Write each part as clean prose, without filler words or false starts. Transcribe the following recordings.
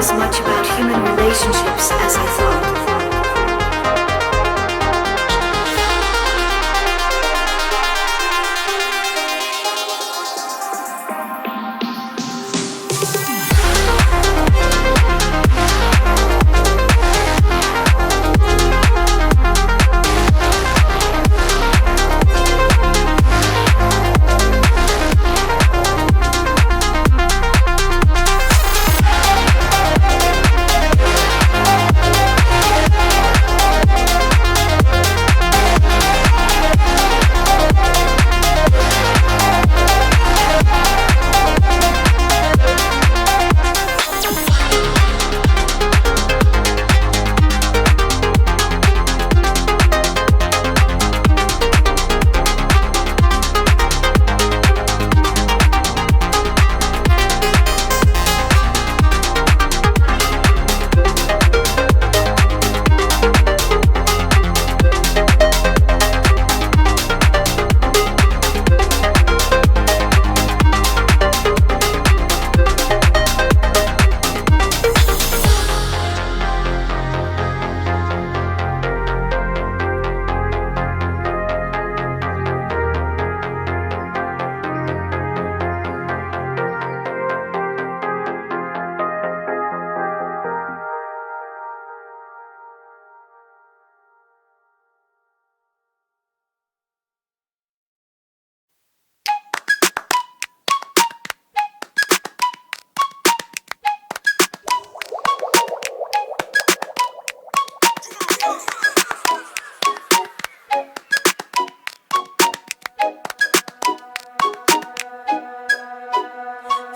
as much about human relationships as I thought.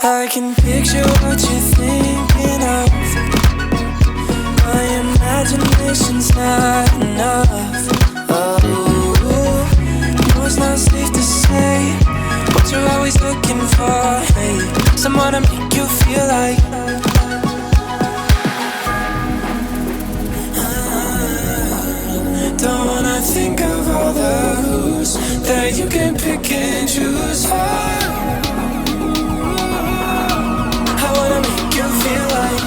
I can picture what you're thinking of. My imagination's not enough. Oh, no, it's not safe to say what you're always looking for. Hey, someone to make you feel like don't wanna think of all the who's that you can pick and choose from. I wanna make you feel like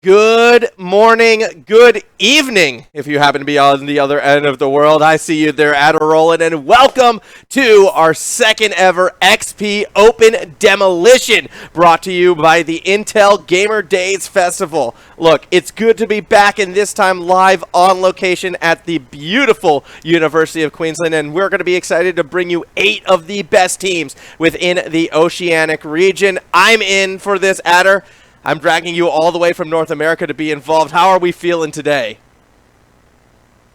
Good morning, good evening, if you happen to be on the other end of the world. I see you there, Adderolling, and welcome to our second ever XP Open Demolition, brought to you by the Intel Gamer Days Festival. Look, it's good to be back, and this time live on location at the beautiful University of Queensland, and we're going to be excited to bring you 8 of the best teams within the Oceanic region. I'm in for this, Adder. I'm dragging you all the way from North America to be involved. How are we feeling today?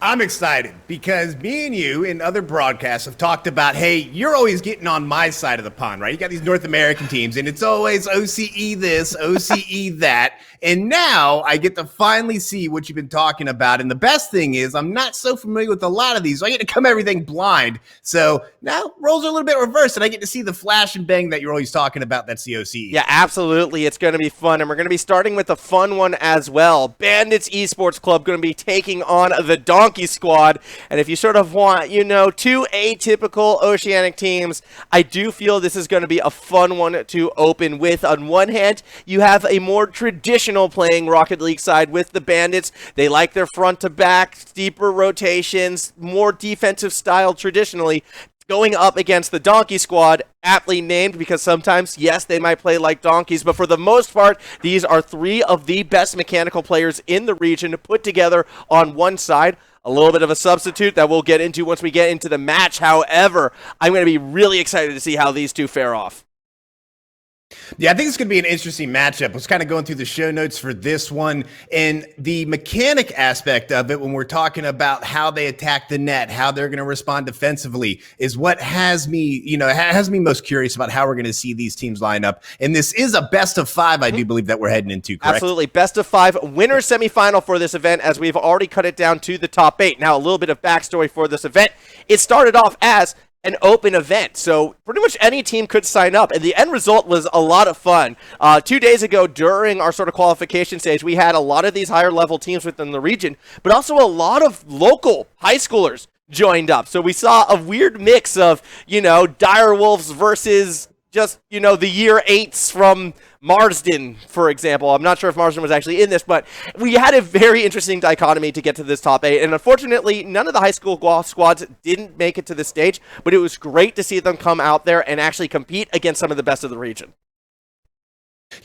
I'm excited because me and you in other broadcasts have talked about, hey, you're always getting on my side of the pond, right? You got these North American teams, and it's always OCE this, OCE that. And now I get to finally see what you've been talking about. And the best thing is I'm not so familiar with a lot of these, so I get to come everything blind. So now roles are a little bit reversed, and I get to see the flash and bang that you're always talking about. That's the OCE. Yeah, absolutely. It's going to be fun, and we're going to be starting with a fun one as well. Bandits Esports Club going to be taking on the Donkey Squad. And if you sort of want, you know, 2 atypical Oceanic teams, I do feel this is going to be a fun one to open with. On one hand, you have a more traditional playing Rocket League side with the Bandits. They like their front to back, deeper rotations, more defensive style traditionally, going up against the Donkey Squad, aptly named because sometimes, yes, they might play like donkeys, but for the most part, these are 3 of the best mechanical players in the region put together on one side. A little bit of a substitute that we'll get into once we get into the match. However, I'm going to be really excited to see how these two fare off. Yeah, I think it's going to be an interesting matchup. I was kind of going through the show notes for this one, and the mechanic aspect of it when we're talking about how they attack the net, how they're going to respond defensively is what has me, has me most curious about how we're going to see these teams line up. And this is a best of 5, I do believe, that we're heading into, correct? Absolutely. Best of 5 winner semifinal for this event, as we've already cut it down to the top 8. Now, a little bit of backstory for this event. It started off as an open event, so pretty much any team could sign up, and the end result was a lot of fun. 2 days ago, during our sort of qualification stage, we had a lot of these higher level teams within the region, but also a lot of local high schoolers joined up. So we saw a weird mix of, dire wolves versus just, the year 8s from Marsden, for example. I'm not sure if Marsden was actually in this, but we had a very interesting dichotomy to get to this top 8. And unfortunately, none of the high school squads didn't make it to this stage, but it was great to see them come out there and actually compete against some of the best of the region.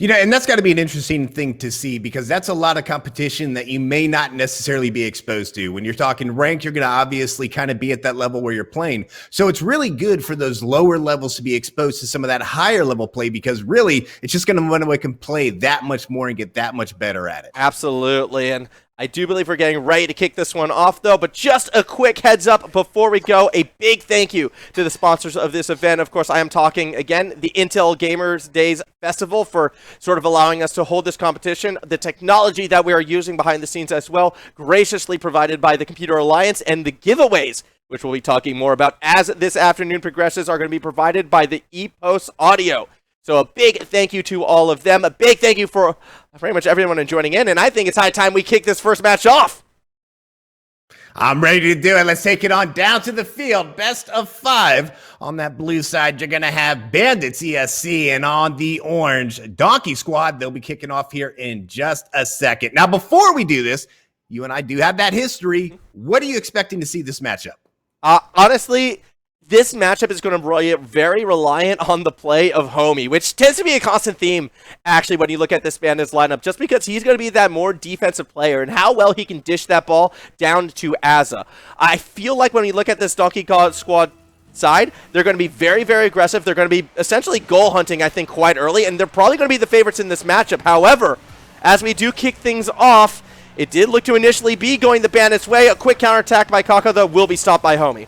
And that's got to be an interesting thing to see, because that's a lot of competition that you may not necessarily be exposed to. When you're talking ranked, you're going to obviously kind of be at that level where you're playing. So it's really good for those lower levels to be exposed to some of that higher level play, because really it's just going to run away and play that much more and get that much better at it. Absolutely. And I do believe we're getting ready to kick this one off, though, but just a quick heads up before we go. A big thank you to the sponsors of this event. Of course, I am talking, again, the Intel Gamers Days Festival for sort of allowing us to hold this competition. The technology that we are using behind the scenes as well, graciously provided by the Computer Alliance, and the giveaways, which we'll be talking more about as this afternoon progresses, are going to be provided by the EPOS Audio. So a big thank you to all of them. A big thank you for pretty much everyone joining in. And I think it's high time we kick this first match off. I'm ready to do it. Let's take it on down to the field. Best of 5. On that blue side, you're going to have Bandits ESC. And on the orange, Donkey Squad. They'll be kicking off here in just a second. Now, before we do this, you and I do have that history. What are you expecting to see this matchup? Honestly, this matchup is going to be very reliant on the play of Homie, which tends to be a constant theme, actually, when you look at this Bandits lineup, just because he's going to be that more defensive player and how well he can dish that ball down to Azza. I feel like when we look at this Donkey Squad side, they're going to be very, very aggressive. They're going to be essentially goal hunting, I think, quite early, and they're probably going to be the favorites in this matchup. However, as we do kick things off, it did look to initially be going the Bandits' way. A quick counterattack by Kaka, though, will be stopped by Homie.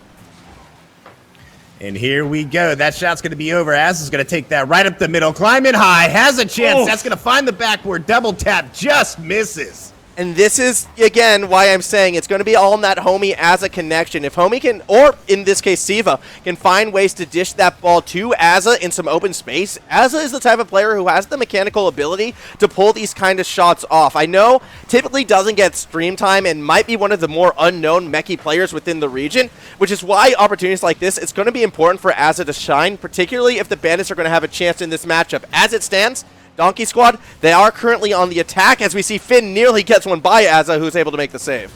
And here we go. That shot's going to be over. Az is going to take that right up the middle. Climbing high. Has a chance. That's going to find the backboard. Double tap. Just misses. And this is, again, why I'm saying it's going to be all in that Homie Azza connection. If Homie can, or in this case, Siva, can find ways to dish that ball to Azza in some open space, Azza is the type of player who has the mechanical ability to pull these kind of shots off. I know typically doesn't get stream time and might be one of the more unknown mechie players within the region, which is why opportunities like this, it's going to be important for Azza to shine, particularly if the Bandits are going to have a chance in this matchup. As it stands, Donkey Squad, they are currently on the attack as we see Finn nearly gets one by Azza, who's able to make the save.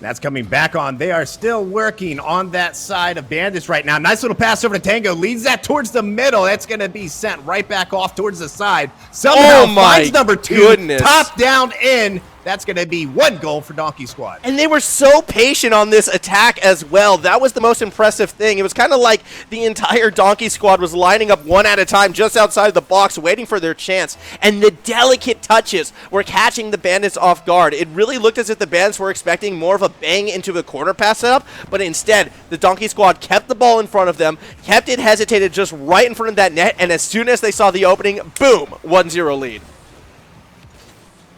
That's coming back on. They are still working on that side of Bandits right now. Nice little pass over to Tango. Leads that towards the middle. That's going to be sent right back off towards the side. Somehow finds number 2. Goodness. Top down in. That's going to be 1 goal for Donkey Squad. And they were so patient on this attack as well. That was the most impressive thing. It was kind of like the entire Donkey Squad was lining up one at a time just outside the box, waiting for their chance. And the delicate touches were catching the Bandits off guard. It really looked as if the Bandits were expecting more of a bang into a corner pass setup, but instead, the Donkey Squad kept the ball in front of them, kept it hesitated just right in front of that net, and as soon as they saw the opening, boom, 1-0 lead.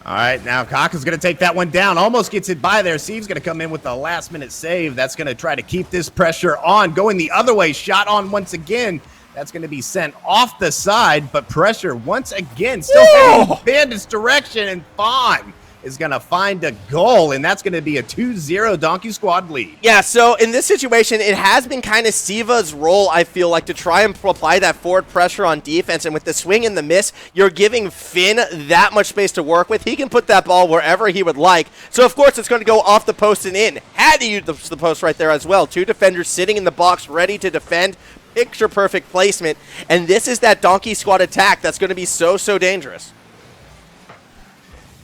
All right, now Kaka's going to take that one down. Almost gets it by there. Steve's going to come in with the last-minute save. That's going to try to keep this pressure on. Going the other way, shot on once again. That's going to be sent off the side, but pressure once again still heading Bandits' direction, and Fawn is going to find a goal, and that's going to be a 2-0 Donkey Squad lead. Yeah, so in this situation, it has been kind of Siva's role, I feel like, to try and apply that forward pressure on defense, and with the swing and the miss, you're giving Finn that much space to work with. He can put that ball wherever he would like, so of course it's going to go off the post and in. Had to use the post right there as well. 2 defenders sitting in the box ready to defend. Picture perfect placement, and this is that Donkey Squad attack that's going to be so dangerous.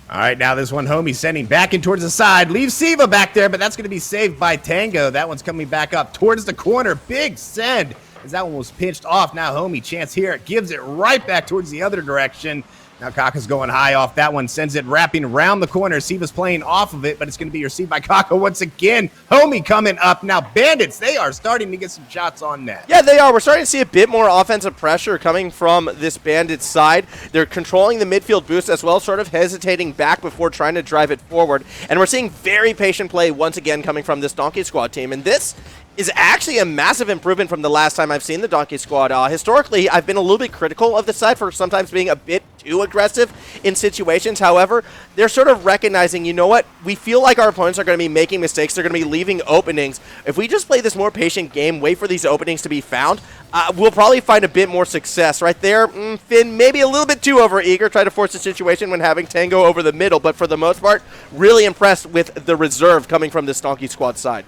All right, now this one, Homie sending back in towards the side. Leaves Siva back there, but that's going to be saved by Tango. That one's coming back up towards the corner. Big send as that one was pinched off. Now Homie, chance here. Gives it right back towards the other direction. Now Kaka's going high off that one. Sends it wrapping around the corner. Siva's playing off of it, but it's going to be received by Kaka once again. Homie coming up. Now Bandits, they are starting to get some shots on net. Yeah, they are. We're starting to see a bit more offensive pressure coming from this Bandits side. They're controlling the midfield boost as well, sort of hesitating back before trying to drive it forward. And we're seeing very patient play once again coming from this Donkey Squad team. And this is actually a massive improvement from the last time I've seen the Donkey Squad. Historically, I've been a little bit critical of the side for sometimes being a bit too aggressive in situations. However, they're sort of recognizing, you know what, we feel like our opponents are going to be making mistakes. They're going to be leaving openings. If we just play this more patient game, wait for these openings to be found, we'll probably find a bit more success. Right there, Finn maybe a little bit too overeager, try to force the situation when having Tango over the middle, but for the most part, really impressed with the reserve coming from this Donkey Squad side.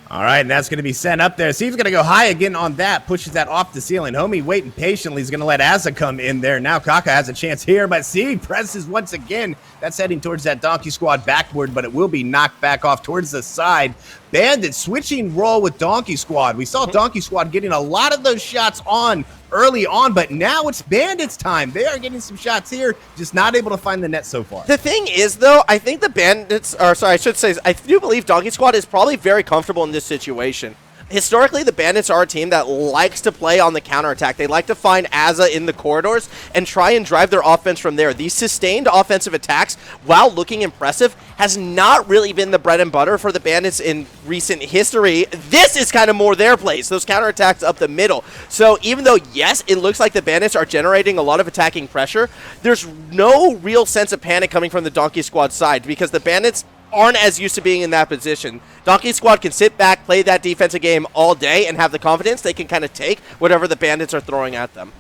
All right, and that's going to be sent up there. Steve's going to go high again on that, pushes that off the ceiling. Homie waiting patiently. He's going to let Azza come in there. Now Kaka has a chance here, but see, presses once again. That's heading towards that Donkey Squad backboard, but it will be knocked back off towards the side. Bandits switching role with Donkey Squad. We saw Donkey Squad getting a lot of those shots on early on, but now it's Bandits time. They are getting some shots here, just not able to find the net so far. The thing is, though, I think the Bandits, or sorry, I should say, I do believe Donkey Squad is probably very comfortable in this situation. Historically, the Bandits are a team that likes to play on the counterattack. They like to find Azza in the corridors and try and drive their offense from there. These sustained offensive attacks, while looking impressive, has not really been the bread and butter for the Bandits in recent history. This is kind of more their place, those counterattacks up the middle. So even though, yes, it looks like the Bandits are generating a lot of attacking pressure, there's no real sense of panic coming from the Donkey Squad side because the Bandits aren't as used to being in that position. Donkey Squad can sit back, play that defensive game all day, and have the confidence they can kind of take whatever the Bandits are throwing at them.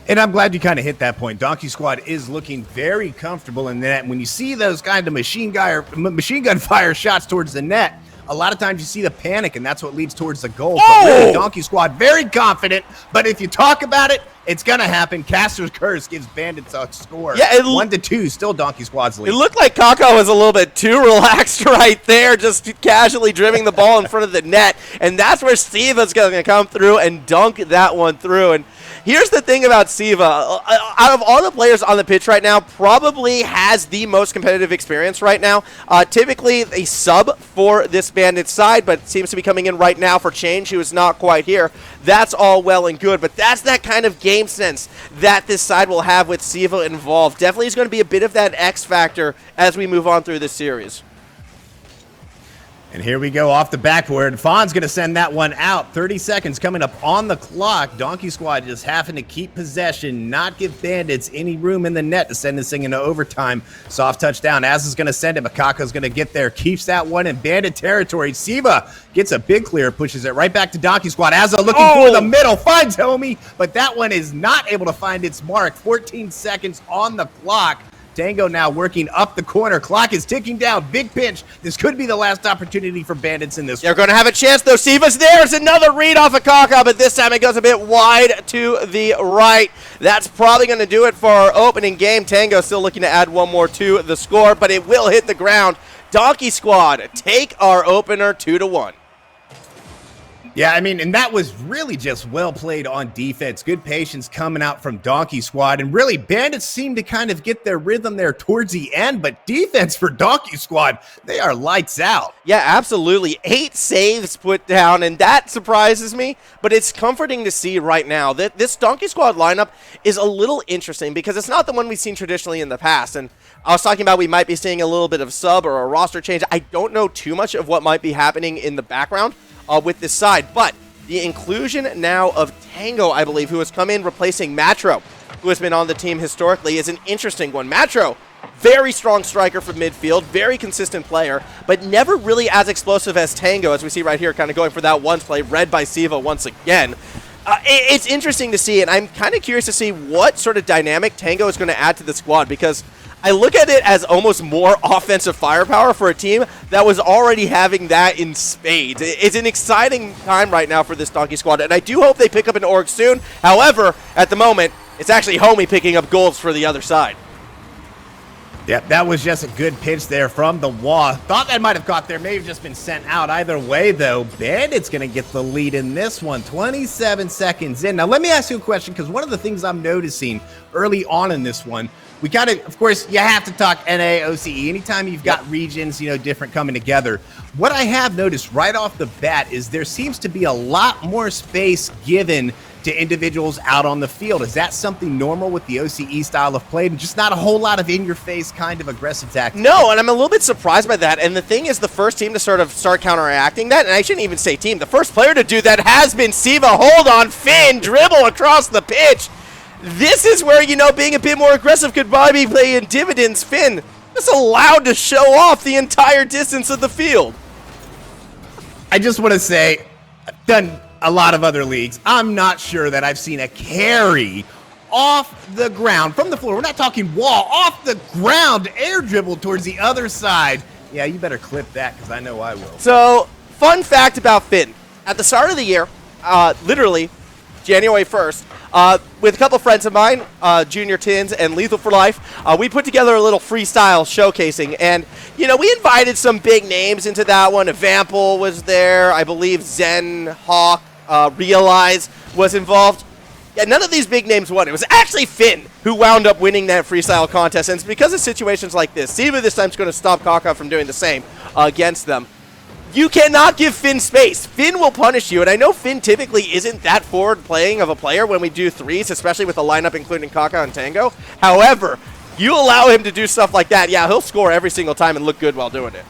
And I'm glad you kind of hit that point. Donkey Squad is looking very comfortable in the net. When you see those kind of machine gun fire shots towards the net, a lot of times you see the panic, and that's what leads towards the goal. Oh! But really, Donkey Squad, very confident. But if you talk about it, it's going to happen. Caster's Curse gives Bandits a score. Yeah, 1-2, still Donkey Squad's lead. It looked like Kaka was a little bit too relaxed right there, just casually driving the ball in front of the net. And that's where Siva's going to come through and dunk that one through. And here's the thing about Siva. Out of all the players on the pitch right now, probably has the most competitive experience right now. Typically a sub for this Bandit side, but seems to be coming in right now for change. He was not quite here. That's all well and good, but that's that kind of game sense that this side will have with Siva involved. Definitely is going to be a bit of that X factor as we move on through this series. And here we go off the backboard. Fawn's going to send that one out. 30 seconds coming up on the clock. Donkey Squad just having to keep possession, not give Bandits any room in the net to send this thing into overtime. Soft touchdown. Az is going to send it. Makaka's going to get there. Keeps that one in Bandit territory. Siva gets a big clear, pushes it right back to Donkey Squad. Azza looking for the middle. Finds Homie, but that one is not able to find its mark. 14 seconds on the clock. Tango now working up the corner. Clock is ticking down. Big pinch. This could be the last opportunity for Bandits in this. They're going to have a chance, though. Siva's there. It's another read off of Kaka, but this time it goes a bit wide to the right. That's probably going to do it for our opening game. Tango still looking to add one more to the score, but it will hit the ground. Donkey Squad take our opener 2-1. Yeah, I mean, and that was really just well played on defense. Good patience coming out from Donkey Squad. And really, Bandits seem to kind of get their rhythm there towards the end. But defense for Donkey Squad, they are lights out. Yeah, absolutely. 8 saves put down, and that surprises me. But it's comforting to see right now that this Donkey Squad lineup is a little interesting because it's not the one we've seen traditionally in the past. And I was talking about we might be seeing a little bit of sub or a roster change. I don't know too much of what might be happening in the background with this side, but the inclusion now of Tango, I believe, who has come in replacing Matro, who has been on the team historically, is an interesting one. Matro, very strong striker from midfield, very consistent player, but never really as explosive as Tango, as we see right here, kind of going for that one play, read by Siva once again. It's interesting to see, and I'm kind of curious to see what sort of dynamic Tango is going to add to the squad, because I look at it as almost more offensive firepower for a team that was already having that in spades. It's an exciting time right now for this Donkey Squad, and I do hope they pick up an org soon. However, at the moment, it's actually Homie picking up goals for the other side. Yep, that was just a good pitch there from the wall. Thought that might have caught there, may have just been sent out. Either way, though, Bandit's going to get the lead in this one. 27 seconds in. Now, let me ask you a question, because one of the things I'm noticing early on in this one, we got to, of course, you have to talk NA, OCE. Anytime you've got regions, different coming together. What I have noticed right off the bat is there seems to be a lot more space given to individuals out on the field. Is that something normal with the OCE style of play and just not a whole lot of in-your-face kind of aggressive tactics? No, and I'm a little bit surprised by that. And the thing is, the first team to sort of start counteracting that, and I shouldn't even say team, the first player to do that has been Siva. Hold on, Finn, dribble across the pitch. This is where, being a bit more aggressive could probably be paying dividends. Finn is allowed to show off the entire distance of the field. I just want to say, I've done a lot of other leagues. I'm not sure that I've seen a carry off the ground, from the floor. We're not talking wall, off the ground, air dribble towards the other side. Yeah, you better clip that because I know I will. So, fun fact about Finn. At the start of the year, literally January 1st, with a couple friends of mine, Junior Tins and Lethal for Life, we put together a little freestyle showcasing. And, we invited some big names into that one. Vampel was there. I believe Zen, Hawk, Realize was involved. Yeah, none of these big names won. It was actually Finn who wound up winning that freestyle contest. And it's because of situations like this. Siva this time is going to stop Kaka from doing the same against them. You cannot give Finn space. Finn will punish you, and I know Finn typically isn't that forward playing of a player when we do threes, especially with a lineup including Kaka and Tango. However, you allow him to do stuff like that, yeah, he'll score every single time and look good while doing it.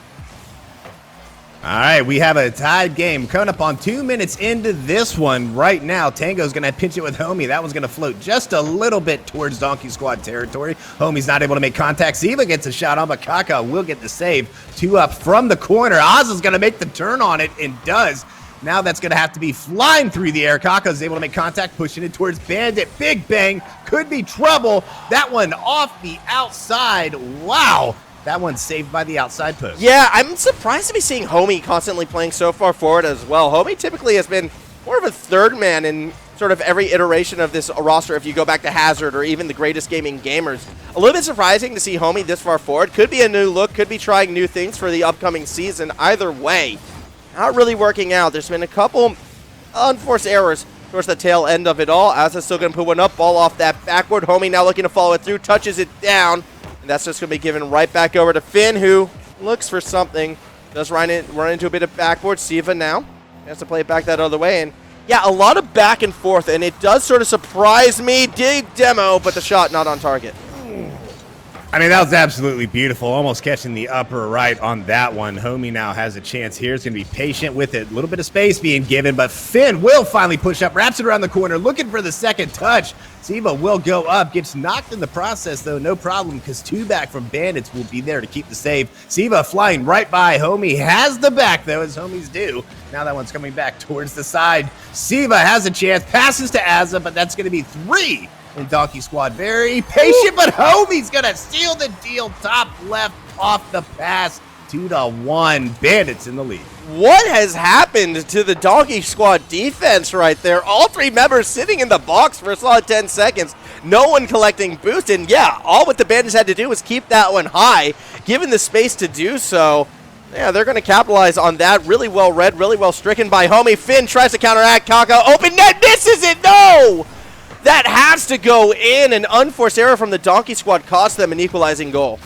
All right, we have a tied game coming up on 2 minutes into this one right now. Tango's going to pinch it with Homie. That one's going to float just a little bit towards Donkey Squad territory. Homie's not able to make contact. Siva gets a shot on, but Kaka will get the save. 2 up from the corner. Ozza's going to make the turn on it and does. Now that's going to have to be flying through the air. Kaka's able to make contact, pushing it towards Bandit. Big bang. Could be trouble. That one off the outside. Wow. That one's saved by the outside post. Yeah, I'm surprised to be seeing Homie constantly playing so far forward as well. Homie typically has been more of a third man in sort of every iteration of this roster if you go back to Hazard or even the Greatest Gaming Gamers. A little bit surprising to see Homie this far forward. Could be a new look, could be trying new things for the upcoming season. Either way, not really working out. There's been a couple unforced errors towards the tail end of it all. Azza's still going to put one up, ball off that backward. Homie now looking to follow it through, touches it down. And that's just going to be given right back over to Finn, who looks for something. Does run into a bit of backboard. Siva now has to play it back that other way. And yeah, a lot of back and forth, and it does sort of surprise me. Dig demo, but the shot not on target. I mean, that was absolutely beautiful. Almost catching the upper right on that one. Homie now has a chance here. He's going to be patient with it. A little bit of space being given, but Finn will finally push up, wraps it around the corner, looking for the second touch. Siva will go up, gets knocked in the process, though, no problem, because 2 back from Bandits will be there to keep the save. Siva flying right by Homie, has the back, though, as Homies do. Now that one's coming back towards the side. Siva has a chance, passes to Azza, but that's going to be 3. And Donkey Squad very patient, but Homie's going to seal the deal. Top left off the pass. 2-1. Bandits in the lead. What has happened to the Donkey Squad defense right there? All 3 members sitting in the box for a solid 10 seconds. No one collecting boost. And yeah, all what the Bandits had to do was keep that one high, given the space to do so. Yeah, they're going to capitalize on that. Really well read, really well stricken by Homie. Finn tries to counteract. Kaka, open net, misses it. No! That has to go in. An unforced error from the Donkey Squad cost them an equalizing goal.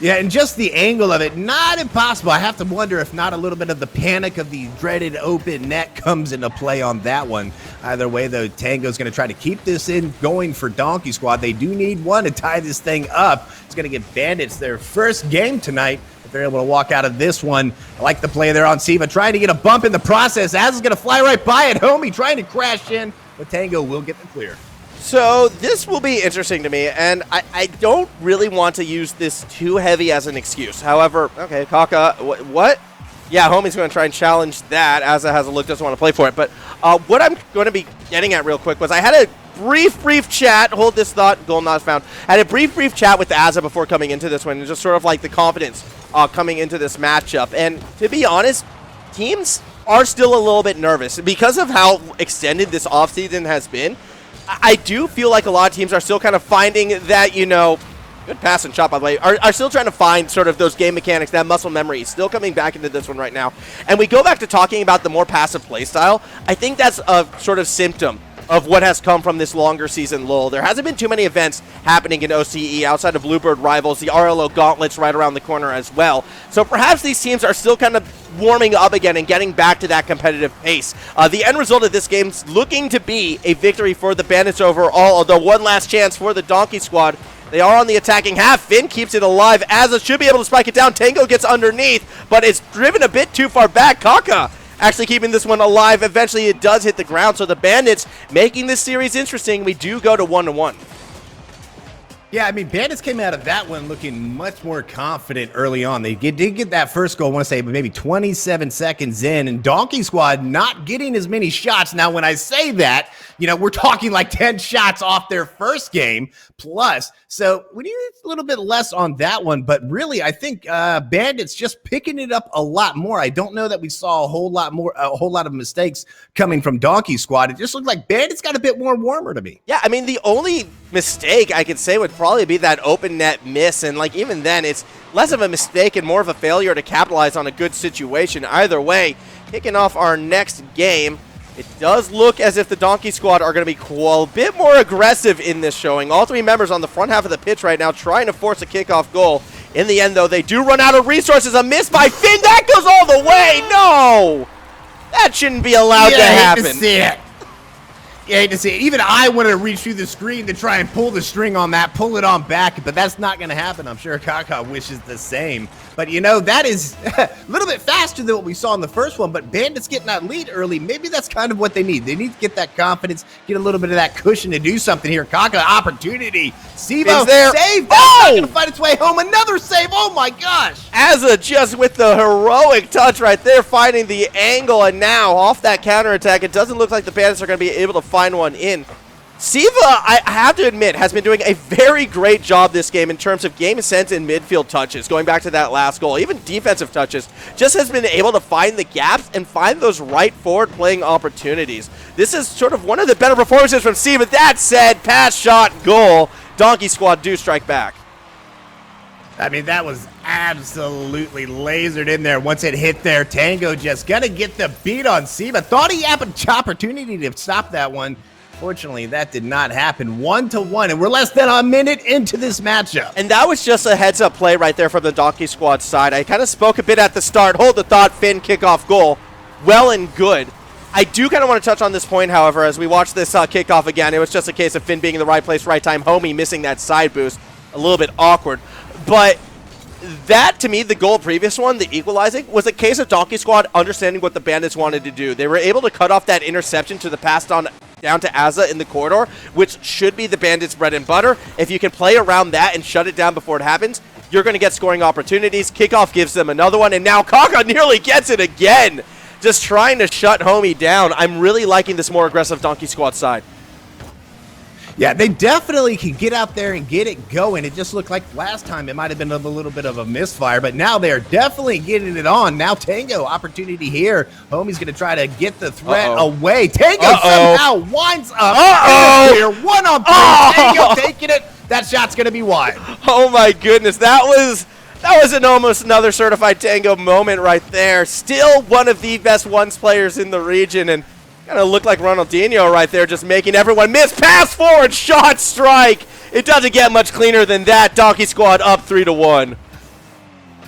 Yeah, and just the angle of it, not impossible. I have to wonder if not a little bit of the panic of the dreaded open net comes into play on that one. Either way, though, Tango's going to try to keep this in going for Donkey Squad. They do need one to tie this thing up. It's going to give Bandits their first game tonight. If they're able to walk out of this one, I like the play there on Siva, trying to get a bump in the process. Az is going to fly right by it. Homie trying to crash in, but Tango will get the clear. So this will be interesting to me, and I don't really want to use this too heavy as an excuse. However, okay, Kaka, what? Yeah, Homie's going to try and challenge that. Azza has a look, doesn't want to play for it. But what I'm going to be getting at real quick was I had a brief chat, hold this thought, goal not found. I had a brief chat with Azza before coming into this one, and just sort of like the confidence coming into this matchup. And to be honest, teams are still a little bit nervous because of how extended this offseason has been. I do feel like a lot of teams are still kind of finding that, you know, good pass and shot, by the way, are still trying to find sort of those game mechanics, that muscle memory, still coming back into this one right now. And we go back to talking about the more passive play style. I think that's a sort of symptom of what has come from this longer season lull. There hasn't been too many events happening in OCE outside of Bluebird Rivals, the RLO Gauntlets right around the corner as well. So perhaps these teams are still kind of warming up again and getting back to that competitive pace. The end result of this game's looking to be a victory for the Bandits overall, although one last chance for the Donkey Squad. They are on the attacking half. Finn keeps it alive. Azza should be able to spike it down. Tango gets underneath, but it's driven a bit too far back. Kaka actually keeping this one alive. Eventually it does hit the ground, so the Bandits making this series interesting. We do go to 1-1. Yeah, I mean, Bandits came out of that one looking much more confident early on. They did get that first goal, I want to say, maybe 27 seconds in, and Donkey Squad not getting as many shots. Now, when I say that, you know, we're talking like 10 shots off their first game plus. So we need a little bit less on that one, but really, I think Bandits just picking it up a lot more. I don't know that we saw a whole lot of mistakes coming from Donkey Squad. It just looked like Bandits got a bit more warmer to me. Yeah, I mean, the only mistake I could say would probably be that open net miss, and like even then it's less of a mistake and more of a failure to capitalize on a good situation. Either way, kicking off our next game, it does look as if the Donkey Squad are going to be a bit more aggressive in this showing. All three members on the front half of the pitch right now trying to force a kickoff goal. In the end, though, they do run out of resources. A miss by Finn. That goes all the way. No! That shouldn't be allowed to happen. I hate to see it. Yeah, I hate to see it. Even I wanted to reach through the screen to try and pull the string on that, pull it on back, but that's not going to happen. I'm sure Kaka wishes the same. But, you know, that is a little bit faster than what we saw in the first one, but Bandits getting that lead early, maybe that's kind of what they need. They need to get that confidence, get a little bit of that cushion to do something here. Kaka, opportunity. Sivo, save. That's not going to find its way home. Another save. Oh, my gosh. Azza just with the heroic touch right there, finding the angle, and now off that counterattack, it doesn't look like the Bandits are going to be able to find one in. Siva, I have to admit, has been doing a very great job this game in terms of game sense and midfield touches, going back to that last goal. Even defensive touches, just has been able to find the gaps and find those right forward playing opportunities. This is sort of one of the better performances from Siva. That said, pass, shot, goal. Donkey Squad do strike back. I mean, that was absolutely lasered in there. Once it hit there, Tango just going to get the beat on Siva. Thought he had an opportunity to stop that one. Fortunately, that did not happen. 1-1, and we're less than a minute into this matchup. And that was just a heads-up play right there from the Donkey Squad side. I kind of spoke a bit at the start. Hold the thought, Finn, kickoff goal. Well and good. I do kind of want to touch on this point, however, as we watch this kickoff again. It was just a case of Finn being in the right place, right time. Homie missing that side boost. A little bit awkward. But that, to me, the goal previous one, the equalizing, was a case of Donkey Squad understanding what the Bandits wanted to do. They were able to cut off that interception to the pass down to Azza in the corridor, which should be the Bandits' bread and butter. If you can play around that and shut it down before it happens, you're going to get scoring opportunities. Kickoff gives them another one, and now Kaka nearly gets it again. Just trying to shut Homie down. I'm really liking this more aggressive Donkey Squad side. Yeah, they definitely can get out there and get it going. It just looked like last time it might have been a little bit of a misfire, but now they're definitely getting it on. Now Tango, opportunity here. Homie's going to try to get the threat away. Tango somehow winds up. Here, 1-on-3. Tango taking it. That shot's going to be wide. Oh my goodness, that was an almost another certified Tango moment right there. Still one of the best ones players in the region, and kind of looked like Ronaldinho right there, just making everyone miss. Pass forward, shot, strike. It doesn't get much cleaner than that. Donkey Squad up 3-1.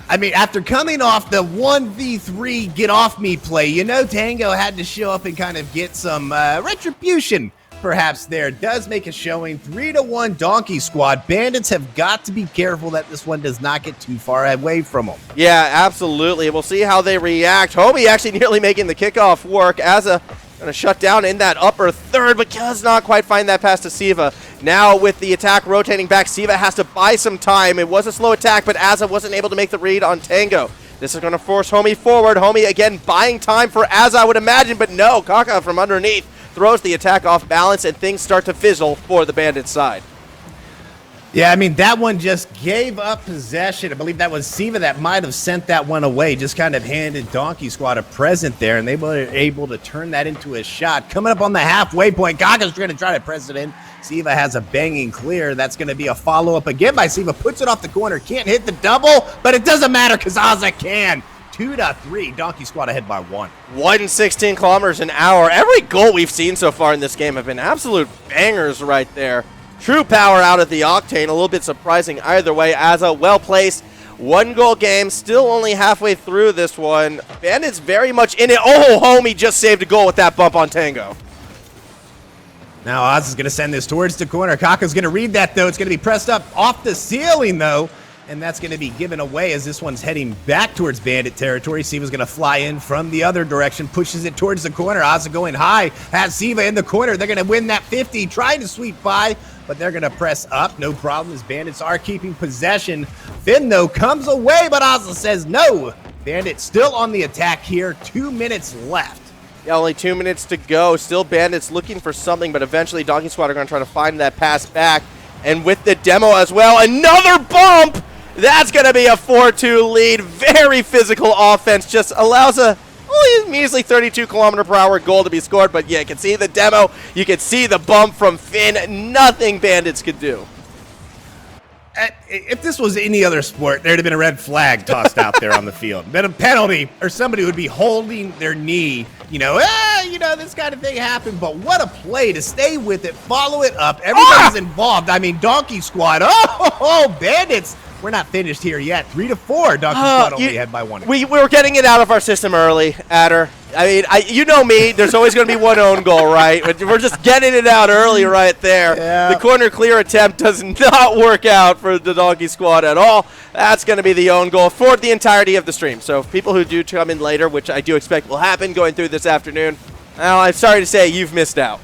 I mean, after coming off the 1v3 get off me play, you know Tango had to show up and kind of get some retribution perhaps there. Does make a showing. 3-1 Donkey Squad. Bandits have got to be careful that this one does not get too far away from them. Yeah, absolutely. We'll see how they react. Homie actually nearly making the kickoff work. Azza going to shut down in that upper third, but does not quite find that pass to Siva. Now with the attack rotating back, Siva has to buy some time. It was a slow attack, but Azza wasn't able to make the read on Tango. This is going to force Homie forward. Homie again buying time for Azza, I would imagine, but no. Kaka from underneath throws the attack off balance, and things start to fizzle for the Bandits side. Yeah, I mean, that one just gave up possession. I believe that was Siva that might have sent that one away, just kind of handed Donkey Squad a present there, and they were able to turn that into a shot. Coming up on the halfway point, Kaka's going to try to press it in. Siva has a banging clear. That's going to be a follow-up again by Siva. Puts it off the corner. Can't hit the double, but it doesn't matter because Azza can. 2-3. Donkey Squad ahead by 1. 116 kilometers an hour. Every goal we've seen so far in this game have been absolute bangers right there. True power out of the Octane. A little bit surprising either way. As a well-placed 1-goal game, still only halfway through this one. Bandits very much in it. Oh, homie just saved a goal with that bump on Tango. Now Oz is going to send this towards the corner. Kaka's going to read that, though. It's going to be pressed up off the ceiling, though. And that's going to be given away as this one's heading back towards Bandit territory. Siva's going to fly in from the other direction, pushes it towards the corner. Oz going high, has Siva in the corner. They're going to win that 50, trying to sweep by, but they're going to press up. No problem as Bandits are keeping possession. Finn, though, comes away, but Ozza says no. Bandits still on the attack here. 2 minutes left. Yeah, only 2 minutes to go. Still Bandits looking for something, but eventually Donkey Squad are going to try to find that pass back. And with the demo as well, another bump! That's going to be a 4-2 lead. Very physical offense. Just allows a measly 32-kilometer-per-hour goal to be scored. But yeah, you can see the demo. You can see the bump from Finn. Nothing Bandits could do. If this was any other sport, there'd have been a red flag tossed out there on the field. Been a penalty, or somebody would be holding their knee. This kind of thing happened. But what a play to stay with it, follow it up. Everybody's involved. I mean, Donkey Squad. Bandits. We're not finished here yet. 3-4. Donkey Squad only ahead by 1. We were getting it out of our system early, Adder. I mean, you know me. There's always going to be one own goal, right? We're just getting it out early right there. Yeah. The corner clear attempt does not work out for the Donkey Squad at all. That's going to be the own goal for the entirety of the stream. So people who do come in later, which I do expect will happen going through this afternoon, well, I'm sorry to say you've missed out.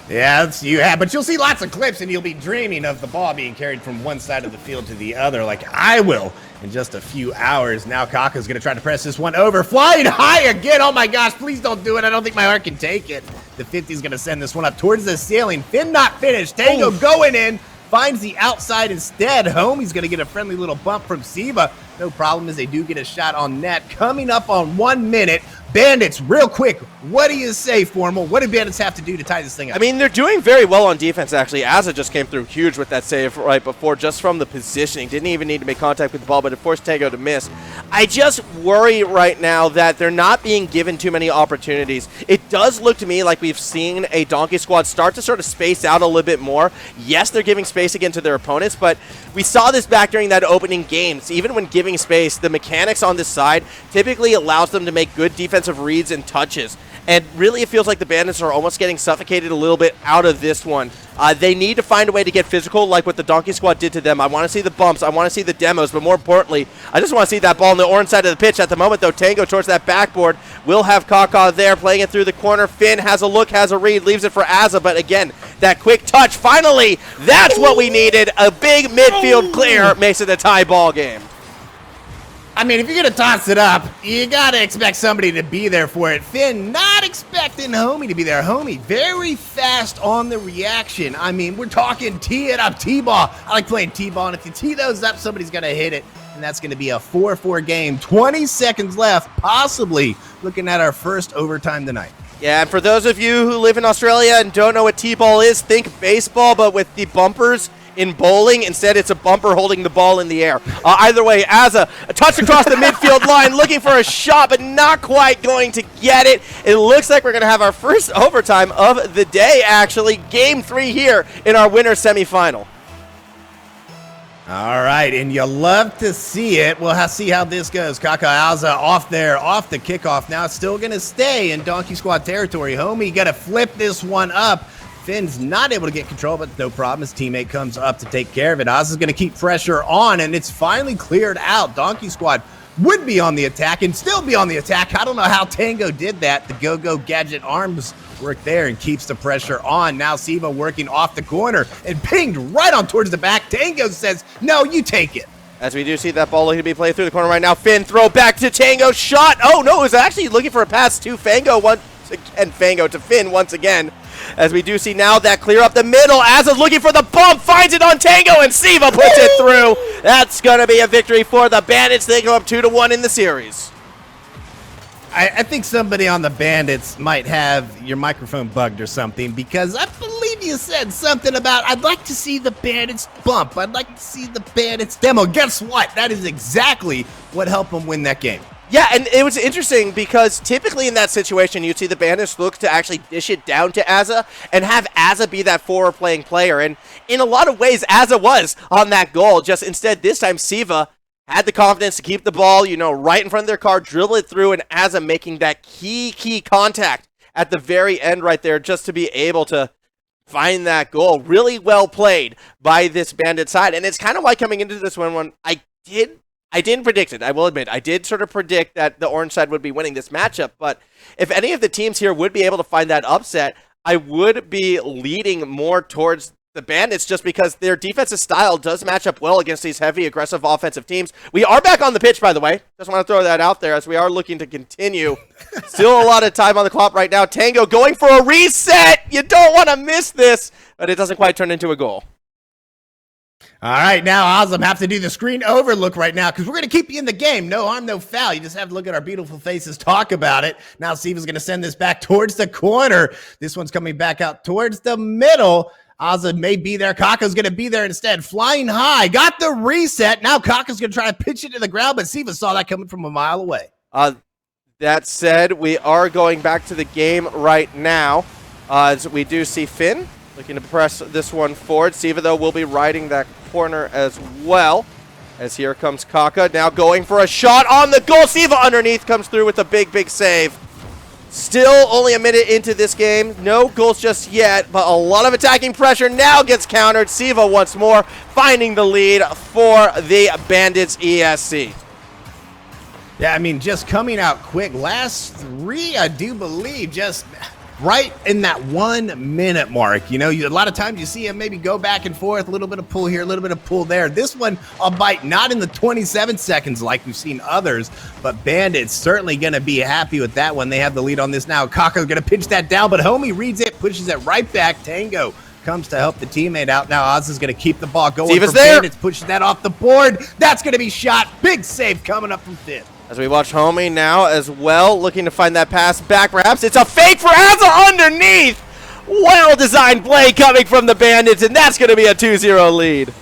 Yeah, you have, but you'll see lots of clips and you'll be dreaming of the ball being carried from one side of the field to the other like I will in just a few hours. Now Kaka's going to try to press this one over. Flying high again. Oh my gosh, please don't do it. I don't think my heart can take it. The 50's going to send this one up towards the ceiling. Finn not finished. Tango going in. Finds the outside instead. Homie's going to get a friendly little bump from Siva. No problem as they do get a shot on net. Coming up on 1 minute. Bandits, real quick, what do you say, Formal? What do Bandits have to do to tie this thing up? I mean, they're doing very well on defense, actually. Azza just came through huge with that save right before, just from the positioning. Didn't even need to make contact with the ball, but it forced Tango to miss. I just worry right now that they're not being given too many opportunities. It does look to me like we've seen a Donkey Squad start to sort of space out a little bit more. Yes, they're giving space again to their opponents, but we saw this back during that opening games. Even when giving space, the mechanics on this side typically allows them to make good defensive reads and touches. And really, it feels like the Bandits are almost getting suffocated a little bit out of this one. They need to find a way to get physical like what the Donkey Squad did to them. I want to see the bumps. I want to see the demos. But more importantly, I just want to see that ball on the orange side of the pitch. At the moment, though, Tango towards that backboard will have Kaka there, playing it through the corner. Finn has a look, has a read, leaves it for Azza. But again, that quick touch. Finally, that's what we needed. A big midfield clear makes it a tie ball game. I mean, if you're going to toss it up, you got to expect somebody to be there for it. Finn not expecting Homie to be there. Homie very fast on the reaction. I mean, we're talking tee it up, T-ball. I like playing T-ball, and if you tee those up, somebody's going to hit it, and that's going to be a 4-4 game. 20 seconds left, possibly looking at our first overtime tonight. Yeah, and for those of you who live in Australia and don't know what T-ball is, think baseball, but with the bumpers in bowling. Instead, it's a bumper holding the ball in the air. Either way, Azza, a touch across the midfield line, looking for a shot, but not quite going to get it. It looks like we're going to have our first overtime of the day, actually. Game 3 here in our winter semifinal. All right, and you love to see it. We'll see how this goes. Kaka Alza off there, off the kickoff. Now it's still going to stay in Donkey Squad territory. Homie, got to flip this one up. Finn's not able to get control, but no problem. His teammate comes up to take care of it. Oz is going to keep pressure on, and it's finally cleared out. Donkey Squad would be on the attack and still be on the attack. I don't know how Tango did that. The Go-Go Gadget arms work there and keeps the pressure on. Now Siva working off the corner and pinged right on towards the back. Tango says, no, you take it. As we do see that ball looking to be played through the corner right now. Finn throw back to Tango. Shot. Oh, no, it was actually looking for a pass to Fango once again. Fango to Finn once again. As we do see now that clear up the middle. Azza's looking for the bump. Finds it on Tango, and Siva puts it through. That's going to be a victory for the Bandits. They go up 2-1 in the series. I think somebody on the Bandits might have your microphone bugged or something, because I believe you said something about, I'd like to see the Bandits bump. I'd like to see the Bandits demo. Guess what? That is exactly what helped them win that game. Yeah, and it was interesting because typically in that situation, you'd see the Bandits look to actually dish it down to Azza and have Azza be that forward-playing player. And in a lot of ways, Azza was on that goal. Just instead, this time, Siva had the confidence to keep the ball, right in front of their car, dribble it through, and Azza making that key contact at the very end right there just to be able to find that goal. Really well played by this Bandit side. And it's kind of why coming into this one, when I didn't predict it, I will admit. I did sort of predict that the orange side would be winning this matchup, but if any of the teams here would be able to find that upset, I would be leading more towards the Bandits just because their defensive style does match up well against these heavy, aggressive offensive teams. We are back on the pitch, by the way. Just want to throw that out there as we are looking to continue. Still a lot of time on the clock right now. Tango going for a reset. You don't want to miss this, but it doesn't quite turn into a goal. All right, now Ozam have to do the screen overlook right now because we're going to keep you in the game. No harm, no foul. You just have to look at our beautiful faces, talk about it. Now Siva's going to send this back towards the corner. This one's coming back out towards the middle. Ozam may be there. Kaka's going to be there instead. Flying high. Got the reset. Now Kaka's going to try to pitch it to the ground, but Siva saw that coming from a mile away. That said, we are going back to the game right now. As we do see Finn looking to press this one forward. Siva, though, will be riding that corner as well. As here comes Kaka, now going for a shot on the goal. Siva underneath comes through with a big save. Still only a minute into this game. No goals just yet, but a lot of attacking pressure now gets countered. Siva once more finding the lead for the Bandits ESC. Yeah, I mean, just coming out quick. Last three, I do believe, just right in that 1 minute mark. A lot of times you see him maybe go back and forth, a little bit of pull here, a little bit of pull there. This one, a bite, not in the 27 seconds like we've seen others, but Bandits certainly going to be happy with that one. They have the lead on this now. Kaka's going to pinch that down, but Homie reads it, pushes it right back. Tango comes to help the teammate out. Now Oz is going to keep the ball going. Siva's there. Bandits, pushes that off the board. That's going to be shot. Big save coming up from Finn. As we watch Homie now as well, looking to find that pass back. Perhaps it's a fake for Azza underneath. Well-designed play coming from the Bandits, and that's going to be a 2-0 lead.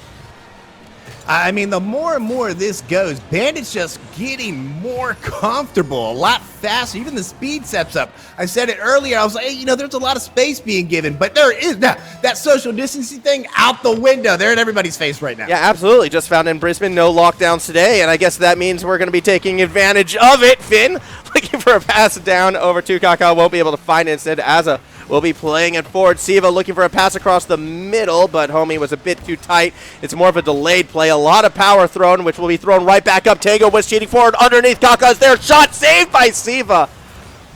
I mean, the more and more this goes, Bandits just getting more comfortable, a lot faster. Even the speed steps up. I said it earlier. I was like, hey, there's a lot of space being given, but there is that social distancing thing out the window. They're in everybody's face right now. Yeah, absolutely. Just found in Brisbane, no lockdowns today, and I guess that means we're going to be taking advantage of it. Finn looking for a pass down over to Kaka. Won't be able to find it. Instead, Azza will be playing it forward. Siva looking for a pass across the middle, but Homie was a bit too tight. It's more of a delayed play. A lot of power thrown, which will be thrown right back up. Tango was cheating forward underneath. Kaka's there. Shot saved by Siva.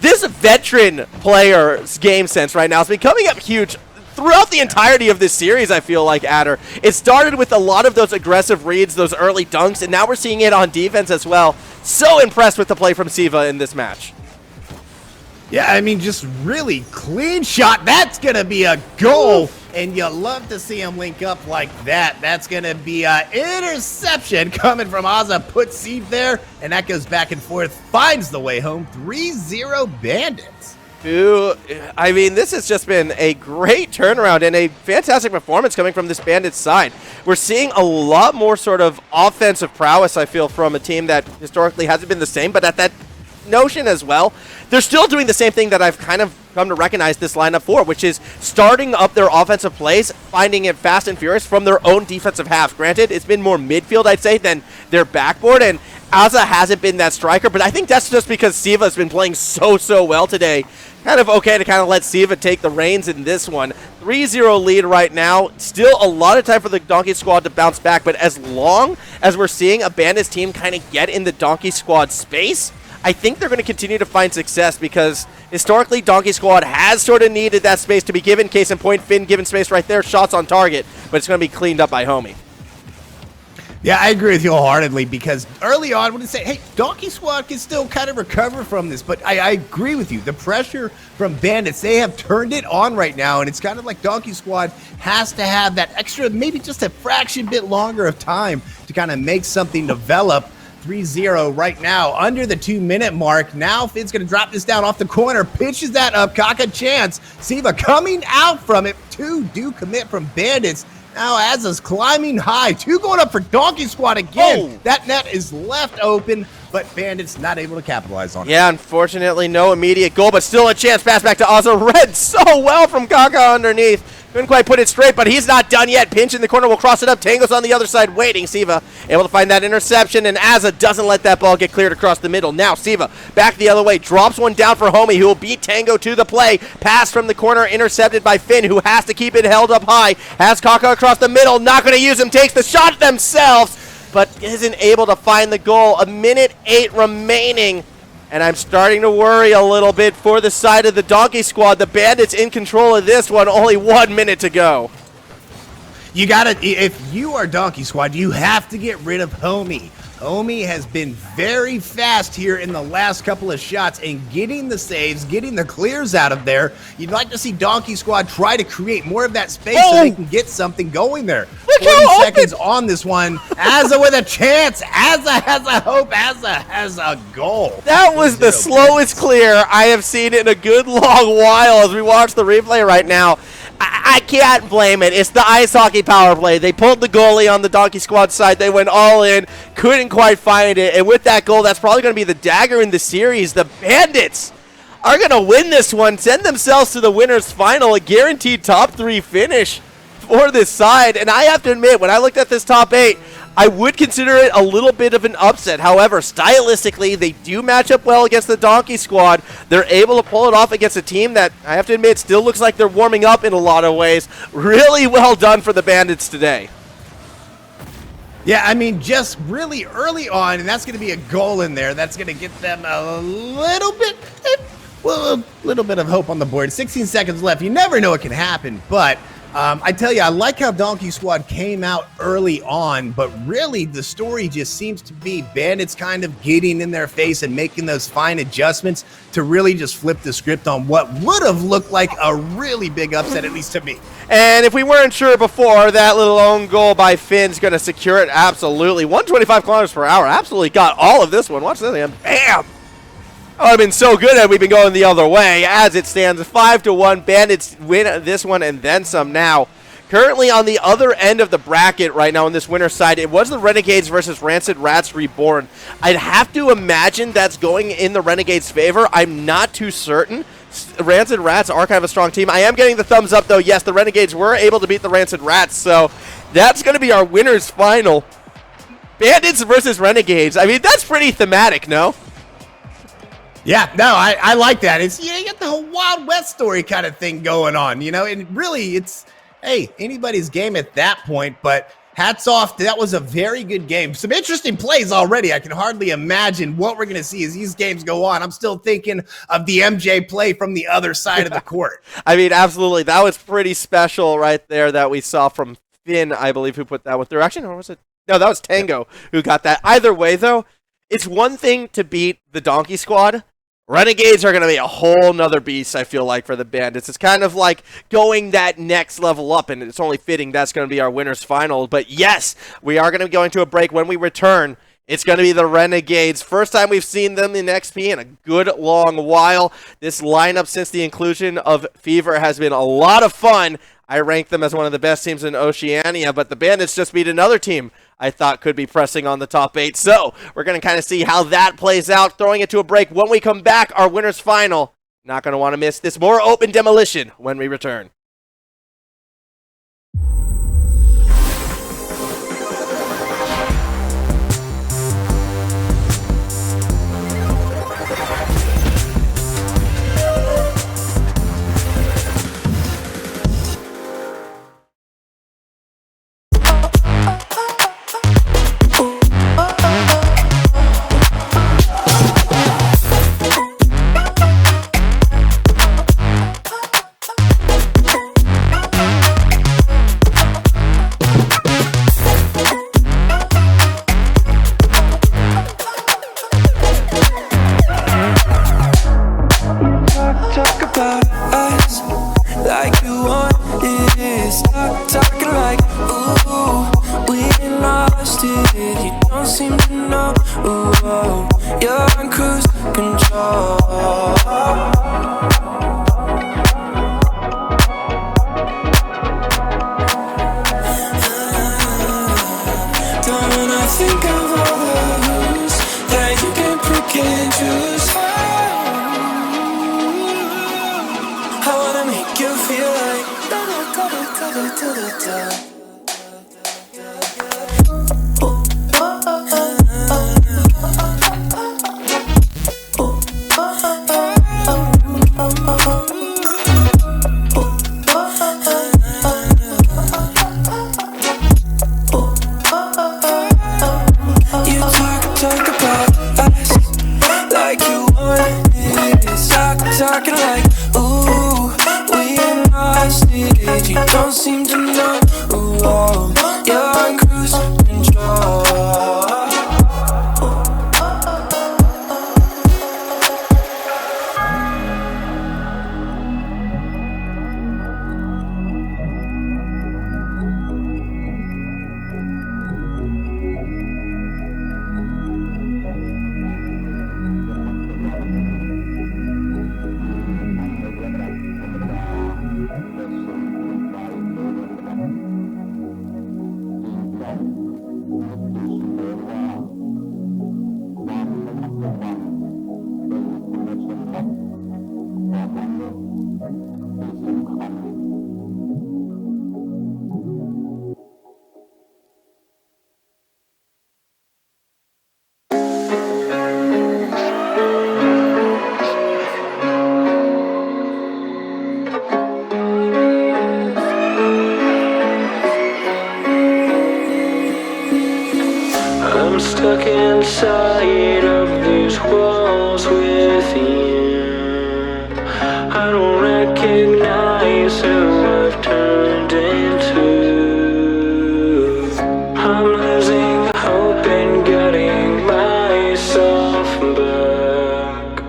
This veteran player's game sense right now is becoming up huge throughout the entirety of this series, I feel like, Adder. It started with a lot of those aggressive reads, those early dunks, and now we're seeing it on defense as well. So impressed with the play from Siva in this match. Yeah, I mean, just really clean shot. That's going to be a goal, and you love to see him link up like that. That's going to be an interception coming from Azza. Puts Steve there, and that goes back and forth. Finds the way home. 3-0 Bandits. I mean, this has just been a great turnaround and a fantastic performance coming from this Bandits side. We're seeing a lot more sort of offensive prowess, I feel, from a team that historically hasn't been the same, but at that notion as well, they're still doing the same thing that I've kind of come to recognize this lineup for, which is starting up their offensive plays, finding it fast and furious from their own defensive half. Granted, it's been more midfield, I'd say, than their backboard, and Azza hasn't been that striker, but I think that's just because Siva's been playing so well today. Kind of okay to kind of let Siva take the reins in this one. 3-0 lead right now. Still a lot of time for the Donkey Squad to bounce back, but as long as we're seeing a Bandits team kind of get in the Donkey Squad space, I think they're going to continue to find success because historically Donkey Squad has sort of needed that space to be given. Case in point, Finn given space right there, shots on target, but it's going to be cleaned up by Homie. Yeah, I agree with you wholeheartedly because early on I would say, hey, Donkey Squad can still kind of recover from this, but I agree with you. The pressure from Bandits, they have turned it on right now, and it's kind of like Donkey Squad has to have that extra, maybe just a fraction bit longer of time to kind of make something develop 3-0 right now, under the 2-minute mark. Now Finn's going to drop this down off the corner, pitches that up, Kaka chance. Siva coming out from it. 2 do commit from Bandits. Now Azza's climbing high. 2 going up for Donkey Squad again. Oh. That net is left open, but Bandits not able to capitalize on it. Yeah, unfortunately, no immediate goal, but still a chance. Pass back to Azza. Read so well from Kaka underneath. Couldn't quite put it straight, but he's not done yet. Pinch in the corner will cross it up. Tango's on the other side waiting. Siva able to find that interception, and Azza doesn't let that ball get cleared across the middle. Now Siva back the other way. Drops one down for Homie, who will beat Tango to the play. Pass from the corner, intercepted by Finn, who has to keep it held up high. Has Kaka across the middle. Not going to use him. Takes the shot themselves, but isn't able to find the goal. 1:08 remaining. And I'm starting to worry a little bit for the side of the Donkey Squad. The Bandits in control of this one. Only 1 minute to go. You gotta, if you are Donkey Squad, you have to get rid of Homie. Homie has been very fast here in the last couple of shots and getting the saves, getting the clears out of there. You'd like to see Donkey Squad try to create more of that space so they can get something going there. Look 40 how seconds on this one. Azza with a chance. Azza has a hope. Azza has a goal. That was the slowest clear I have seen in a good long while as we watch the replay right now. I can't blame it. It's the ice hockey power play. They pulled the goalie on the Donkey Squad side. They went all in, couldn't quite find it. And with that goal, that's probably going to be the dagger in the series. The Bandits are going to win this one, send themselves to the winner's final, a guaranteed top 3 finish for this side. And I have to admit, when I looked at this top 8, I would consider it a little bit of an upset. However, stylistically, they do match up well against the Donkey Squad. They're able to pull it off against a team that, I have to admit, still looks like they're warming up in a lot of ways. Really well done for the Bandits today. Yeah, I mean, just really early on, and that's going to be a goal in there. That's going to get them a little bit, a little bit of hope on the board. 16 seconds left. You never know what can happen, but I tell you, I like how Donkey Squad came out early on, but really the story just seems to be Bandits kind of getting in their face and making those fine adjustments to really just flip the script on what would have looked like a really big upset, at least to me. And if we weren't sure before, that little own goal by Finn's going to secure it. Absolutely. 125 kilometers per hour. Absolutely got all of this one. Watch this again. Bam! Oh, I've been so good had we been going the other way. As it stands, 5-1. Bandits win this one and then some now. Currently on the other end of the bracket right now on this winner's side, it was the Renegades versus Rancid Rats Reborn. I'd have to imagine that's going in the Renegades' favor. I'm not too certain. Rancid Rats are kind of a strong team. I am getting the thumbs up, though. Yes, the Renegades were able to beat the Rancid Rats, so that's going to be our winner's final. Bandits versus Renegades. I mean, that's pretty thematic, no? Yeah, no, I like that. It's, you get the whole Wild West story kind of thing going on, and really it's, hey, anybody's game at that point, but hats off. That was a very good game. Some interesting plays already. I can hardly imagine what we're going to see as these games go on. I'm still thinking of the MJ play from the other side of the court. I mean, absolutely. That was pretty special right there that we saw from Finn, I believe, who put that with their action, or was it? No, that was Tango who got that. Either way, though, it's one thing to beat the Donkey Squad. Renegades are going to be a whole nother beast, I feel like, for the Bandits. It's kind of like going that next level up, and it's only fitting that's going to be our winner's final. But yes, we are going to be going to a break. When we return, it's going to be the Renegades. First time we've seen them in XP in a good long while. This lineup since the inclusion of Fever has been a lot of fun. I rank them as one of the best teams in Oceania, but the Bandits just beat another team I thought could be pressing on the top 8. So we're going to kind of see how that plays out, throwing it to a break. When we come back, our winner's final. Not going to want to miss this. More Open Demolition when we return. lost it, you don't seem to know. Ooh, you're on cruise control. Don't wanna think of all the rules that you can pick and choose. I wanna make you feel like da-da-da-da-da-da-da. Talking like, ooh, we lost it. You don't seem to know. Ooh, oh, you're on cruise control. I'm stuck inside of these walls with you. I don't recognize who I've turned into. I'm losing hope and getting myself back.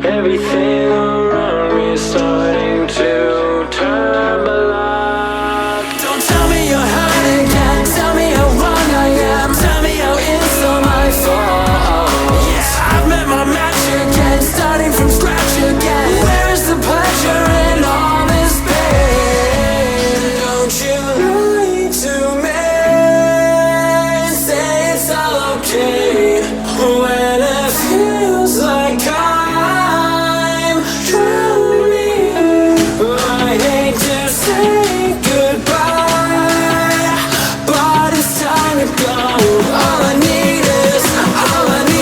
Everything around me is starting to turn black. Don't tell me you're hurting again. Tell me how wrong I am. Tell me how it's all my fault. Yeah, I've met my match again, starting from scratch again. Where is the pleasure in all this pain? Don't you lie to me. Say it's all okay when it feels like I'm drowning. I hate to say goodbye, but it's time to go. All I need is someone else.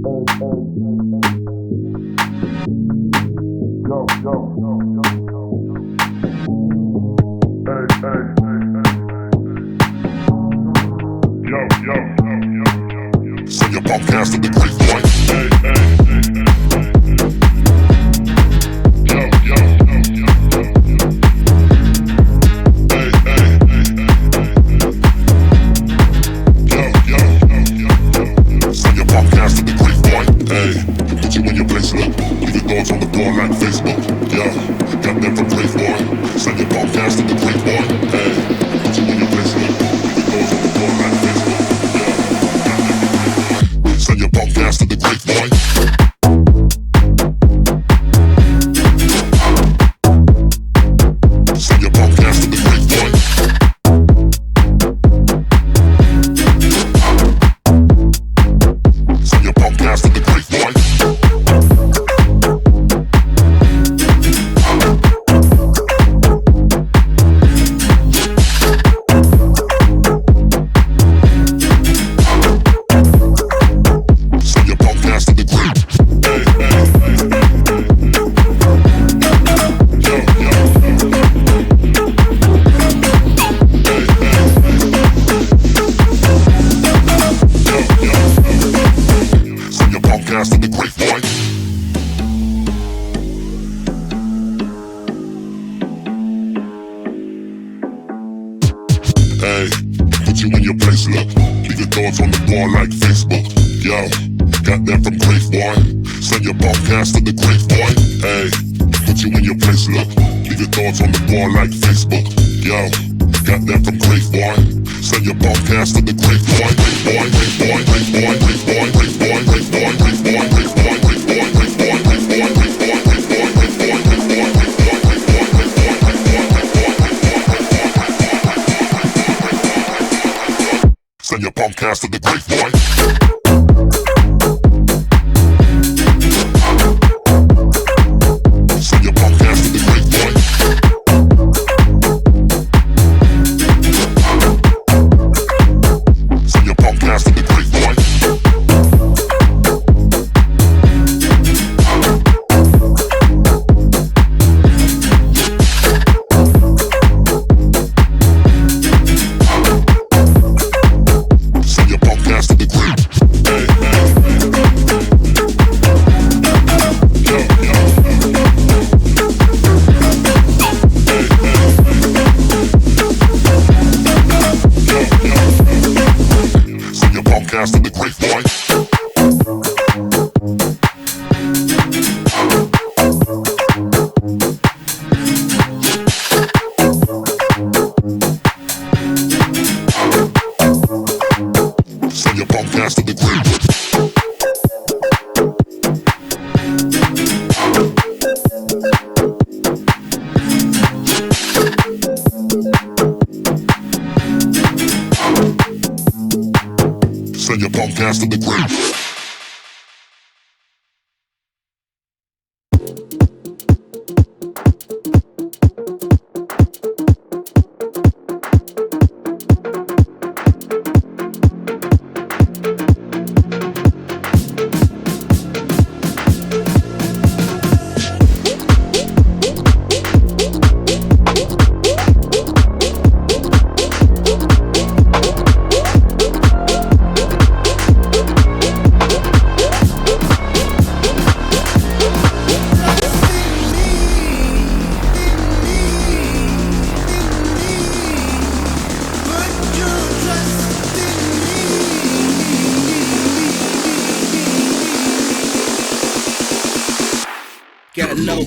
Send your podcast to the grapevine. Send your podcast to the grapevine. Hey, put you in your place, look. Leave your thoughts on the door like Facebook. Yeah, got them from grapevine. Send your podcast to the grapevine. Hey, put you in your place, look. Leave your thoughts on the door like Facebook. Yeah, send your podcast to the grapevine. Send your podcast to the grapevine. Send your podcast to the grapevine. Send your podcast to the Send your podcast to the grapevine. Hey, put you in your place, look. Leave your thoughts on the bar like Facebook. Yo, got that from grapevine. Send your podcast to the grapevine. Hey, put you in your place, look. Leave your thoughts on the bar like Facebook. Yo, got that from grapevine. Send your podcast to the grapevine. Grapevine, grapevine, grapevine, grapevine, grapevine, grapevine, grapevine, grapevine, grapevine, grapevine, grapevine, grapevine, grapevine, grapevine, grapevine. Send your podcast to the grapevine. Send your podcast to the grapevine. Send your podcast to the grapevine. Send your podcast to the grapevine. Send your podcast to the grapevine. Send your podcast to the grapevine. Send your podcast to the grapevine. Gotta know.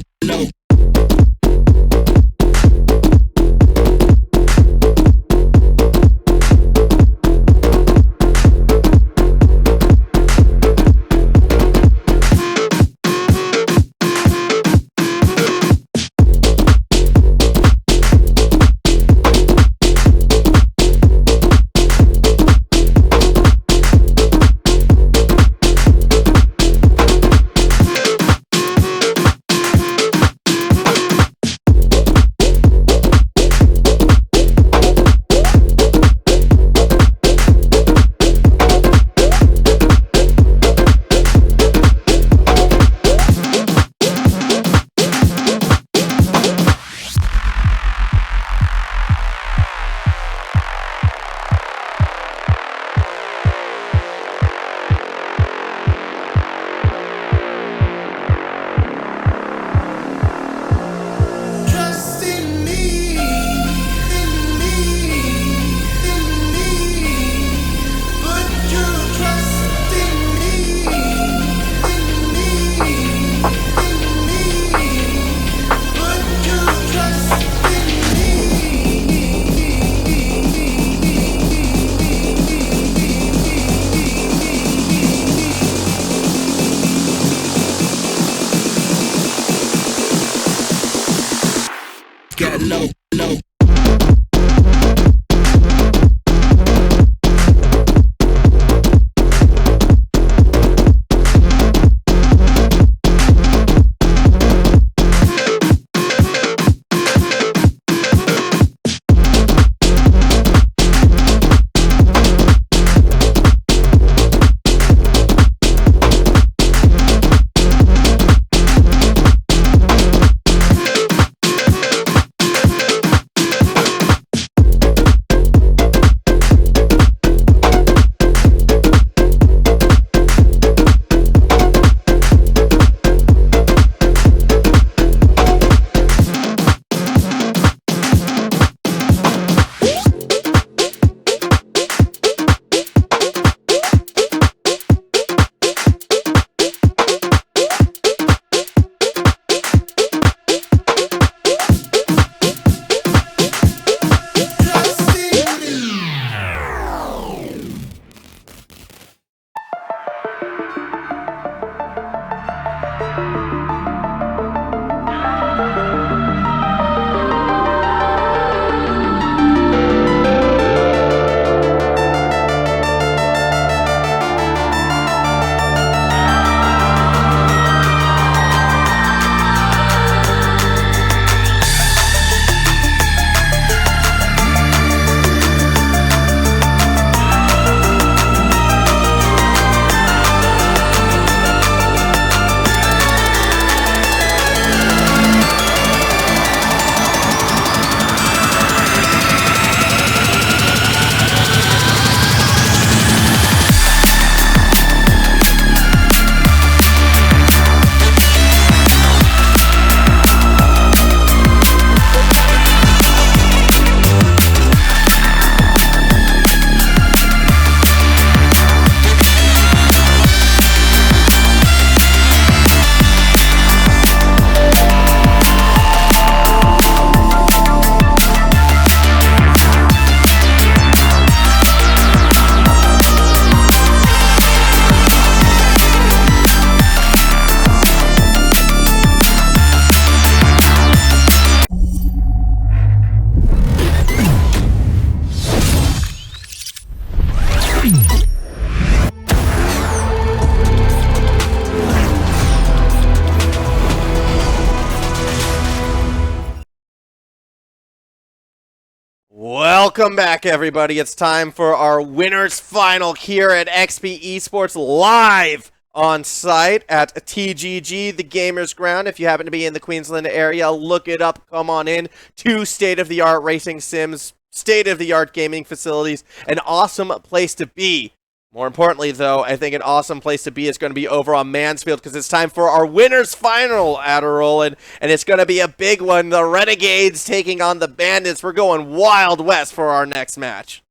Welcome back, everybody. It's time for our winners final here at XP Esports live on site at TGG, the Gamers Ground. If you happen to be in the Queensland area, look it up. Come on in. 2 state-of-the-art racing sims, state-of-the-art gaming facilities, an awesome place to be. More importantly, though, I think an awesome place to be is going to be over on Mansfield because it's time for our winners final, Adderall, and it's going to be a big one. The Renegades taking on the Bandits. We're going Wild West for our next match.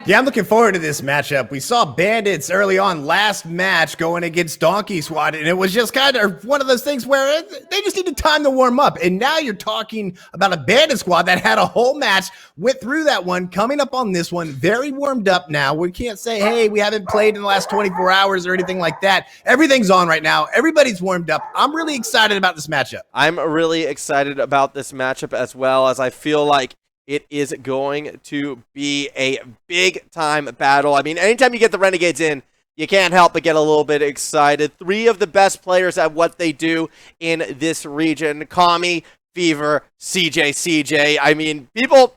Yeah, I'm looking forward to this matchup. We saw Bandits early on last match going against Donkey Squad, and it was just kind of one of those things where they just needed time to warm up. And now you're talking about a Bandit squad that had a whole match, went through that one, coming up on this one, very warmed up now. We can't say, hey, we haven't played in the last 24 hours or anything like that. Everything's on right now. Everybody's warmed up. I'm really excited about this matchup. I'm really excited about this matchup as well, as I feel like it is going to be a big-time battle. I mean, anytime you get the Renegades in, you can't help but get a little bit excited. 3 of the best players at what they do in this region. Kami, Fever, CJ. I mean, people...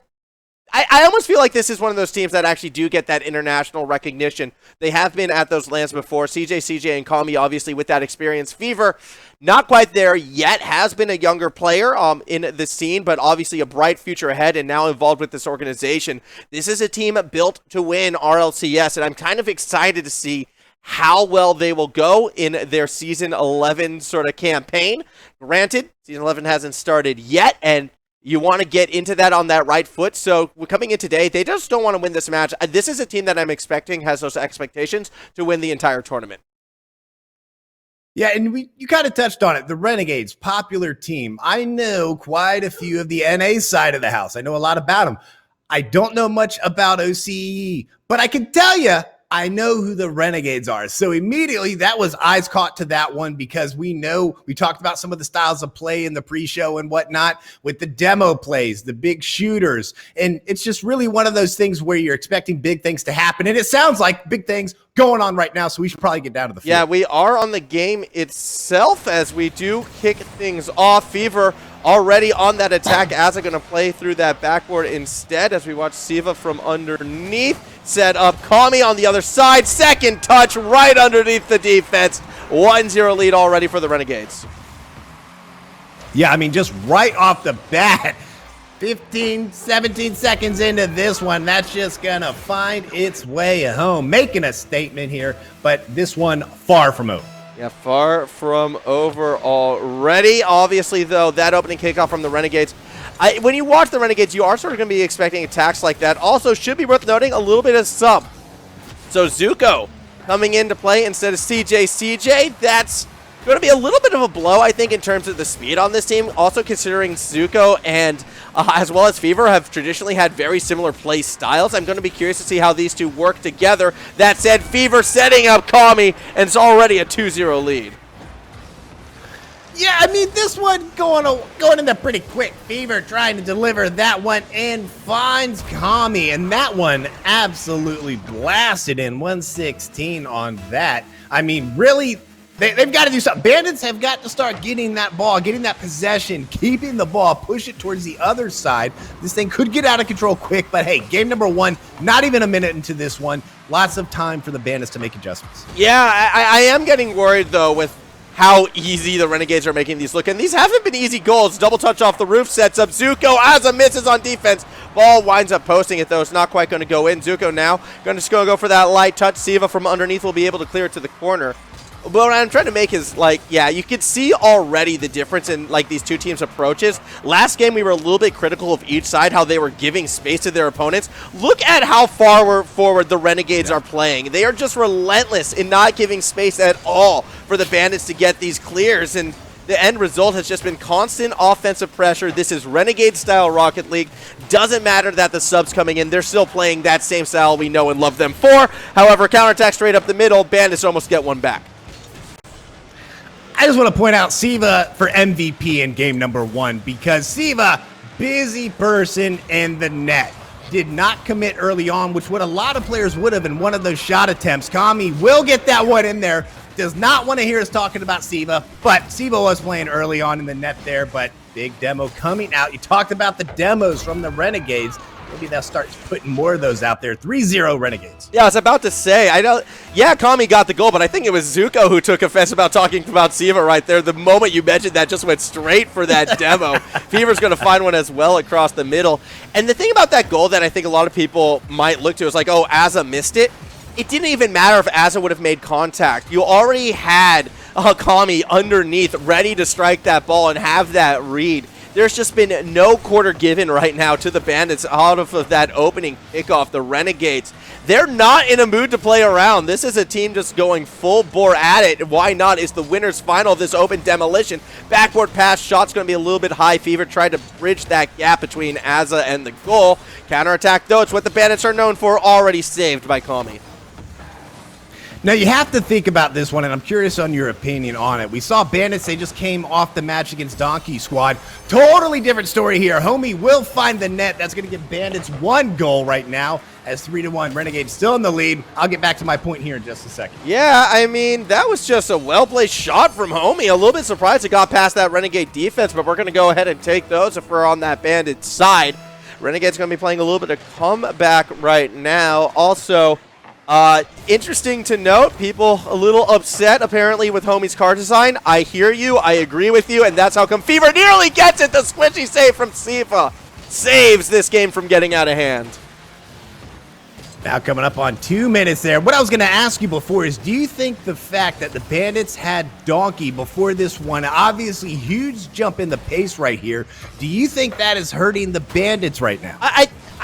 I almost feel like this is one of those teams that actually do get that international recognition. They have been at those lands before. CJ, and Kami, obviously, with that experience. Fever, not quite there yet, has been a younger player in the scene, but obviously a bright future ahead and now involved with this organization. This is a team built to win RLCS, and I'm kind of excited to see how well they will go in their Season 11 sort of campaign. Granted, Season 11 hasn't started yet, and you want to get into that on that right foot. So coming in today, they just don't want to win this match. This is a team that I'm expecting has those expectations to win the entire tournament. Yeah, and you kind of touched on it. The Renegades, popular team. I know quite a few of the NA side of the house. I know a lot about them. I don't know much about OCE, but I can tell you, I know who the Renegades are. So immediately that was eyes caught to that one because we talked about some of the styles of play in the pre-show and whatnot with the demo plays, the big shooters. And it's just really one of those things where you're expecting big things to happen. And it sounds like big things going on right now. So we should probably get down to the field. Yeah, we are on the game itself as we do kick things off. Fever already on that attack. Asa going to play through that backboard instead as we watch Siva from underneath. Set up Kami on the other side. Second touch right underneath the defense. 1-0 lead already for the Renegades. Yeah, I mean, just right off the bat, 15, 17 seconds into this one, that's just going to find its way home. Making a statement here, but this one far from over. Yeah, far from over already. Obviously, though, that opening kickoff from the Renegades, when you watch the Renegades, you are sort of going to be expecting attacks like that. Also, should be worth noting a little bit of sub. So Zuko coming into play instead of CJ. That's going to be a little bit of a blow, I think, in terms of the speed on this team. Also considering Zuko and as well as Fever have traditionally had very similar play styles. I'm going to be curious to see how these two work together. That said, Fever setting up Kami, and it's already a 2-0 lead. Yeah, I mean, this one going in there pretty quick. Fever trying to deliver that one and finds Kami, and that one absolutely blasted in 116 on that. I mean, really, they've got to do something. Bandits have got to start getting that ball, getting that possession, keeping the ball, push it towards the other side. This thing could get out of control quick, but hey, game number 1, not even a minute into this one. Lots of time for the Bandits to make adjustments. Yeah, I am getting worried, though, with how easy the Renegades are making these look. And these haven't been easy goals. Double touch off the roof, sets up Zuko. Asa misses on defense. Ball winds up posting it, though. It's not quite going to go in. Zuko now going to go for that light touch. Siva from underneath will be able to clear it to the corner. But what I'm trying to make is, like, yeah, you could see already the difference in, like, these two teams' approaches. Last game, we were a little bit critical of each side, how they were giving space to their opponents. Look at how far forward the Renegades are playing. They are just relentless in not giving space at all for the Bandits to get these clears, and the end result has just been constant offensive pressure. This is Renegade-style Rocket League. Doesn't matter that the subs coming in. They're still playing that same style we know and love them for. However, counterattack straight up the middle. Bandits almost get one back. I just want to point out Siva for MVP in game number 1 because Siva, busy person in the net. Did not commit early on, which what a lot of players would have in one of those shot attempts. Kami will get that one in there. Does not want to hear us talking about Siva, but Siva was playing early on in the net there, but big demo coming out. You talked about the demos from the Renegades. maybe they'll start putting more of those out there. 3-0 Renegades. Yeah, I was about to say, Kami got the goal, but I think it was Zuko who took offense about talking about Siva right there. The moment you mentioned that, just went straight for that demo. Fever's going to find one as well across the middle. And the thing about that goal that I think a lot of people might look to is like, oh, Azza missed it. It didn't even matter if Azza would have made contact. You already had Kami underneath, ready to strike that ball and have that read. There's just been no quarter given right now to the Bandits out of that opening kickoff. The Renegades, they're not in a mood to play around. This is a team just going full bore at it. Why not? It's the winner's final of this open demolition. Backboard pass, shot's going to be a little bit high. Fever tried to bridge that gap between Azza and the goal. Counterattack, though, it's what the Bandits are known for, already saved by Kami. Now, you have to think about this one, and I'm curious on your opinion on it. We saw Bandits, they just came off the match against Donkey Squad. Totally different story here. Homie will find the net. That's going to give Bandits 1 goal right now as 3-1. Renegades still in the lead. I'll get back to my point here in just a second. Yeah, I mean, that was just a well-placed shot from Homie. A little bit surprised it got past that Renegade defense, but we're going to go ahead and take those if we're on that Bandit side. Renegade's going to be playing a little bit of comeback right now. Also, interesting to note, people a little upset apparently with Homie's car design. I hear you, I agree with you, and that's how come Fever nearly gets it. The squishy save from Siva saves this game from getting out of hand. Now coming up on 2 minutes there. What I was going to ask you before is, do you think the fact that the Bandits had Donkey before this one, obviously huge jump in the pace right here, do you think that is hurting the Bandits right now?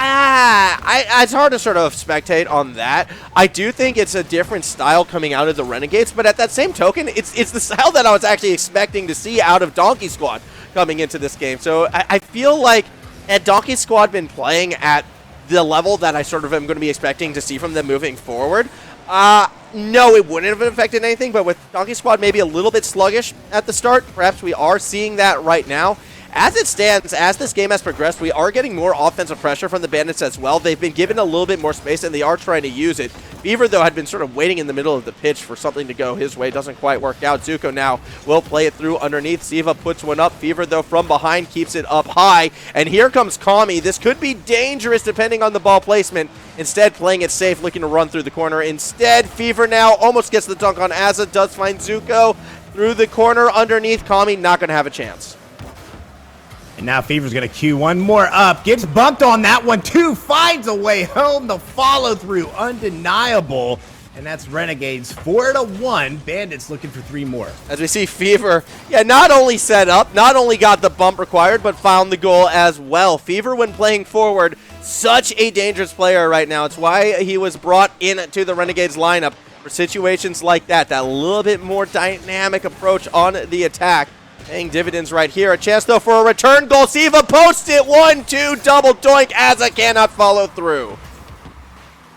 It's hard to sort of spectate on that. I do think it's a different style coming out of the Renegades, but at that same token, it's the style that I was actually expecting to see out of Donkey Squad coming into this game. So I feel like had Donkey Squad been playing at the level that I sort of am going to be expecting to see from them moving forward, no, it wouldn't have affected anything, but with Donkey Squad maybe a little bit sluggish at the start, perhaps we are seeing that right now. As it stands, as this game has progressed, we are getting more offensive pressure from the Bandits as well. They've been given a little bit more space, and they are trying to use it. Fever, though, had been sort of waiting in the middle of the pitch for something to go his way. Doesn't quite work out. Zuko now will play it through underneath. Siva puts one up. Fever, though, from behind keeps it up high. And here comes Kami. This could be dangerous depending on the ball placement. Instead, playing it safe, looking to run through the corner. Instead, Fever now almost gets the dunk on Azza. Does find Zuko through the corner underneath. Kami not going to have a chance. And now Fever's going to queue one more up. Gets bumped on that one, too. Finds a way home. The follow-through, undeniable. And that's Renegades 4-1. Bandits looking for 3 more. As we see Fever, not only set up, not only got the bump required, but found the goal as well. Fever, when playing forward, such a dangerous player right now. It's why he was brought into the Renegades lineup for situations like that. That little bit more dynamic approach on the attack. Paying dividends right here. A chance, though, for a return goal. Siva posts it. 1-2, double doink. Azza cannot follow through.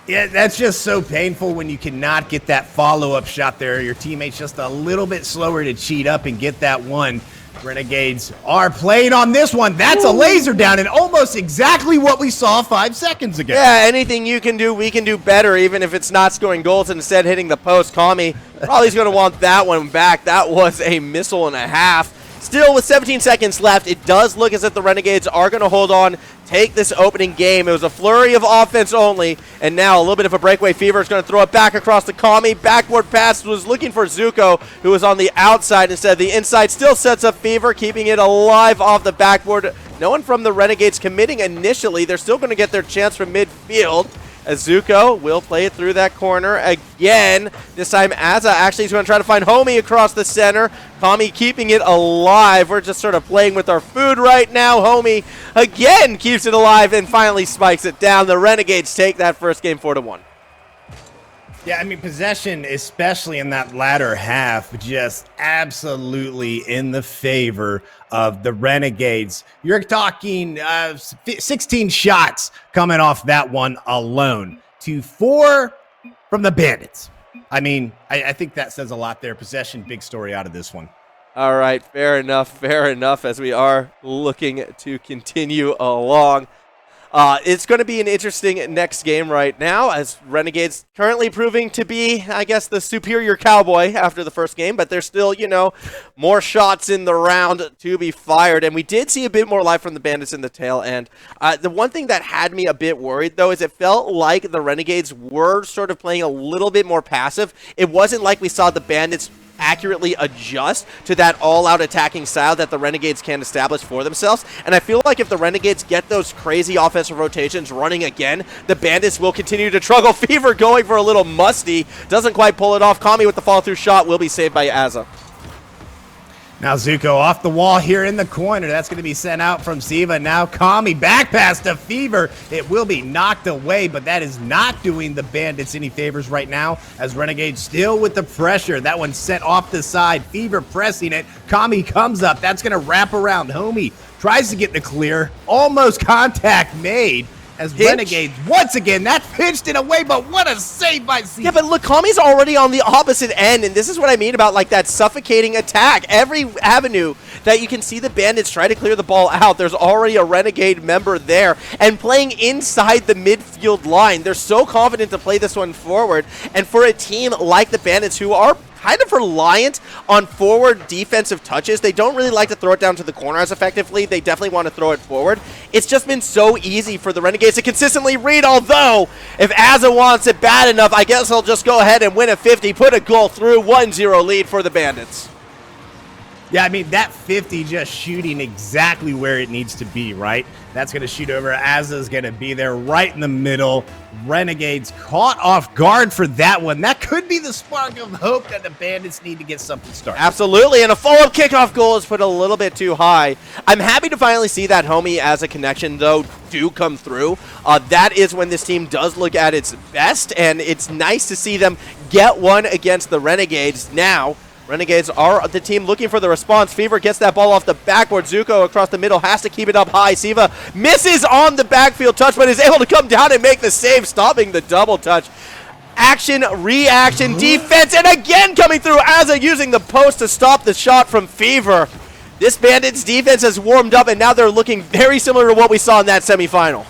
Yeah, that's just so painful when you cannot get that follow-up shot there. Your teammate's just a little bit slower to cheat up and get that one. Renegades are playing on this one. That's a laser down and almost exactly what we saw 5 seconds ago. Yeah, anything you can do, we can do better, even if it's not scoring goals and instead hitting the post. Kami probably is going to want that one back. That was a missile and a half. Still, with 17 seconds left, it does look as if the Renegades are going to hold on, take this opening game. It was a flurry of offense only, and now a little bit of a breakaway. Fever is going to throw it back across the Kami. Backboard pass was looking for Zuko, who was on the outside instead. The inside still sets up Fever, keeping it alive off the backboard. No one from the Renegades committing initially. They're still going to get their chance from midfield, as Zuko will play it through that corner again. This time Azza actually is going to try to find Homie across the center. Kami keeping it alive. We're just sort of playing with our food right now. Homie again keeps it alive and finally spikes it down. The Renegades take that first game 4-1. Yeah, I mean, possession, especially in that latter half, just absolutely in the favor of the Renegades. You're talking 16 shots coming off that one alone to 4 from the Bandits. I mean, I think that says a lot there. Possession, big story out of this one. All right, fair enough, as we are looking to continue along. It's going to be an interesting next game right now, as Renegades currently proving to be, I guess, the superior cowboy after the first game, but there's still, more shots in the round to be fired, and we did see a bit more life from the Bandits in the tail end. The one thing that had me a bit worried, though, is it felt like the Renegades were sort of playing a little bit more passive. It wasn't like we saw the Bandits accurately adjust to that all-out attacking style that the Renegades can establish for themselves. And I feel like if the Renegades get those crazy offensive rotations running again, the Bandits will continue to struggle. Fever going for a little musty. Doesn't quite pull it off. Kami with the follow-through shot will be saved by Azza. Now Zuko off the wall here in the corner. That's going to be sent out from Siva. Now Kami back pass to Fever. It will be knocked away, but that is not doing the Bandits any favors right now, as Renegade still with the pressure. That one sent off the side. Fever pressing it. Kami comes up. That's going to wrap around. Homie tries to get the clear. Almost contact made. As Renegades, once again, that pinched it away, but what a save by Siva. Yeah, but look, Kami's already on the opposite end, and this is what I mean about, like, that suffocating attack. Every avenue that you can see the Bandits try to clear the ball out, there's already a Renegade member there, and playing inside the midfield line. They're so confident to play this one forward, and for a team like the Bandits, who are kind of reliant on forward defensive touches. They don't really like to throw it down to the corner as effectively. They definitely want to throw it forward. It's just been so easy for the Renegades to consistently read, although if Azza wants it bad enough, I guess he'll just go ahead and win a 50, put a goal through, 1-0 lead for the Bandits. Yeah, I mean, that 50 just shooting exactly where it needs to be, right? That's going to shoot over. Azza's going to be there right in the middle. Renegades caught off guard for that one. That could be the spark of hope that the Bandits need to get something started. Absolutely, and a follow-up kickoff goal is put a little bit too high. I'm happy to finally see that Homie as a connection, though, do come through. That is when this team does look at its best, and it's nice to see them get one against the Renegades now. Renegades are the team looking for the response. Fever gets that ball off the backboard. Zuko across the middle has to keep it up high. Siva misses on the backfield touch, but is able to come down and make the save, stopping the double touch. Action, reaction, defense, and again coming through. Azza using the post to stop the shot from Fever. This Bandits defense has warmed up, and now they're looking very similar to what we saw in that semifinal.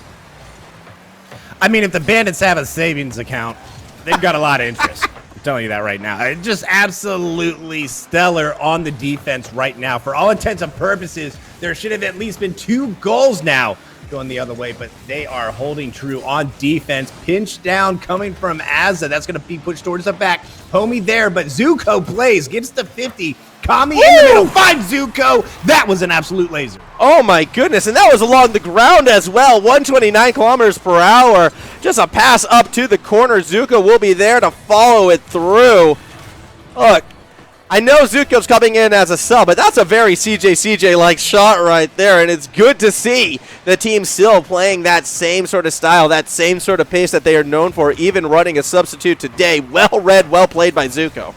I mean, if the Bandits have a savings account, they've got a lot of interest. Telling you that right now. It's just absolutely stellar on the defense right now. For all intents and purposes, there should have at least been 2 goals now going the other way, but they are holding true on defense. Pinch down coming from Azza. That's going to be pushed towards the back. Homie there, but Zuko plays, gets the 50. Kami in the middle, finds Zuko. That was an absolute laser. Oh my goodness, and that was along the ground as well. 129 kilometers per hour. Just a pass up to the corner. Zuko will be there to follow it through. Look, I know Zuko's coming in as a sub, but that's a very CJ-like shot right there, and it's good to see the team still playing that same sort of style, that same sort of pace that they are known for, even running a substitute today. Well read, well played by Zuko.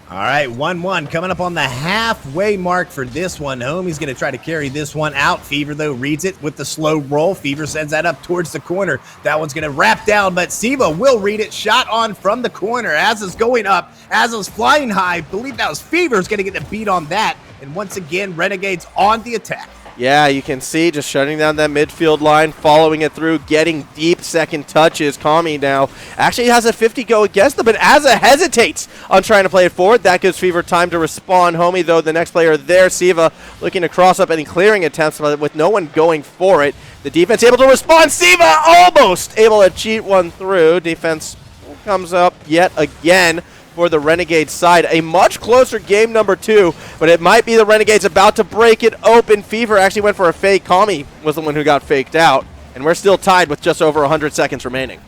All right, 1-1 coming up on the halfway mark for this one. Homie's going to try to carry this one out. Fever, though, reads it with the slow roll. Fever sends that up towards the corner. That one's going to wrap down, but Siva will read it. Shot on from the corner. Azza's going up. Azza's flying high. Believe that was Fever's going to get the beat on that. And once again, Renegades on the attack. Yeah, you can see just shutting down that midfield line, following it through, getting deep second touches. Kami now actually has a 50 go against them, but Azza hesitates on trying to play it forward. That gives Fever time to respond. Homie, though, the next player there, Siva, looking to cross up any clearing attempts, but with no one going for it. The defense able to respond. Siva almost able to cheat one through. Defense comes up yet again for the Renegades side. A much closer game number 2, but it might be the Renegades about to break it open. Fever actually went for a fake. Kami was the one who got faked out, and we're still tied with just over 100 seconds remaining.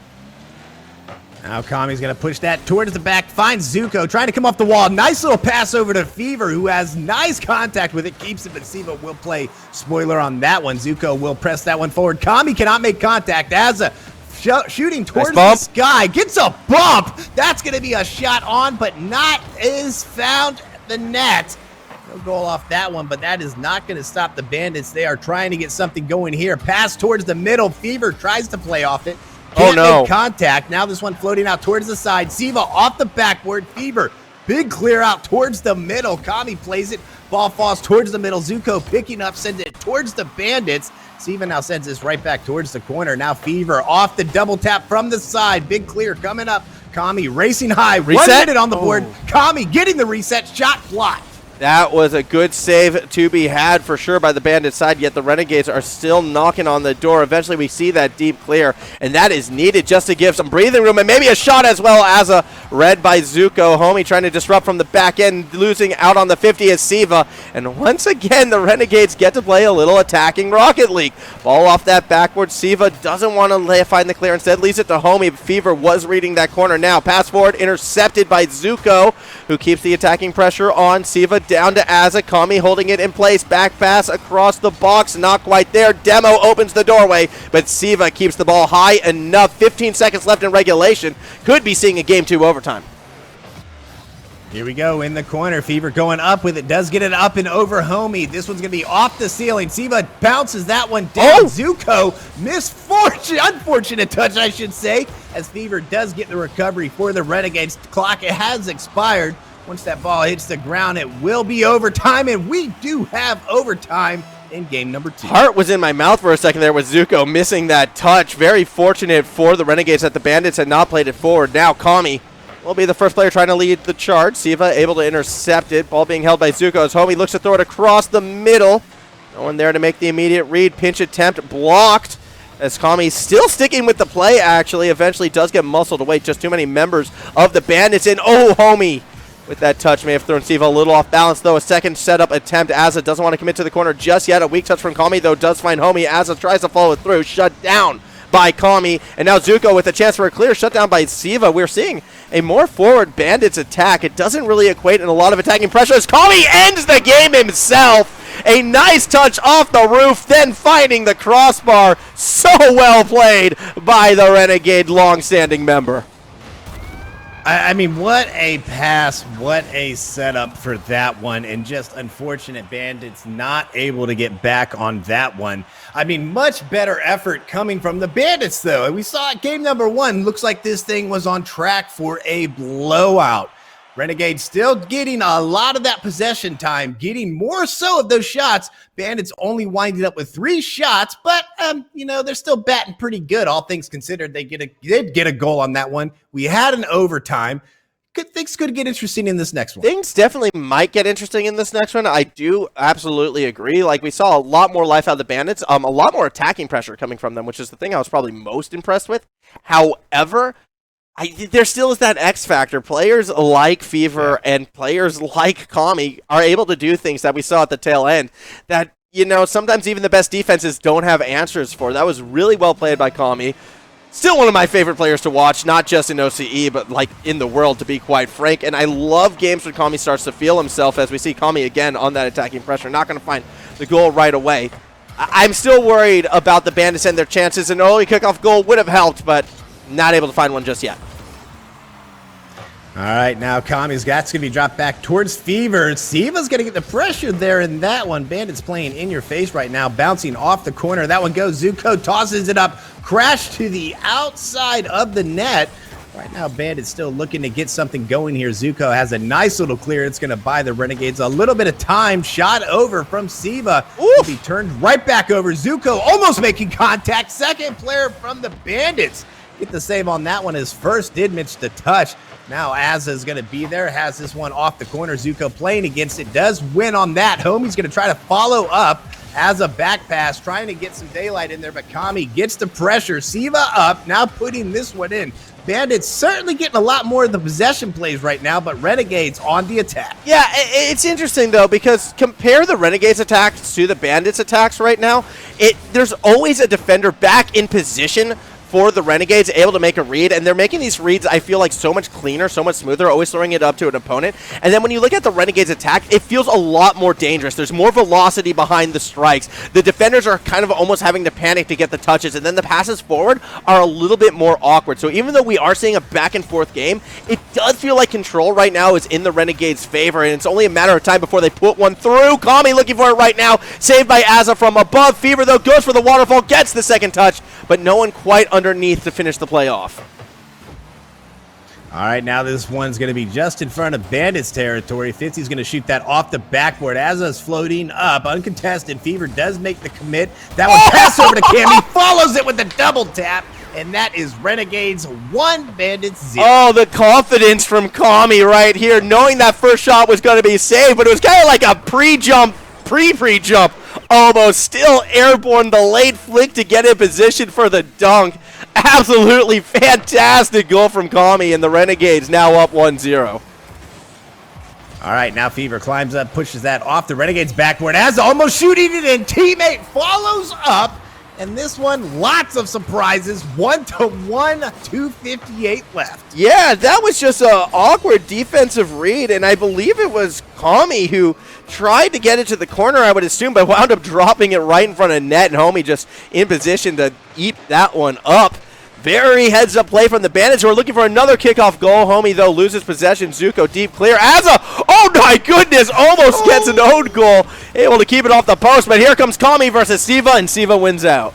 Now Kami's going to push that towards the back, finds Zuko, trying to come off the wall. Nice little pass over to Fever, who has nice contact with it, keeps it, but Siva will play spoiler on that one. Zuko will press that one forward. Kami cannot make contact. Azza shooting towards the sky, gets a bump. That's going to be a shot on, but not is found the net. No goal off that one, but that is not going to stop the Bandits. They are trying to get something going here. Pass towards the middle. Fever tries to play off it. Can't make contact. Now this one floating out towards the side. Siva off the backboard. Fever, big clear out towards the middle. Kami plays it. Ball falls towards the middle. Zuko picking up, sends it towards the Bandits. Siva now sends this right back towards the corner. Now Fever off the double tap from the side. Big clear coming up. Kami racing high. Reset? 1 minute on the board. Kami getting the reset. Shot blocked. That was a good save to be had for sure by the Bandit side, yet the Renegades are still knocking on the door. Eventually we see that deep clear, and that is needed just to give some breathing room and maybe a shot as well. As a read by Zuko. Homie trying to disrupt from the back end, losing out on the 50 as Siva. And once again, the Renegades get to play a little attacking Rocket League. Ball off that backward. Siva doesn't want to find the clear, instead leaves it to Homie. Fever was reading that corner now. Pass forward, intercepted by Zuko, who keeps the attacking pressure on. Siva down to Azza. Kami holding it in place. Back pass across the box. Not quite there. Demo opens the doorway, but Siva keeps the ball high enough. 15 seconds left in regulation. Could be seeing a game 2 overtime. Here we go in the corner. Fever going up with it. Does get it up and over Homie. This one's going to be off the ceiling. Siva bounces that one down. Zuko, misfortune, unfortunate touch, I should say, as Fever does get the recovery for the Renegades. The clock has expired. Once that ball hits the ground, it will be overtime, and we do have overtime in game number 2. Heart was in my mouth for a second there with Zuko missing that touch. Very fortunate for the Renegades that the Bandits had not played it forward. Now Kami will be the first player trying to lead the charge. Siva able to intercept it. Ball being held by Zuko as Homie looks to throw it across the middle. No one there to make the immediate read. Pinch attempt blocked as Kami still sticking with the play, actually. Eventually does get muscled away. Just too many members of the Bandits. And Homie with that touch may have thrown Siva a little off balance, though. A second setup attempt. Azza doesn't want to commit to the corner just yet. A weak touch from Kami, though, does find Homie. Azza tries to follow it through. Shut down by Kami. And now Zuko with a chance for a clear. Shut down by Siva. We're seeing a more forward Bandits attack. It doesn't really equate in a lot of attacking pressure as Kami ends the game himself. A nice touch off the roof, then finding the crossbar. So well played by the Renegade long-standing member. I mean, what a pass, what a setup for that one, and just unfortunate Bandits not able to get back on that one. I mean, much better effort coming from the Bandits, though. And we saw it game number 1. Looks like this thing was on track for a blowout. Renegades still getting a lot of that possession time, getting more so of those shots. Bandits only winding up with 3 shots, but, you know, they're still batting pretty good, all things considered. They did get a goal on that one. We had an overtime. Things could get interesting in this next one. Things definitely might get interesting in this next one. I do absolutely agree. Like, we saw a lot more life out of the Bandits, a lot more attacking pressure coming from them, which is the thing I was probably most impressed with. However, there still is that X factor. Players like Fever and players like Kami are able to do things that we saw at the tail end that, you know, sometimes even the best defenses don't have answers for. That was really well played by Kami. Still one of my favorite players to watch, not just in OCE, but like in the world, to be quite frank. And I love games when Kami starts to feel himself, as we see Kami again on that attacking pressure. Not going to find the goal right away. I'm still worried about the Bandits and their chances. An early kickoff goal would have helped, but not able to find one just yet. All right, now Kami's that's going to be dropped back towards Fever. Siva's going to get the pressure there in that one. Bandits playing in your face right now, bouncing off the corner. That one goes. Zuko tosses it up, crash to the outside of the net. Right now, Bandits still looking to get something going here. Zuko has a nice little clear. It's going to buy the Renegades a little bit of time. Shot over from Siva. Will be turned right back over. Zuko almost making contact. Second player from the Bandits. Get the save on that one. His first did miss the touch. Now Azza is going to be there. Has this one off the corner. Zuko playing against it. Does win on that. Homie's going to try to follow up. As a back pass, trying to get some daylight in there, but Kami gets the pressure. Siva up, now putting this one in. Bandits certainly getting a lot more of the possession plays right now, but Renegades on the attack. Yeah, it's interesting, though, because compare the Renegades attacks to the Bandits attacks right now. There's always a defender back in position for the Renegades, able to make a read, and they're making these reads, I feel like, so much cleaner, so much smoother, always throwing it up to an opponent. And then when you look at the Renegades attack, it feels a lot more dangerous. There's more velocity behind the strikes. The defenders are kind of almost having to panic to get the touches, and then the passes forward are a little bit more awkward. So even though we are seeing a back-and-forth game, it does feel like control right now is in the Renegades' favor, and it's only a matter of time before they put one through. Kami looking for it right now, saved by Azza from above. Fever, though, goes for the waterfall, gets the second touch, but no one quite underneath to finish the play off. All right, now this one's going to be just in front of Bandits territory. 50's going to shoot that off the backboard. Aza's floating up, uncontested. Fever does make the commit. That one pass over to Cam. He follows it with a double tap, and that is Renegades 1, Bandits 0. Oh, the confidence from Kami right here, knowing that first shot was going to be saved, but it was kind of like a pre-jump, pre-jump, almost still airborne, the late flick to get in position for the dunk. Absolutely fantastic goal from Kami, and the Renegades now up 1-0. All right, now Fever climbs up, pushes that off the Renegades backboard. Aza almost shooting it, and teammate follows up. And this one, lots of surprises. 1-1, 2:58 left. Yeah, that was just an awkward defensive read, and I believe it was Kami who tried to get it to the corner, I would assume, but wound up dropping it right in front of net, and Homie just in position to eat that one up. Very heads-up play from the Bandits, who are looking for another kickoff goal. Homie, though, loses possession. Zuko deep clear. Aza, oh my goodness, almost gets an own goal. Able to keep it off the post, but here comes Kami versus Siva, and Siva wins out.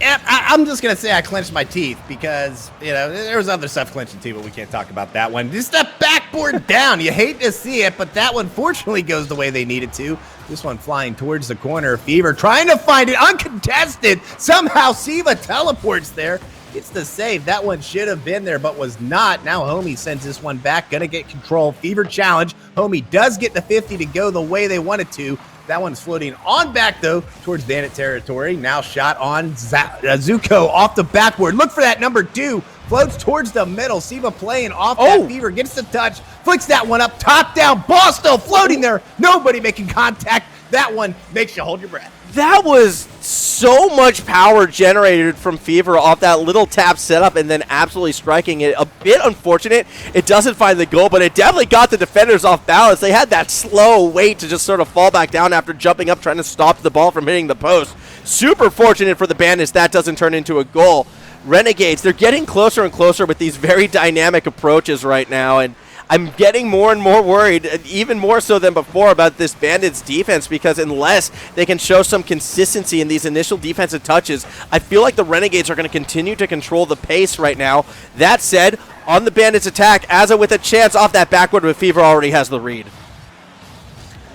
Yeah, I'm just going to say I clenched my teeth because, you know, there was other stuff clenching too, but we can't talk about that one. Just the backboard down. You hate to see it, but that one fortunately goes the way they needed to. This one flying towards the corner. Fever trying to find it uncontested. Somehow Siva teleports there. Gets the save. That one should have been there, but was not. Now Homie sends this one back. Gonna get control. Fever challenge. Homie does get the 50 to go the way they wanted to. That one's floating on back, though, towards Bandit territory. Now shot on Zuko off the backboard. Look for that number 2. Floats towards the middle. Siva playing off that Fever. Gets the touch. Flicks that one up. Top down. Ball still floating there. Nobody making contact. That one makes you hold your breath. That was so much power generated from Fever off that little tap setup and then absolutely striking it. A bit unfortunate. It doesn't find the goal, but it definitely got the defenders off balance. They had that slow wait to just sort of fall back down after jumping up, trying to stop the ball from hitting the post. Super fortunate for the Bandits that doesn't turn into a goal. Renegades, they're getting closer and closer with these very dynamic approaches right now, and I'm getting more and more worried, even more so than before, about this Bandits defense, because unless they can show some consistency in these initial defensive touches, I feel like the Renegades are going to continue to control the pace right now. That said, on the Bandits attack, Aza with a chance off that backward, but Fever already has the read.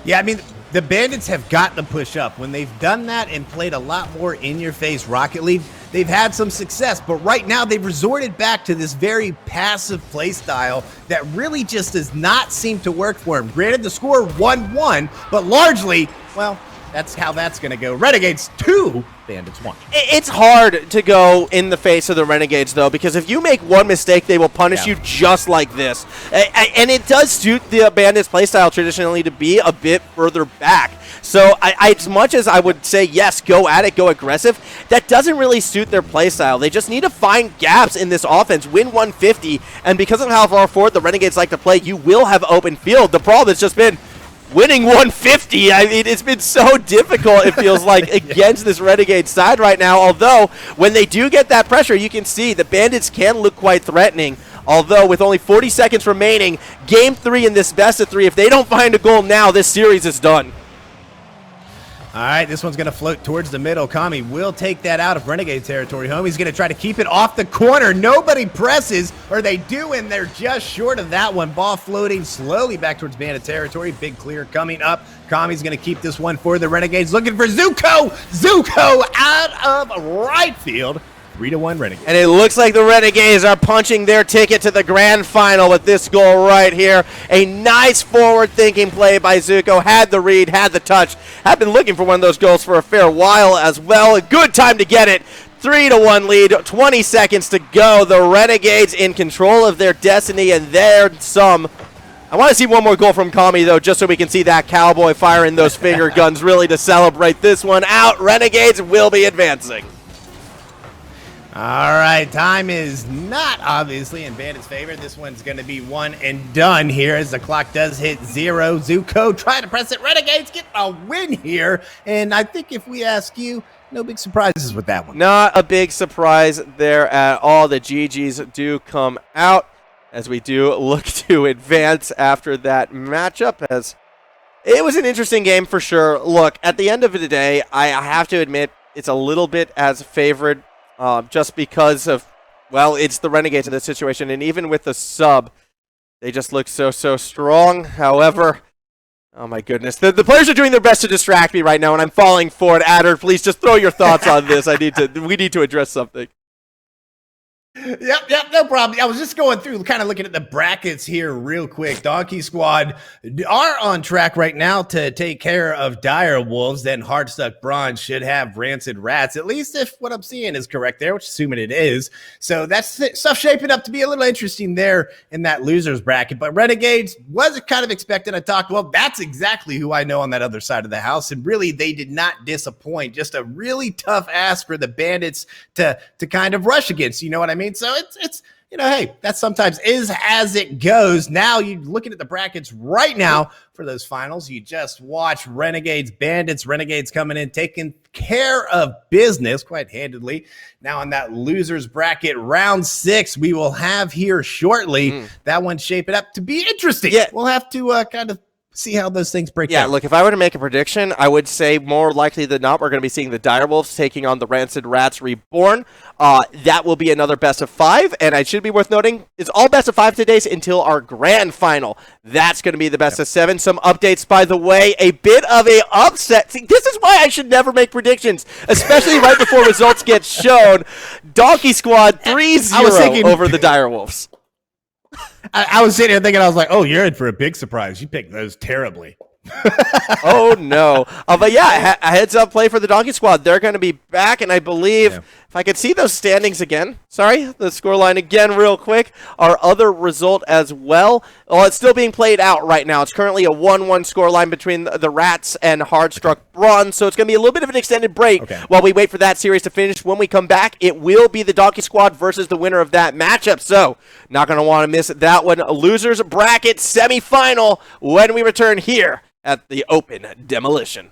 Yeah, I mean, the Bandits have got to push up. When they've done that and played a lot more in-your-face Rocket League, they've had some success, but right now they've resorted back to this very passive play style that really just does not seem to work for them. Granted, the score 1-1, but largely, well, that's how that's going to go. Renegades 2, Bandits 1. It's hard to go in the face of the Renegades, though, because if you make one mistake, they will punish you just like this. And it does suit the Bandits playstyle traditionally to be a bit further back. So as much as I would say, yes, go at it, go aggressive, that doesn't really suit their playstyle. They just need to find gaps in this offense, win 150, and because of how far forward the Renegades like to play, you will have open field. The problem has just been winning 150. I mean, it's been so difficult, it feels like, against this Renegade side right now, although when they do get that pressure, you can see the Bandits can look quite threatening. Although, with only 40 seconds remaining, Game 3 in this best of 3, if they don't find a goal now, this series is done. All right, this one's going to float towards the middle. Kami will take that out of Renegade territory. Homie's going to try to keep it off the corner. Nobody presses, or they do, and they're just short of that one. Ball floating slowly back towards Bandit territory. Big clear coming up. Kami's going to keep this one for the Renegades. Looking for Zuko. Zuko out of right field. 3-1 Renegades. And it looks like the Renegades are punching their ticket to the grand final with this goal right here. A nice forward-thinking play by Zuko. Had the read, had the touch. Had been looking for one of those goals for a fair while as well. A good time to get it. 3-1 lead, 20 seconds to go. The Renegades in control of their destiny, and there's some. I want to see one more goal from Kami, though, just so we can see that cowboy firing those finger guns really to celebrate this one out. Renegades will be advancing. All right, time is not obviously in Bandit's favor. This one's going to be one and done here as the clock does hit 0. Zuko trying to press it. Renegades get a win here. And I think if we ask you, no big surprises with that one. Not a big surprise there at all. The GGs do come out as we do look to advance after that matchup, as it was an interesting game for sure. Look, at the end of the day, I have to admit it's a little bit as favored. Just because of Well, it's the Renegades in this situation, and even with the sub, they just look so strong. However, oh my goodness, the players are doing their best to distract me right now, and I'm falling for it. Adder, please just throw your thoughts on this. We need to address something. Yep, no problem. I was just going through, kind of looking at the brackets here real quick. Donkey Squad are on track right now to take care of Dire Wolves. Then Hardstuck Bronze should have Rancid Rats, at least if what I'm seeing is correct there, which assuming it is. So that's stuff shaping up to be a little interesting there in that losers bracket. But Renegades was kind of expected. I talked, well, that's exactly who I know on that other side of the house. And really, they did not disappoint. Just a really tough ask for the Bandits to kind of rush against. You know what I mean? So it's hey, that sometimes is as it goes. Now you're looking at the brackets right now for those finals. You just watch Renegades, Bandits, Renegades coming in, taking care of business quite handedly. Now in that losers bracket, round 6, we will have here shortly. That one's shaping up to be interesting. Yeah. We'll have to kind of see how those things break Yeah, down. look, if I were to make a prediction, I would say more likely than not, we're going to be seeing the Direwolves taking on the Rancid Rats Reborn. That will be another best of 5, and it should be worth noting, it's all best of 5 today until our grand final. That's going to be the best of 7. Some updates, by the way, a bit of a upset. See, this is why I should never make predictions, especially right before results get shown. Donkey Squad 3-0 over the Direwolves. I was sitting here thinking, I was like, oh, you're in for a big surprise. You picked those terribly. Oh, no. But yeah, a heads-up play for the Donkey Squad. They're going to be back, and I believe, if I could see those standings again, sorry, the scoreline again real quick, our other result as well. Well, it's still being played out right now. It's currently a 1-1 scoreline between the Rats and Hardstuck Bronze, so it's going to be a little bit of an extended break while we wait for that series to finish. When we come back, it will be the Donkey Squad versus the winner of that matchup, so not going to want to miss that one. Losers bracket semifinal when we return here at the Open Demolition.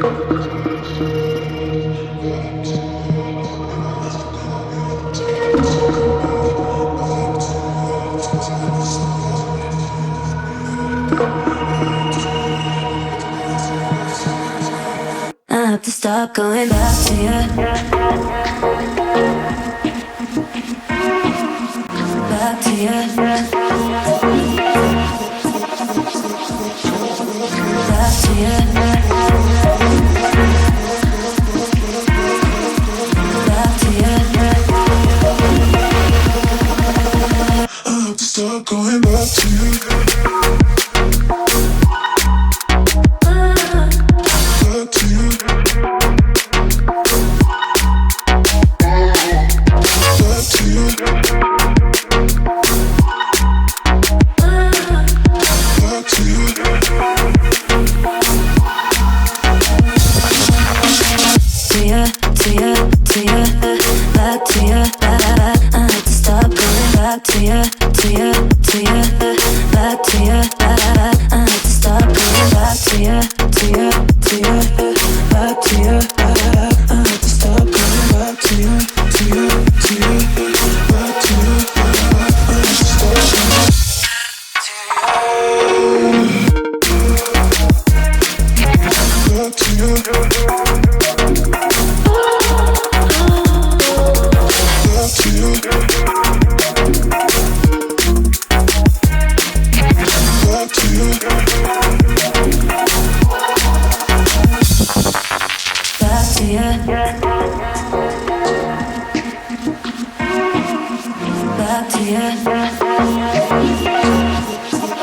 I have to stop going back to you. Back to you. Back to you. Back to you. I have to stop going back to you. Back to you. Back to you. Back to you. To you, to you, back to you. I have to stop going back to you, back to you. I have to stop going back to you, back to you. I have to stop going back to you,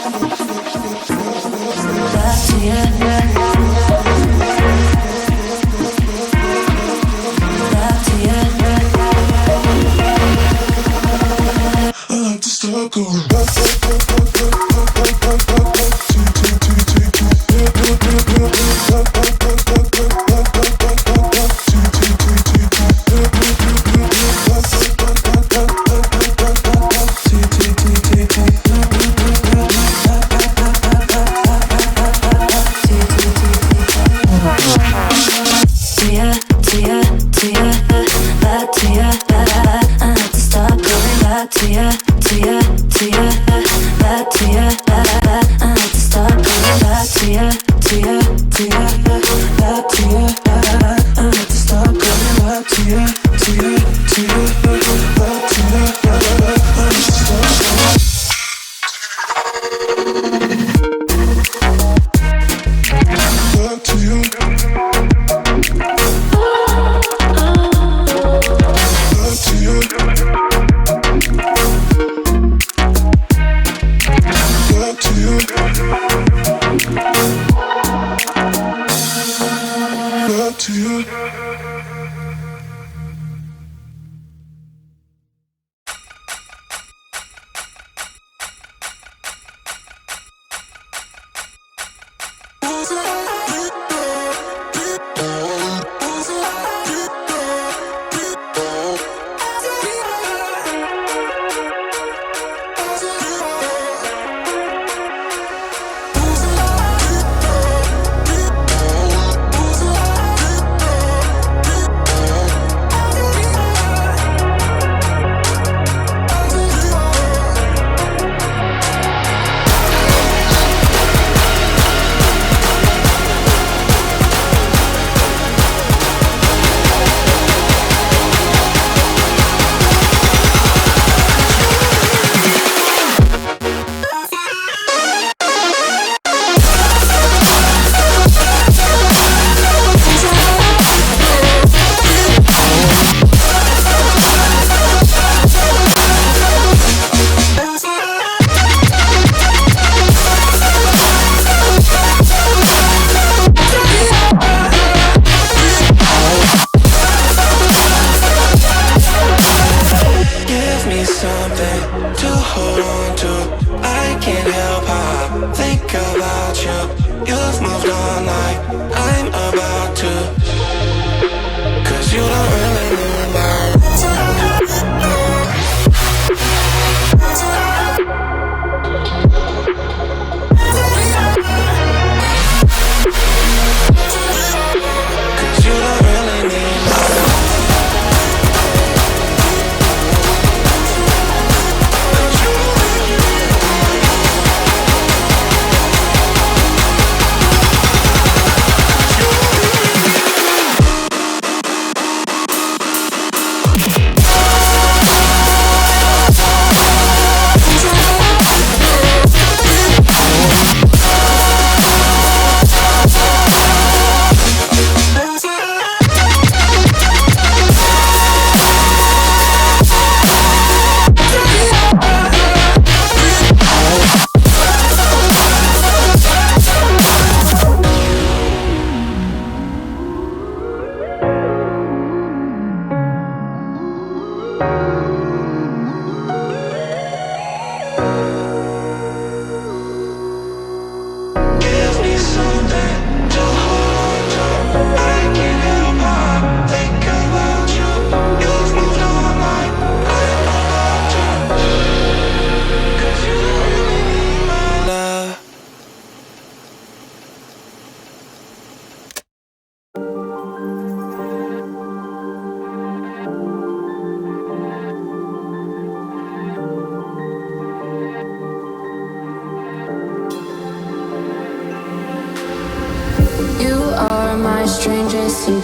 back to you. I have to stop going back to you.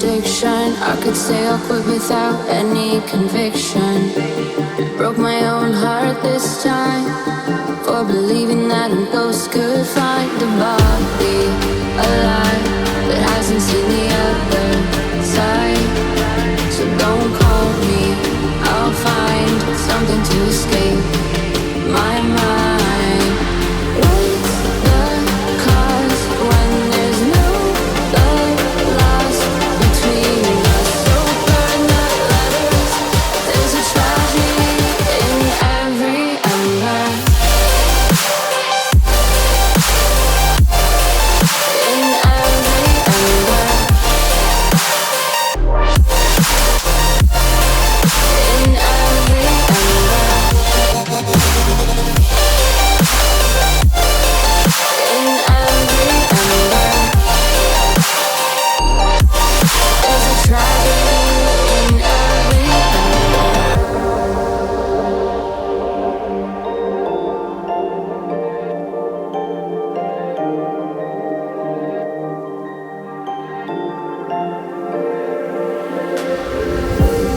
addiction. I could say I'll quit without any conviction. Broke my own heart this time for believing that a ghost could find a body alive that hasn't seen the other side. So don't call me, I'll find something to escape my mind. What's the cause when there's no love lost between us? So burn the letters, there's a tragedy in every ember. In every ember. In every ember. In every ember. There's a tragedy in every ember.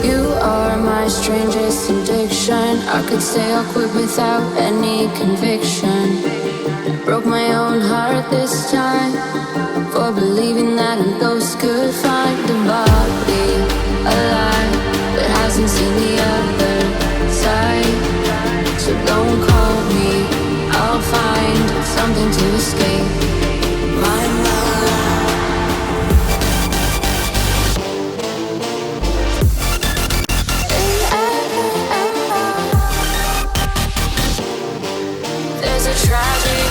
You are my strangest addiction. I could say I'll quit without any conviction. Broke my own heart this time for believing that a ghost could find a body alive that hasn't seen the other side. So don't call me, I'll find something to escape my mind. In every ember, there's a tragedy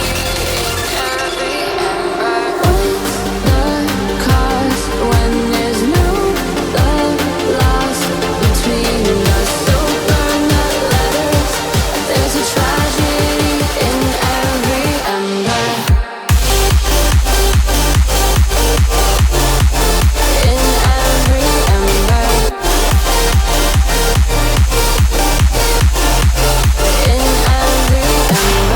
in every ember. What's the cause when there's no love lost between us? So burn the letters, there's a tragedy in every ember. In every ember. In every ember. In every ember.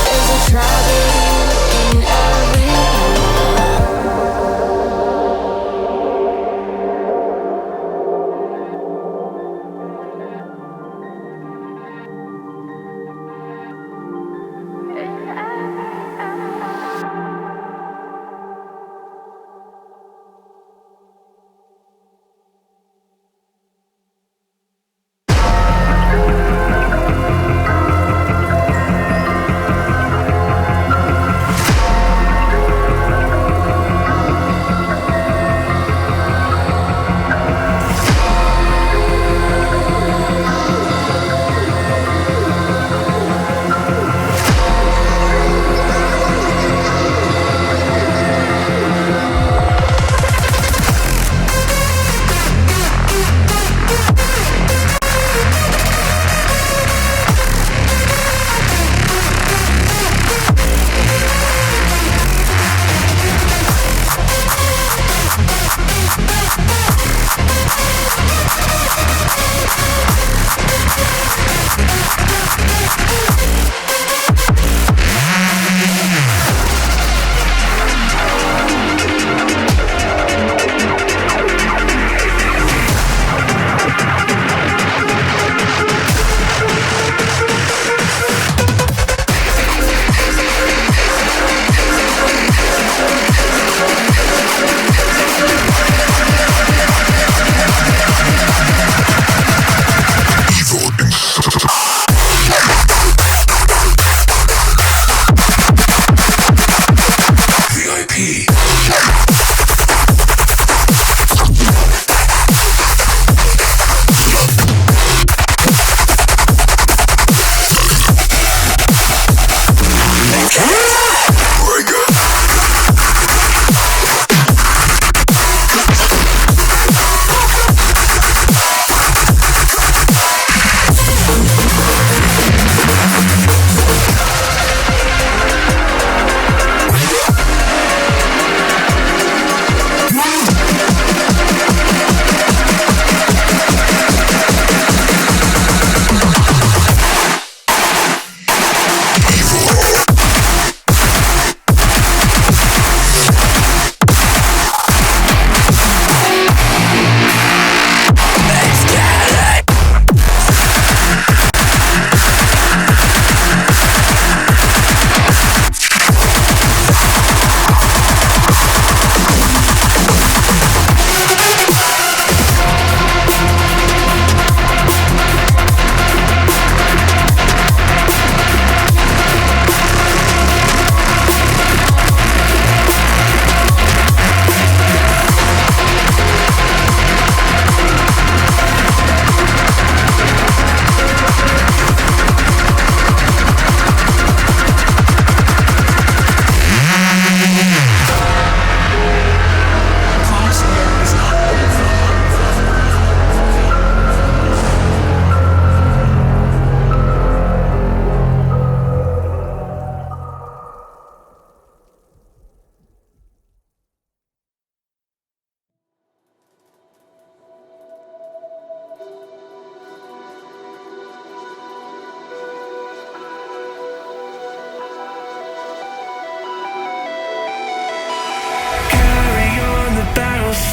There's a tragedy in every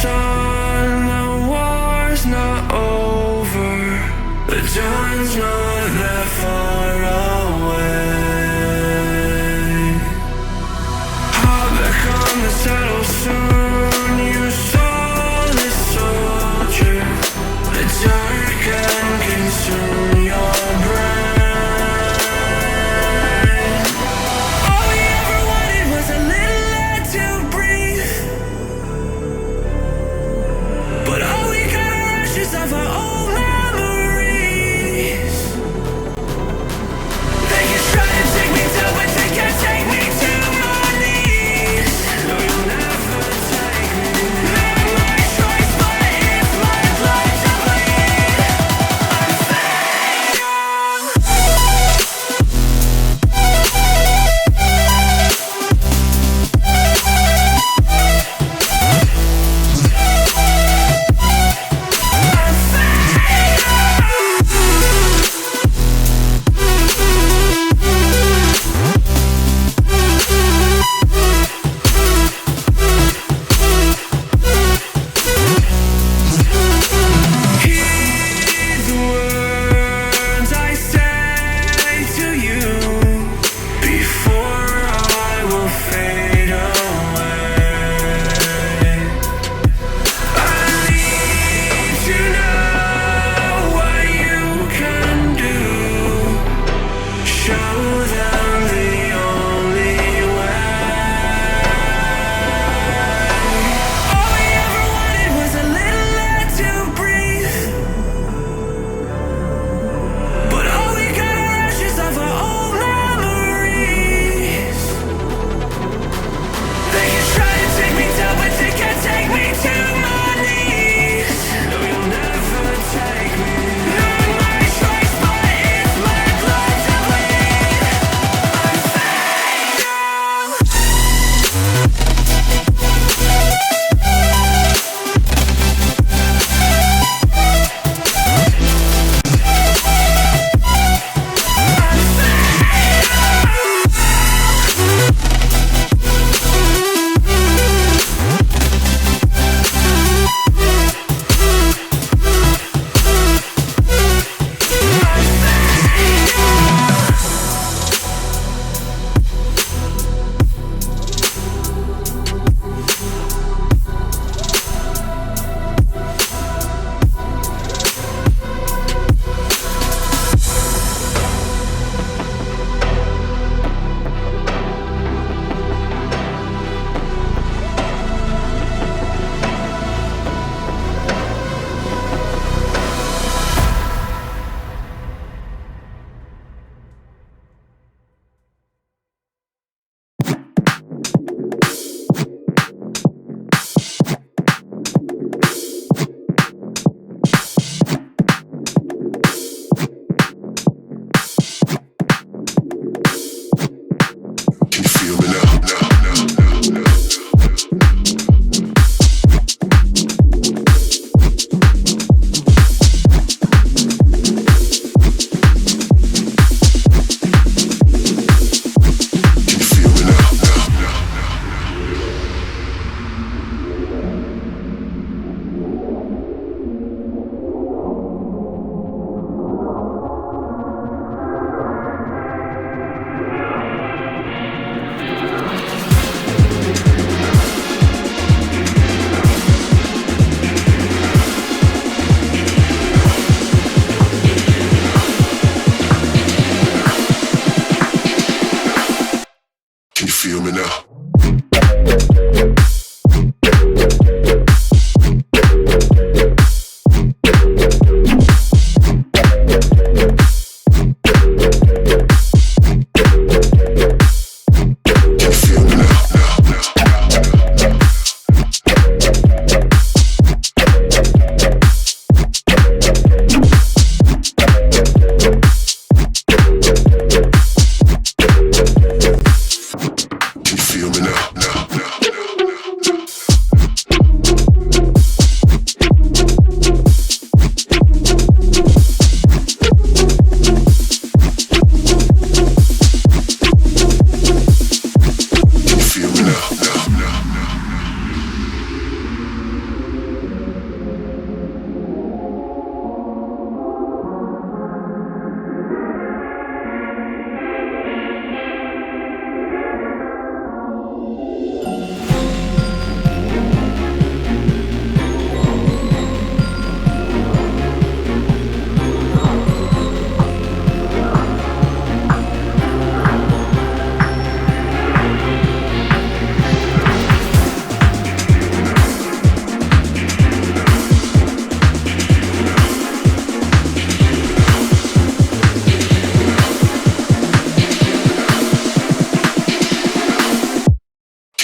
sun, the war's not over. The dawn's not that far away. Hop back on the saddle soon, you soulless soldier. The dark can consume your brain. All we ever wanted was a little air to breathe, but all we got are ashes of our old memories. They can try to take me down, but they can't take me to my knees. No, you'll never take me. Not my choice, but if my blood to bleed, I'm fading. Heed the words I say to you before I will fade away. I need to know what you can do. Show them the only way. All we ever wanted was a little air to breathe, but all we got are ashes of our old memories. They can try to take me down, but they can't take me to my knees. No, you'll never take me. Not my choice, but if my blood to bleed, I'm fading. Can you feel me now? Can you feel me now? Can you feel me now? Can you feel me now? Can you feel me now? Can you feel me now?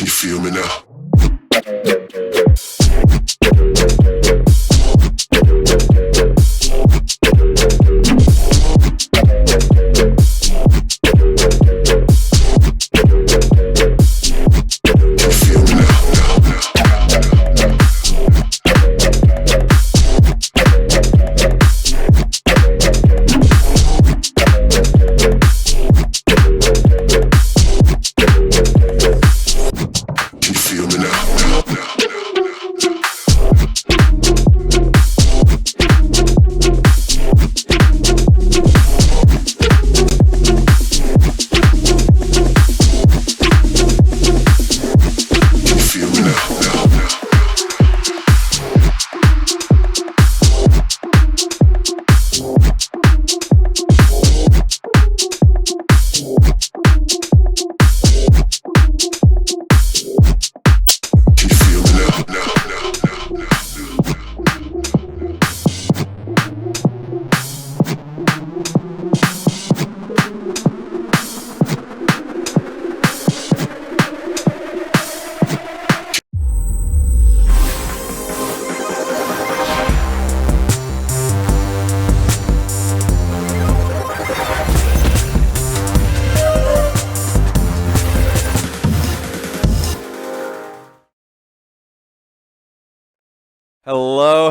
Can you feel me now?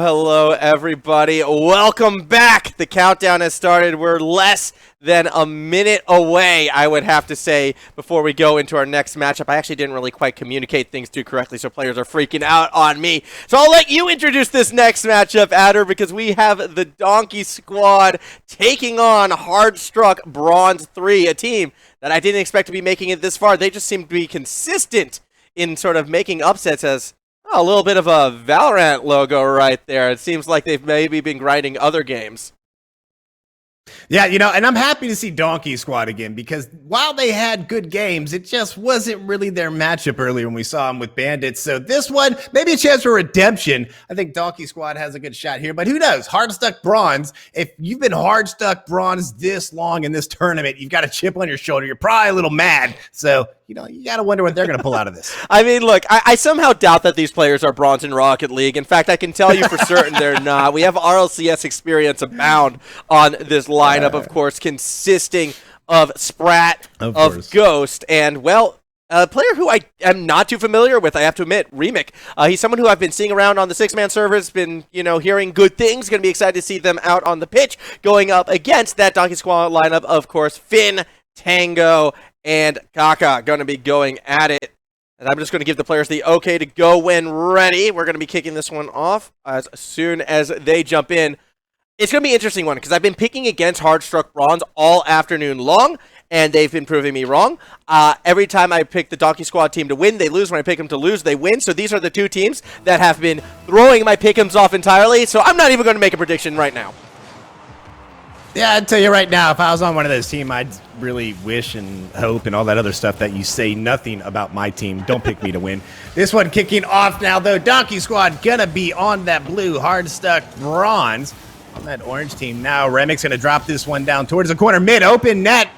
Hello, everybody. Welcome back. The countdown has started. We're less than a minute away, I would have to say, before we go into our next matchup. I actually didn't really quite communicate things too correctly, so players are freaking out on me. So I'll let you introduce this next matchup, Adder, because we have the Donkey Squad taking on Hardstuck Bronze 3, a team that I didn't expect to be making it this far. They just seem to be consistent in sort of making upsets as a little bit of a Valorant logo right there. It seems like they've maybe been grinding other games. Yeah, you know, and I'm happy to see Donkey Squad again because while they had good games, it just wasn't really their matchup earlier when we saw them with Bandits. So this one, maybe a chance for redemption. I think Donkey Squad has a good shot here, but who knows? Hardstuck Bronze. If you've been Hardstuck Bronze this long in this tournament, you've got a chip on your shoulder. You're probably a little mad. So, you know, you got to wonder what they're going to pull out of this. I mean, look, I somehow doubt that these players are bronze in Rocket League. In fact, I can tell you for certain they're not. We have RLCS experience abound on this lineup, of course, consisting of Sprat, of Ghost, and, well, a player who I am not too familiar with, I have to admit, Remick. He's someone who I've been seeing around on the six-man servers, been, you know, hearing good things. Going to be excited to see them out on the pitch, going up against that Donkey Squad lineup, of course, Finn, Tango, and Kaka going to be going at it. And I'm just going to give the players the okay to go when ready. We're going to be kicking this one off as soon as they jump in. It's going to be an interesting one because I've been picking against Hardstuck Bronze all afternoon long, and they've been proving me wrong. Every time I pick the Donkey Squad team to win, they lose. When I pick them to lose, they win. So these are the two teams that have been throwing my pick'ems off entirely. So I'm not even going to make a prediction right now. Yeah, I'd tell you right now, if I was on one of those teams, I'd really wish and hope and all that other stuff that you say nothing about my team. Don't pick me to win. This one kicking off now, though. Donkey Squad gonna be on that blue, Hardstuck Bronze on that orange team. Now, Remick's gonna drop this one down towards the corner, mid, open net.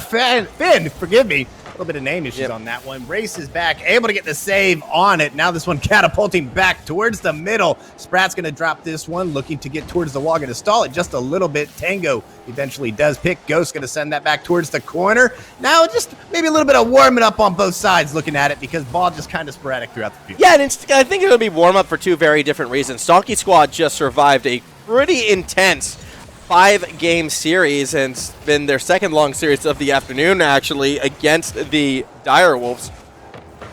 Finn, forgive me. A little bit of name issues on that one. Races back, able to get the save on it. Now this one catapulting back towards the middle. Sprat's going to drop this one, looking to get towards the wall, going to stall it just a little bit. Tango eventually does pick. Ghost going to send that back towards the corner. Now just maybe a little bit of warming up on both sides looking at it because ball just kind of sporadic throughout the field. Yeah, and I think it'll be warm up for two very different reasons. Donkey Squad just survived a pretty intense 5-game series, and it's been their second long series of the afternoon, actually, against the Direwolves.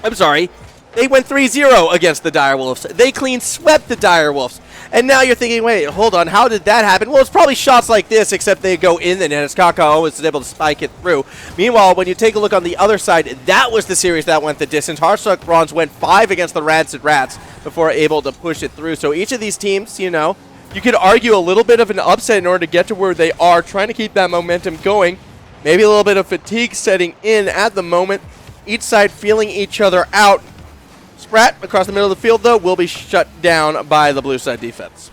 I'm sorry, they went 3-0 against the Direwolves. They clean swept the Direwolves. And now you're thinking, wait, hold on, how did that happen? Well, it's probably shots like this, except they go in the net, as Kaka always is able to spike it through. Meanwhile, when you take a look on the other side, that was the series that went the distance. Hardstuck Bronze went 5 against the Rancid Rats before able to push it through. So each of these teams, you know, you could argue a little bit of an upset in order to get to where they are, trying to keep that momentum going. Maybe a little bit of fatigue setting in at the moment. Each side feeling each other out. Sprat across the middle of the field, though, will be shut down by the blue side defense.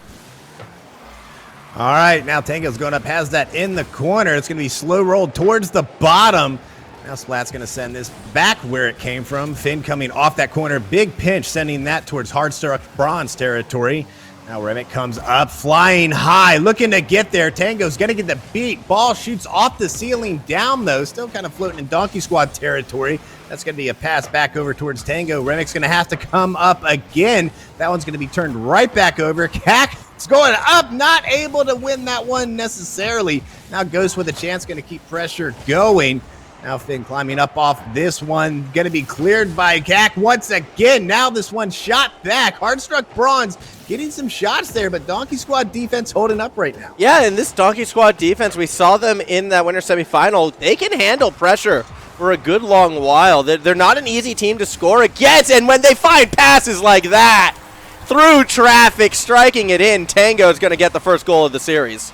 All right, now Tango's going up, has that in the corner. It's going to be slow rolled towards the bottom. Now Splat's going to send this back where it came from. Finn coming off that corner. Big pinch, sending that towards Hardstuck Bronze territory. Now Remick comes up, flying high, looking to get there. Tango's going to get the beat. Ball shoots off the ceiling down, though. Still kind of floating in Donkey Squad territory. That's going to be a pass back over towards Tango. Remick's going to have to come up again. That one's going to be turned right back over. Cac is going up, not able to win that one necessarily. Now Ghost with a chance, going to keep pressure going. Now Finn climbing up off this one. Going to be cleared by Cac once again. Now this one shot back. Hardstuck Bronze getting some shots there, but Donkey Squad defense holding up right now. Yeah, and this Donkey Squad defense, we saw them in that winter semifinal. They can handle pressure for a good long while. They're not an easy team to score against, and when they find passes like that, through traffic, striking it in, Tango's going to get the first goal of the series.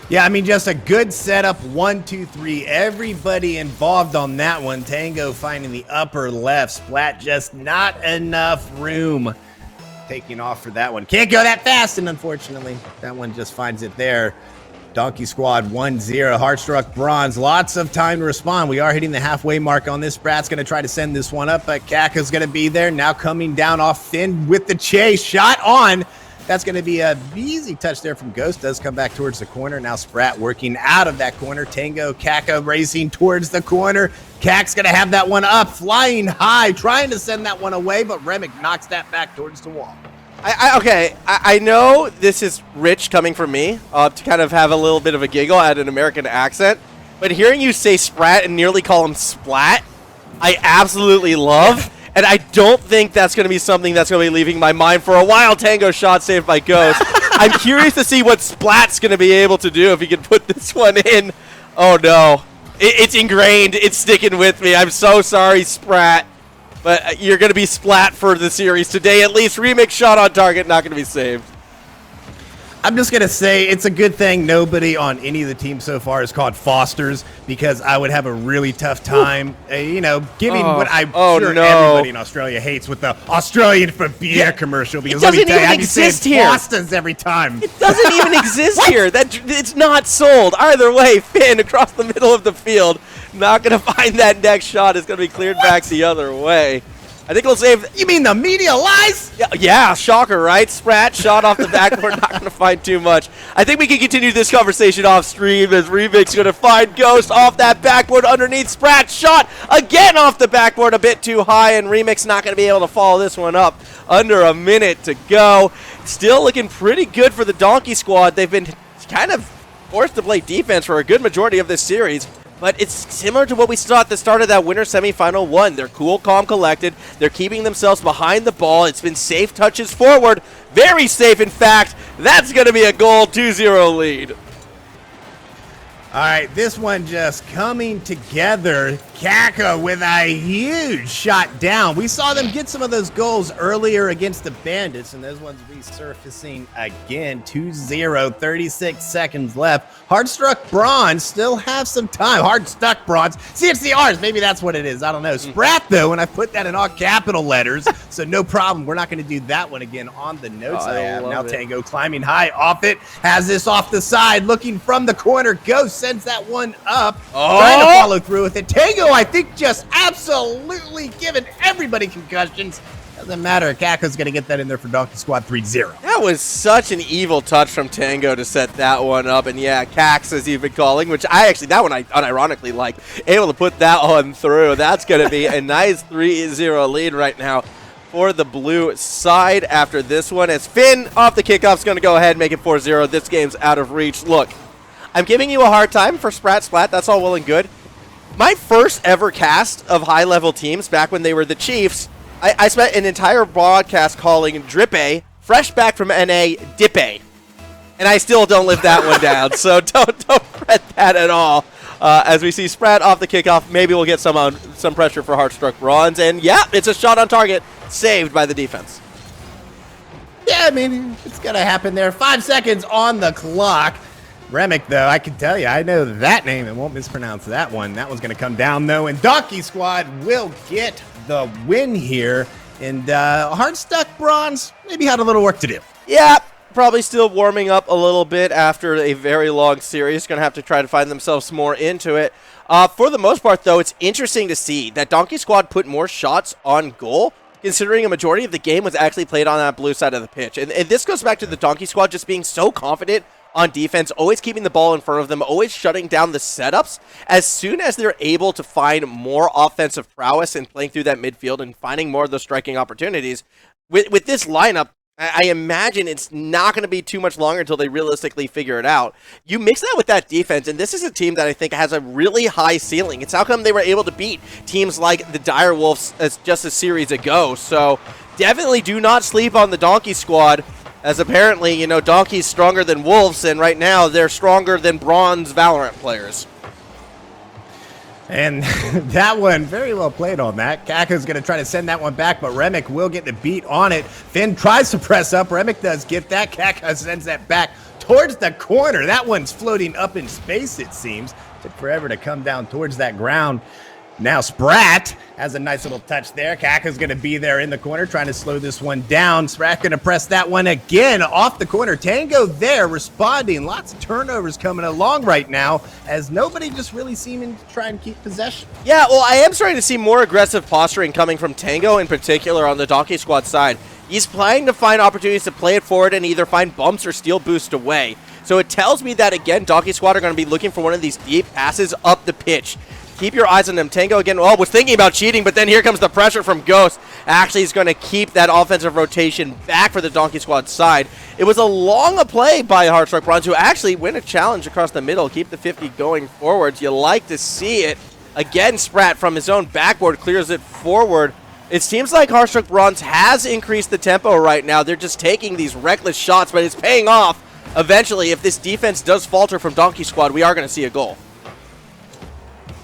Yeah, I mean, just a good setup, 1, 2, 3. Everybody involved on that one. Tango finding the upper left. Splat just not enough room. Taking off for that one. Can't go that fast, and unfortunately, that one just finds it there. Donkey Squad 1-0. Hardstuck Bronze. Lots of time to respond. We are hitting the halfway mark on this. Sprat's going to try to send this one up, but Kaka's going to be there. Now coming down off Finn with the chase. Shot on. That's going to be an easy touch there from Ghost. Does come back towards the corner. Now Sprat working out of that corner. Tango, Kaka racing towards the corner. Cac's going to have that one up, flying high, trying to send that one away, but Remick knocks that back towards the wall. I know this is rich coming from me to kind of have a little bit of a giggle at an American accent, but hearing you say Sprat and nearly call him Splat, I absolutely love. And I don't think that's going to be something that's going to be leaving my mind for a while. Tango shot saved by Ghost. I'm curious to see what Splat's going to be able to do if he can put this one in. Oh, no. It's ingrained. It's sticking with me. I'm so sorry, Sprat. But you're going to be Splat for the series today. At least remix shot on target, not going to be saved. I'm just going to say it's a good thing nobody on any of the teams so far is called Fosters, because I would have a really tough time, giving what I'm sure everybody in Australia hates with the Australian for beer commercial. Because let me tell you, I can say Fosters every time. It doesn't even exist here. It's not sold. Either way, Finn across the middle of the field, not going to find that next shot. Is going to be cleared back the other way. I think we'll save. You mean the media lies? Yeah, shocker, right? Sprat shot off the backboard, not going to find too much. I think we can continue this conversation off stream as Remix going to find Ghost off that backboard underneath. Sprat shot again off the backboard, a bit too high, and Remix not going to be able to follow this one up. Under a minute to go. Still looking pretty good for the Donkey Squad. They've been kind of forced to play defense for a good majority of this series. But it's similar to what we saw at the start of that winter semifinal one. They're cool, calm, collected. They're keeping themselves behind the ball. It's been safe touches forward. Very safe, in fact. That's going to be a goal, 2-0 lead. All right, this one just coming together. Kaka with a huge shot down. We saw them get some of those goals earlier against the Bandits, and those ones resurfacing again. 2-0, 36 seconds left. Hardstuck Bronze still have some time. Hardstuck Bronze. See, it's the R's. Maybe that's what it is. I don't know. Sprat, though, and I put that in all capital letters, so no problem. We're not going to do that one again on the notes I have. Now Tango climbing high off it. Has this off the side, looking from the corner. Ghost sends that one up. Trying to follow through with it. Tango, I think, just absolutely giving everybody concussions. Doesn't matter. Kaka's going to get that in there for Donkey Squad 3-0. That was such an evil touch from Tango to set that one up. And yeah, Cax as you've been calling, which that one I unironically like. Able to put that one through. That's going to be a nice 3-0 lead right now for the blue side after this one. As Finn off the kickoff is going to go ahead and make it 4-0. This game's out of reach. Look, I'm giving you a hard time for Splat. That's all well and good. My first ever cast of high-level teams back when they were the Chiefs, I spent an entire broadcast calling Drippe, fresh back from NA, Dippe. And I still don't live that one down, so don't fret that at all. As we see Sprat off the kickoff, maybe we'll get some pressure for Hardstuck Bronze. And yeah, it's a shot on target, saved by the defense. Yeah, I mean, it's going to happen there. 5 seconds on the clock. Remick, though, I can tell you, I know that name and won't mispronounce that one. That one's going to come down, though, and Donkey Squad will get the win here. And Hardstuck Bronze maybe had a little work to do. Yeah, probably still warming up a little bit after a very long series. Going to have to try to find themselves more into it. For the most part, though, it's interesting to see that Donkey Squad put more shots on goal, considering a majority of the game was actually played on that blue side of the pitch. And this goes back to the Donkey Squad just being so confident on defense, always keeping the ball in front of them, always shutting down the setups. As soon as they're able to find more offensive prowess and playing through that midfield and finding more of those striking opportunities, with this lineup, I imagine it's not going to be too much longer until they realistically figure it out. You mix that with that defense, and this is a team that I think has a really high ceiling. It's how come they were able to beat teams like the Dire Wolves just a series ago. So definitely do not sleep on the Donkey Squad, as apparently, you know, Donkey's stronger than Wolves, and right now they're stronger than Bronze Valorant players. And that one, very well played on that. Kaka's going to try to send that one back, but Remick will get the beat on it. Finn tries to press up. Remick does get that. Kaka sends that back towards the corner. That one's floating up in space, it seems. Took forever to come down towards that ground. Now Sprat has a nice little touch there. Kaka's going to be there in the corner trying to slow this one down. Sprat going to press that one again off the corner. Tango there responding. Lots of turnovers coming along right now as nobody just really seeming to try and keep possession. Yeah, well, I am starting to see more aggressive posturing coming from Tango in particular on the Donkey Squad side. He's trying to find opportunities to play it forward and either find bumps or steal boost away. So it tells me that, again, Donkey Squad are going to be looking for one of these deep passes up the pitch. Keep your eyes on them. Tango again, was thinking about cheating, but then here comes the pressure from Ghost. Actually, he's going to keep that offensive rotation back for the Donkey Squad side. It was a long play by Hardstuck Bronze, who actually win a challenge across the middle. Keep the 50 going forwards. You like to see it. Again, Sprat from his own backboard clears it forward. It seems like Hardstuck Bronze has increased the tempo right now. They're just taking these reckless shots, but it's paying off. Eventually, if this defense does falter from Donkey Squad, we are going to see a goal.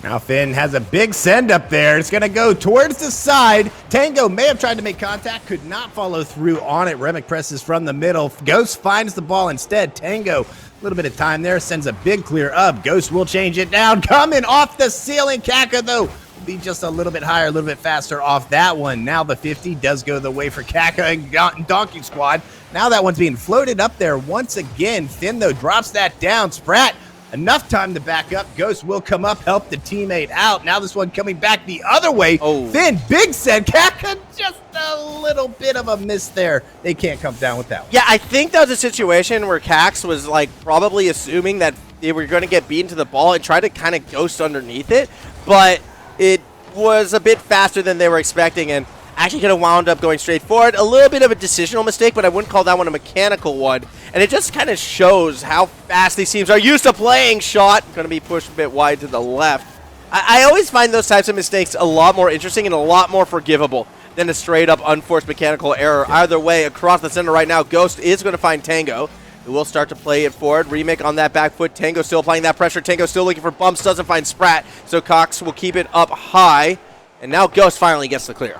Now Finn has a big send up there. It's going to go towards the side. Tango may have tried to make contact, could not follow through on it. Remick presses from the middle. Ghost finds the ball instead. Tango, a little bit of time there, sends a big clear up. Ghost will change it down. Coming off the ceiling. Kaka, though, will be just a little bit higher, a little bit faster off that one. Now the 50 does go the way for Kaka and Donkey Squad. Now that one's being floated up there once again. Finn, though, drops that down. Sprat, enough time to back up. Ghost will come up, help the teammate out. Now this one coming back the other way. Oh. Finn, big send. Kaka, just a little bit of a miss there. They can't come down with that one. Yeah, I think that was a situation where Cax was like probably assuming that they were going to get beaten to the ball and try to kind of ghost underneath it, but it was a bit faster than they were expecting and actually could have wound up going straight forward. A little bit of a decisional mistake, but I wouldn't call that one a mechanical one. And it just kind of shows how fast these teams are used to playing. Shot going to be pushed a bit wide to the left. I always find those types of mistakes a lot more interesting and a lot more forgivable than a straight-up unforced mechanical error. Either way, across the center right now, Ghost is going to find Tango, who will start to play it forward. Remake on that back foot. Tango still applying that pressure. Tango still looking for bumps. Doesn't find Sprat. So Cox will keep it up high. And now Ghost finally gets the clear.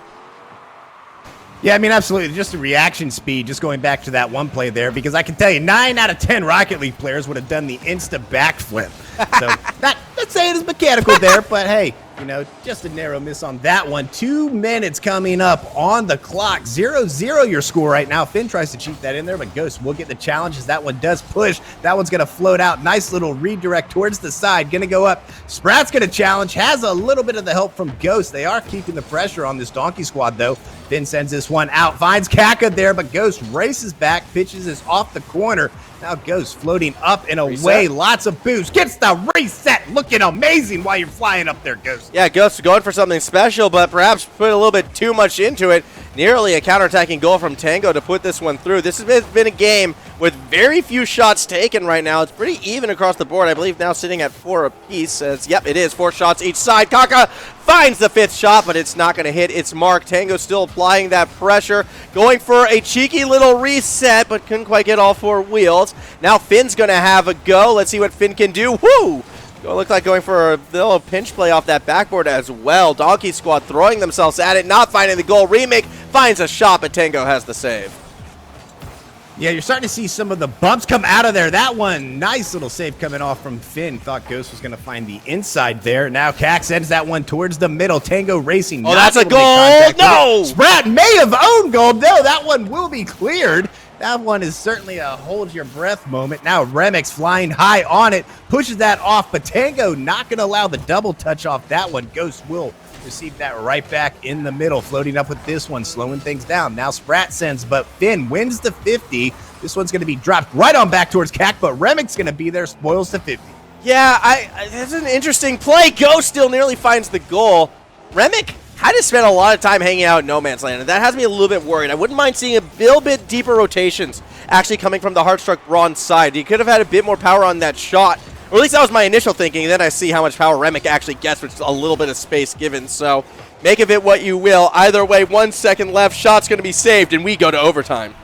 Yeah, I mean, absolutely. Just the reaction speed, just going back to that one play there, because I can tell you 9 out of 10 Rocket League players would have done the insta backflip. So, not saying it's mechanical there, but hey, you know, just a narrow miss on that one. 2 minutes coming up on the clock. 0-0 your score right now. Finn tries to cheat that in there, but Ghost will get the challenge as that one does push. That one's going to float out. Nice little redirect towards the side. Going to go up. Sprat's going to challenge. Has a little bit of the help from Ghost. They are keeping the pressure on this Donkey Squad, though. Finn sends this one out. Finds Kaka there, but Ghost races back. Pitches this off the corner. Now Ghost floating up and away. Lots of boost. Gets the reset. Looking amazing while you're flying up there, Ghost. Yeah, Ghost going for something special, but perhaps put a little bit too much into it. Nearly a counterattacking goal from Tango to put this one through. This has been a game with very few shots taken right now. It's pretty even across the board. I believe now sitting at 4 apiece. Yep, it is. 4 shots each side. Kaka finds the 5th shot, but it's not going to hit its mark. Tango still applying that pressure. Going for a cheeky little reset, but couldn't quite get all 4 wheels. Now Finn's going to have a go. Let's see what Finn can do. Woo! Look like going for a little pinch play off that backboard as well. Donkey Squad throwing themselves at it, not finding the goal. Remake finds a shot, but Tango has the save. Yeah, you're starting to see some of the bumps come out of there. That one, nice little save coming off from Finn. Thought Ghost was going to find the inside there. Now Cax sends that one towards the middle. Tango racing. Oh, that's a goal. No! Sprat may have owned goal. No, that one will be cleared. That one is certainly a hold your breath moment. Now Remix flying high on it, pushes that off, but Tango not going to allow the double touch off that one. Ghost will receive that right back in the middle, floating up with this one, slowing things down. Now Sprat sends, but Finn wins the 50. This one's going to be dropped right on back towards CAC, but Remix going to be there, spoils the 50. Yeah, that's an interesting play. Ghost still nearly finds the goal. Remick had to spend a lot of time hanging out in no man's land, and that has me a little bit worried. I wouldn't mind seeing a little bit deeper rotations actually coming from the Hardstuck Bronze side. He could have had a bit more power on that shot, or at least that was my initial thinking, and then I see how much power Remick actually gets, which is a little bit of space given, so make of it what you will. Either way, 1 second left, shot's going to be saved, and we go to overtime.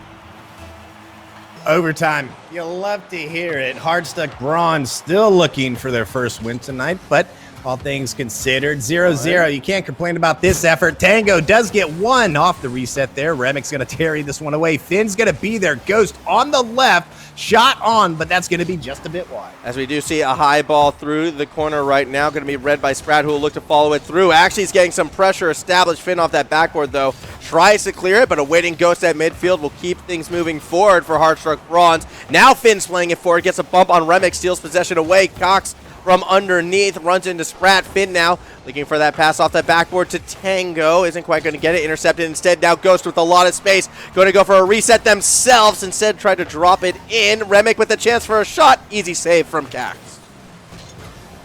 Overtime. You'll love to hear it. Hardstuck Bronze still looking for their first win tonight, but all things considered, 0-0. You can't complain about this effort. Tango does get one off the reset there. Remic's going to carry this one away. Finn's going to be there. Ghost on the left. Shot on, but that's going to be just a bit wide. As we do see a high ball through the corner right now, going to be read by Sprat, who will look to follow it through. Actually, he's getting some pressure established. Finn off that backboard, though. Tries to clear it, but a waiting Ghost at midfield will keep things moving forward for Hardstuck Bronze. Now Finn's playing it forward, gets a bump on Remick, steals possession away. Cox from underneath, runs into Sprat. Finn now looking for that pass off that backboard to Tango. Isn't quite going to get it. Intercepted instead. Now Ghost with a lot of space. Going to go for a reset themselves. Instead, try to drop it in. Remick with a chance for a shot. Easy save from Cax.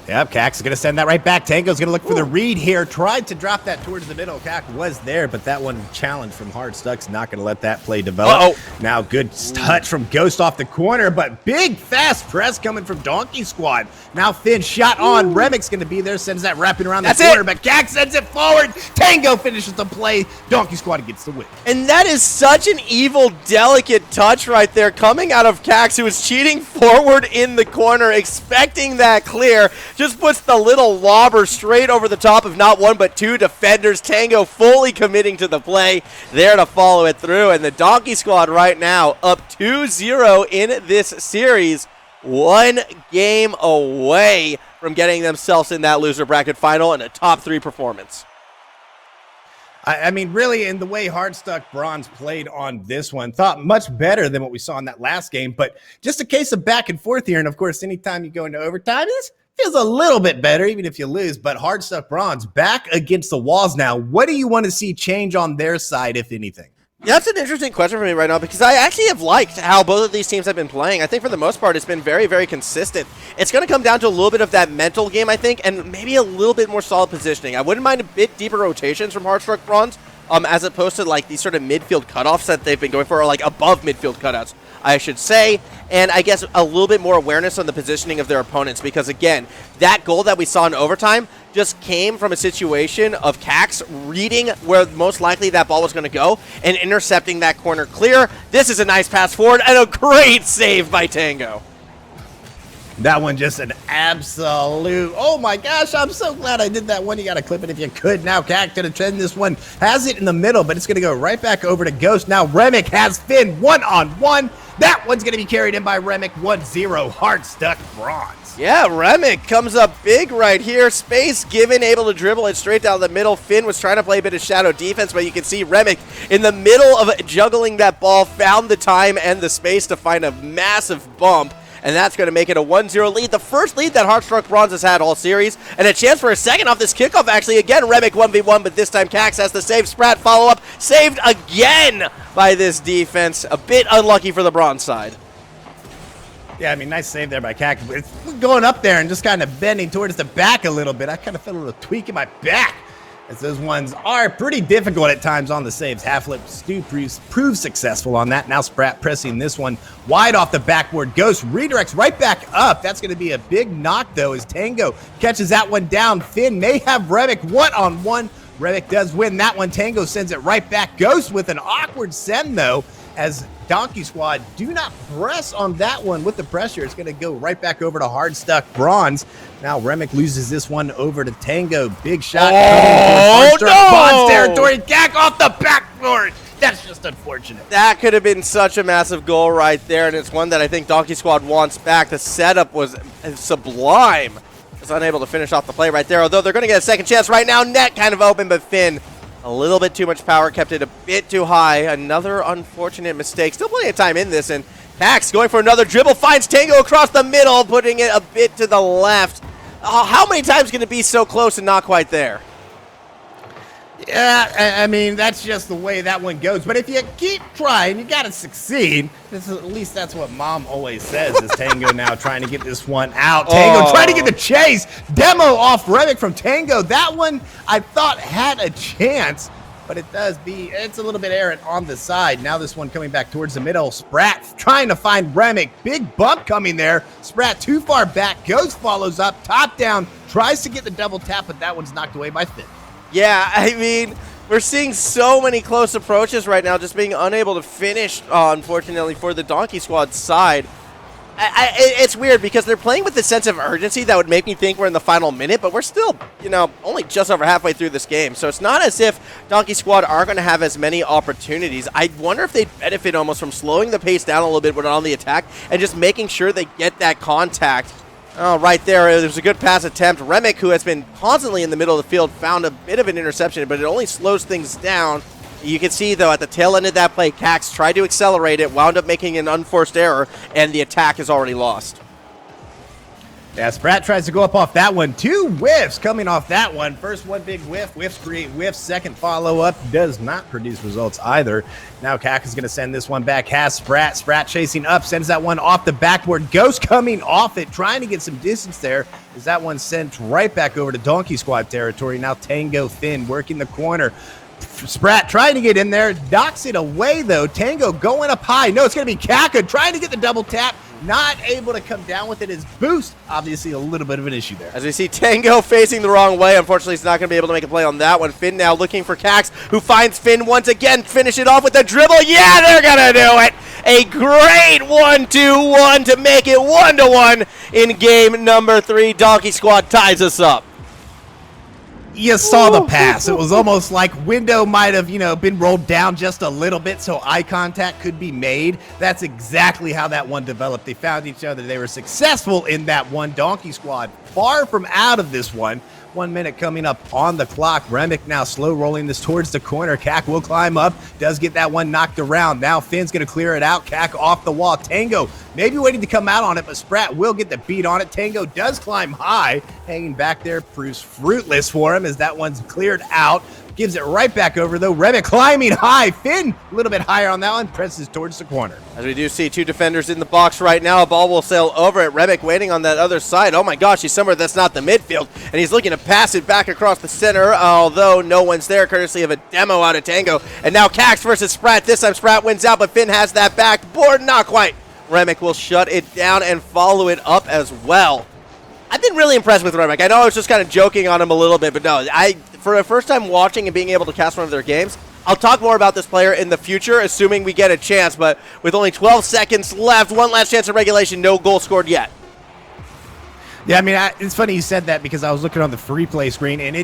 Yep, Cax is going to send that right back. Tango's going to look for the read here. Tried to drop that towards the middle. Cax was there, but that one challenge from Hardstuck's not going to let that play develop. Now good touch from Ghost off the corner, but big fast press coming from Donkey Squad. Now Finn shot on. Remic's going to be there, sends that wrapping around the corner, but Cax sends it forward. Tango finishes the play. Donkey Squad gets the win. And that is such an evil, delicate touch right there coming out of Cax, who is cheating forward in the corner, expecting that clear. Just puts the little lobber straight over the top of not one but two defenders. Tango fully committing to the play, there to follow it through. And the Donkey Squad right now up 2-0 in this series. One game away from getting themselves in that loser bracket final and a top 3 performance. I mean, really, in the way Hardstuck Bronze played on this one, thought much better than what we saw in that last game. But just a case of back and forth here. And, of course, anytime you go into overtime, this feels a little bit better, even if you lose. But Hardstuck Bronze back against the walls now. What do you want to see change on their side, if anything? Yeah, that's an interesting question for me right now because I actually have liked how both of these teams have been playing. I think for the most part, it's been very, very consistent. It's going to come down to a little bit of that mental game, I think, and maybe a little bit more solid positioning. I wouldn't mind a bit deeper rotations from Hardstuck Bronze, as opposed to like these sort of midfield cutoffs that they've been going for, or like above midfield cutouts, I should say. And I guess a little bit more awareness on the positioning of their opponents because, again, that goal that we saw in overtime just came from a situation of Cax reading where most likely that ball was going to go and intercepting that corner clear. This is a nice pass forward and a great save by Tango. That one just an absolute, oh my gosh, I'm so glad I did that one. You got to clip it if you could. Now Cax going to trend this one. Has it in the middle, but it's going to go right back over to Ghost. Now Remick has Finn one-on-one. That one's going to be carried in by Remick. 1-0, Hardstuck Bronze. Yeah, Remick comes up big right here. Space given, able to dribble it straight down the middle. Finn was trying to play a bit of shadow defense, but you can see Remick in the middle of juggling that ball, found the time and the space to find a massive bump. And that's going to make it a 1-0 lead. The first lead that Hardstuck Bronze has had all series. And a chance for a second off this kickoff, actually. Again, Remick 1v1, but this time Cax has the save. Sprat follow-up. Saved again by this defense. A bit unlucky for the Bronze side. Yeah, I mean, nice save there by Cax. It's going up there and just kind of bending towards the back a little bit. I kind of felt a little tweak in my back, as those ones are pretty difficult at times on the saves. Half-lip Stu proves successful on that. Now Sprat pressing this one wide off the backboard. Ghost redirects right back up. That's going to be a big knock, though, as Tango catches that one down. Finn may have Remick one-on-one. Remick does win that one. Tango sends it right back. Ghost with an awkward send, though, as Donkey Squad do not press on that one with the pressure. It's going to go right back over to Hardstuck Bronze. Now Remick loses this one over to Tango. Big shot. Oh, no! Bronze territory. Gag off the backboard. That's just unfortunate. That could have been such a massive goal right there, and it's one that I think Donkey Squad wants back. The setup was sublime. Was unable to finish off the play right there, although they're going to get a second chance right now. Net kind of open, but Finn A little bit too much power, kept it a bit too high. Another unfortunate mistake. Still plenty of time in this, and Pax going for another dribble, finds Tango across the middle, putting it a bit to the left. How many times can it be so close and not quite there? Yeah, I mean, that's just the way that one goes. But if you keep trying, you got to succeed. At least that's what Mom always says, is Tango now trying to get this one out. Tango trying to get the chase. Demo off Remick from Tango. That one I thought had a chance, but it's a little bit errant on the side. Now this one coming back towards the middle. Sprat trying to find Remick. Big bump coming there. Sprat too far back. Ghost follows up, top down, tries to get the double tap, but that one's knocked away by Finn. Yeah, I mean, we're seeing so many close approaches right now, just being unable to finish, unfortunately, for the Donkey Squad side. It's weird because they're playing with the sense of urgency that would make me think we're in the final minute, but we're still, only just over halfway through this game. So it's not as if Donkey Squad are going to have as many opportunities. I wonder if they'd benefit almost from slowing the pace down a little bit when on the attack and just making sure they get that contact. Oh, right there. There's a good pass attempt. Remick, who has been constantly in the middle of the field, found a bit of an interception, but it only slows things down. You can see, though, at the tail end of that play, Cax tried to accelerate it, wound up making an unforced error, and the attack is already lost. Yeah, Sprat tries to go up off that one. 2 whiffs coming off that one. First one big whiff. Whiffs create whiffs. Second follow-up does not produce results either. Now Cac is going to send this one back. Has Sprat. Sprat chasing up. Sends that one off the backboard. Ghost coming off it. Trying to get some distance there. Is that one sent right back over to Donkey Squad territory. Now Tango Finn working the corner. Sprat trying to get in there. Knocks it away, though. Tango going up high. No, it's going to be Kaka trying to get the double tap. Not able to come down with it. His boost, obviously a little bit of an issue there. As we see Tango facing the wrong way. Unfortunately, he's not going to be able to make a play on that one. Finn now looking for Cax, who finds Finn once again. Finish it off with a dribble. Yeah, they're going to do it. A great 1-2-1 to make it 1-1 in game number 3. Donkey Squad ties us up. You saw the pass. It was almost like window might have, been rolled down just a little bit so eye contact could be made. That's exactly how that one developed. They found each other. They were successful in that one. Donkey Squad far from out of this one. 1 minute coming up on the clock. Remick now slow rolling this towards the corner. Cac will climb up. Does get that one knocked around. Now Finn's going to clear it out. Cac off the wall. Tango maybe waiting to come out on it, but Sprat will get the beat on it. Tango does climb high. Hanging back there proves fruitless for him as that one's cleared out. Gives it right back over, though. Remick climbing high. Finn a little bit higher on that one. Presses towards the corner. As we do see 2 defenders in the box right now. A ball will sail over it. Remick waiting on that other side. Oh, my gosh. He's somewhere that's not the midfield. And he's looking to pass it back across the center, although no one's there, courtesy of a demo out of Tango. And now Cax versus Sprat. This time Sprat wins out, but Finn has that backboard. Not quite. Remick will shut it down and follow it up as well. I've been really impressed with Remick. I know I was just kind of joking on him a little bit, but no, for the first time watching and being able to cast one of their games, I'll talk more about this player in the future, assuming we get a chance, but with only 12 seconds left, one last chance of regulation, no goal scored yet. Yeah, I mean, it's funny you said that because I was looking on the free play screen, and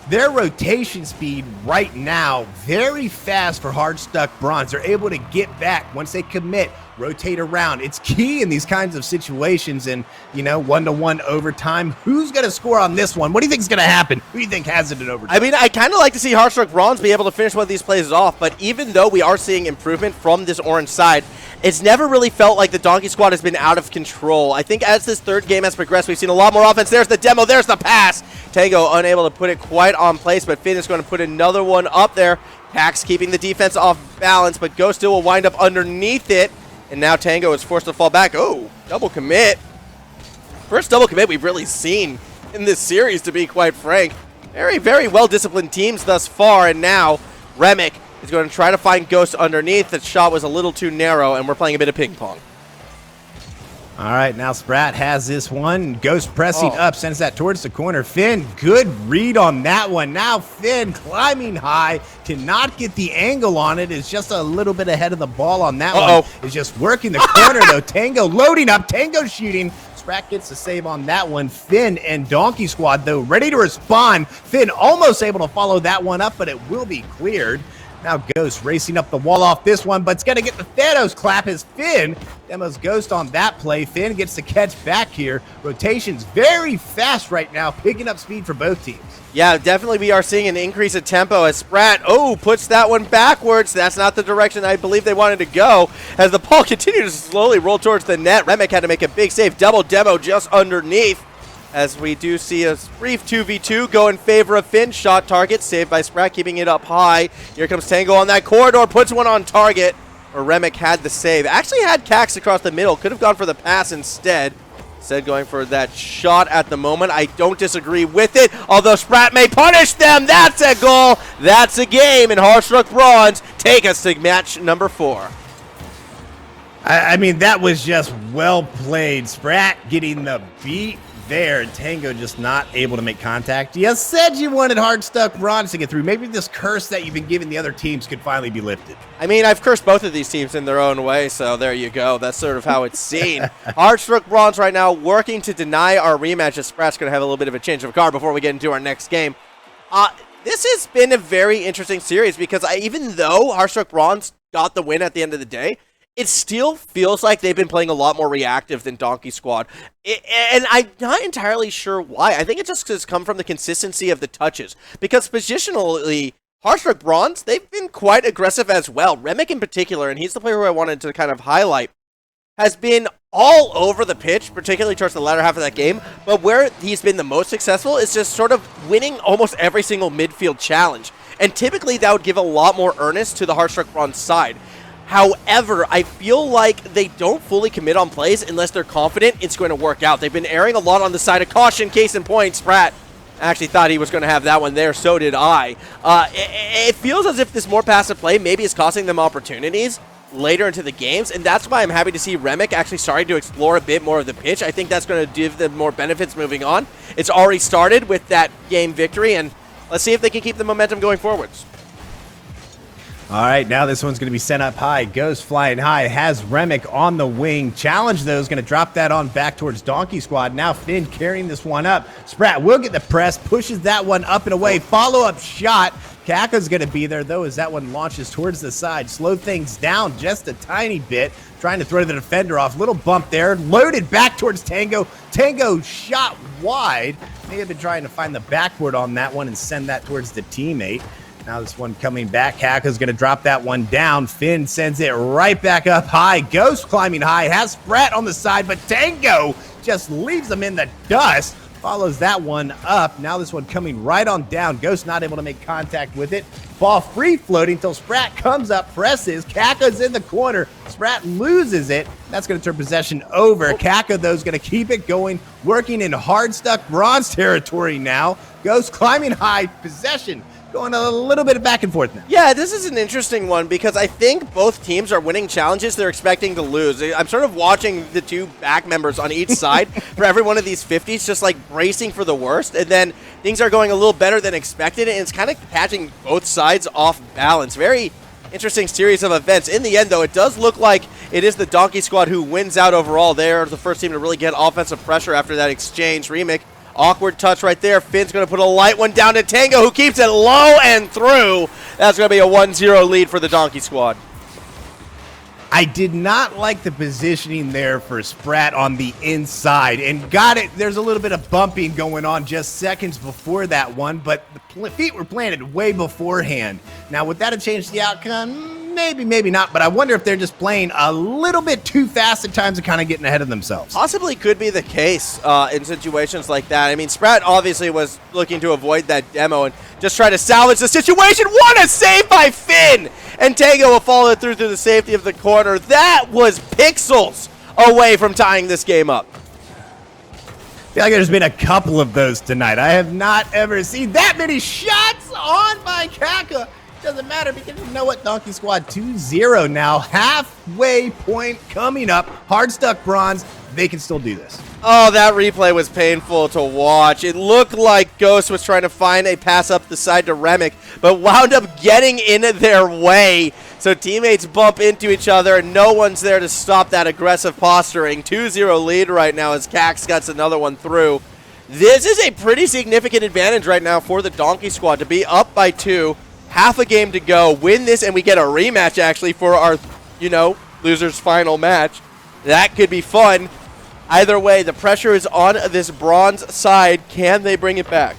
their rotation speed right now, very fast for Hardstuck Bronze. They're able to get back once they commit, rotate around. It's key in these kinds of situations, and, 1-to-1 overtime. Who's going to score on this one? What do you think is going to happen? Who do you think has it in overtime? I mean, I kind of like to see Hardstuck Bronze be able to finish one of these plays off, but even though we are seeing improvement from this orange side, it's never really felt like the Donkey Squad has been out of control. I think as this third game has progressed, we've seen a lot more offense. There's the demo. There's the pass. Tango unable to put it quite on place, but Finn is going to put another one up there. Pax keeping the defense off balance, but Ghost still will wind up underneath it. And now Tango is forced to fall back. Oh, double commit. First double commit we've really seen in this series, to be quite frank. Very, very well-disciplined teams thus far, and now Remick is going to try to find Ghost underneath. The shot was a little too narrow, and we're playing a bit of ping pong. All right, now Sprat has this one. Ghost pressing up, sends that towards the corner. Finn, good read on that one. Now Finn climbing high to not get the angle on it. Is just a little bit ahead of the ball on that one. Is just working the corner, though. Tango loading up. Tango shooting. Sprat gets the save on that one. Finn and Donkey Squad, though, ready to respond. Finn almost able to follow that one up, but it will be cleared. Now Ghost racing up the wall off this one, but it's going to get the Thanos clap as Finn demos Ghost on that play. Finn gets the catch back here. Rotation's very fast right now, picking up speed for both teams. Yeah, definitely we are seeing an increase of tempo as Sprat, puts that one backwards. That's not the direction I believe they wanted to go. As the ball continues to slowly roll towards the net, Remick had to make a big save. Double demo just underneath. As we do see a brief 2v2 go in favor of Finn. Shot target, saved by Sprat, keeping it up high. Here comes Tango on that corridor, puts one on target. Or Remick had the save. Actually had Cax across the middle, could have gone for the pass instead. Instead going for that shot at the moment. I don't disagree with it, although Sprat may punish them. That's a goal. That's a game, and Hardstuck Bronze take us to match number 4. I mean, that was just well played. Sprat getting the beat there. Tango just not able to make contact. You said you wanted Hardstuck Bronze to get through. Maybe this curse that you've been giving the other teams could finally be lifted. I mean, I've cursed both of these teams in their own way, so there you go. That's sort of how it's seen. Hardstuck Bronze right now working to deny our rematch, as Sprat's going to have a little bit of a change of guard before we get into our next game. This has been a very interesting series because even though Hardstuck Bronze got the win at the end of the day, it still feels like they've been playing a lot more reactive than Donkey Squad. And I'm not entirely sure why. I think it just has come from the consistency of the touches. Because positionally, Hardstuck Bronze, they've been quite aggressive as well. Remick in particular, and he's the player who I wanted to kind of highlight, has been all over the pitch, particularly towards the latter half of that game. But where he's been the most successful is just sort of winning almost every single midfield challenge. And typically that would give a lot more earnest to the Hardstuck Bronze side. However, I feel like they don't fully commit on plays unless they're confident it's going to work out. They've been erring a lot on the side of caution. Case in point, Sprat actually thought he was going to have that one there. So did I. It feels as if this more passive play maybe is costing them opportunities later into the games, and that's why I'm happy to see Remick actually starting to explore a bit more of the pitch. I think that's going to give them more benefits moving on. It's already started with that game victory, and let's see if they can keep the momentum going forwards. All right, now this one's going to be sent up high. Goes flying high. Has Remick on the wing. Challenge, though, is going to drop that on back towards Donkey Squad. Now Finn carrying this one up. Sprat will get the press. Pushes that one up and away. Follow-up shot. Kaka's going to be there, though, as that one launches towards the side. Slow things down just a tiny bit. Trying to throw the defender off. Little bump there. Loaded back towards Tango. Tango shot wide. May have been trying to find the backboard on that one and send that towards the teammate. Now this one coming back. Kaka's going to drop that one down. Finn sends it right back up high. Ghost climbing high. Has Sprat on the side, but Tango just leaves him in the dust. Follows that one up. Now this one coming right on down. Ghost not able to make contact with it. Ball free floating until Sprat comes up, presses. Kaka's in the corner. Sprat loses it. That's going to turn possession over. Kaka, though, is going to keep it going, working in Hardstuck Bronze territory now. Ghost climbing high. Possession going a little bit back and forth now. Yeah, this is an interesting one because I think both teams are winning challenges they're expecting to lose. I'm sort of watching the two back members on each side for every one of these 50s, just like bracing for the worst, and then things are going a little better than expected, and it's kind of catching both sides off balance. Very interesting series of events. In the end, though, it does look like it is the Donkey Squad who wins out overall. They're the first team to really get offensive pressure after that exchange. Remick, awkward touch right there. Finn's going to put a light one down to Tango, who keeps it low and through. That's going to be a 1-0 lead for the Donkey Squad. I did not like the positioning there for Sprat on the inside, and got it. There's a little bit of bumping going on just seconds before that one, but the feet were planted way beforehand. Now, would that have changed the outcome? Maybe, maybe not, but I wonder if they're just playing a little bit too fast at times and kind of getting ahead of themselves. Possibly could be the case in situations like that. I mean, Sprat obviously was looking to avoid that demo and just try to salvage the situation. What a save by Finn! And Tango will follow it through to the safety of the corner. That was pixels away from tying this game up. I feel like there's been a couple of those tonight. I have not ever seen that many shots on by Kaka. Doesn't matter because you know what? Donkey Squad 2-0 now. Halfway point coming up. Hardstuck Bronze. They can still do this. Oh, that replay was painful to watch. It looked like Ghost was trying to find a pass up the side to Remick, but wound up getting in their way. So teammates bump into each other, and no one's there to stop that aggressive posturing. 2-0 lead right now as Cax gets another one through. This is a pretty significant advantage right now for the Donkey Squad to be up by 2. Half a game to go, win this, and we get a rematch, actually, for our, losers' final match. That could be fun. Either way, the pressure is on this bronze side. Can they bring it back?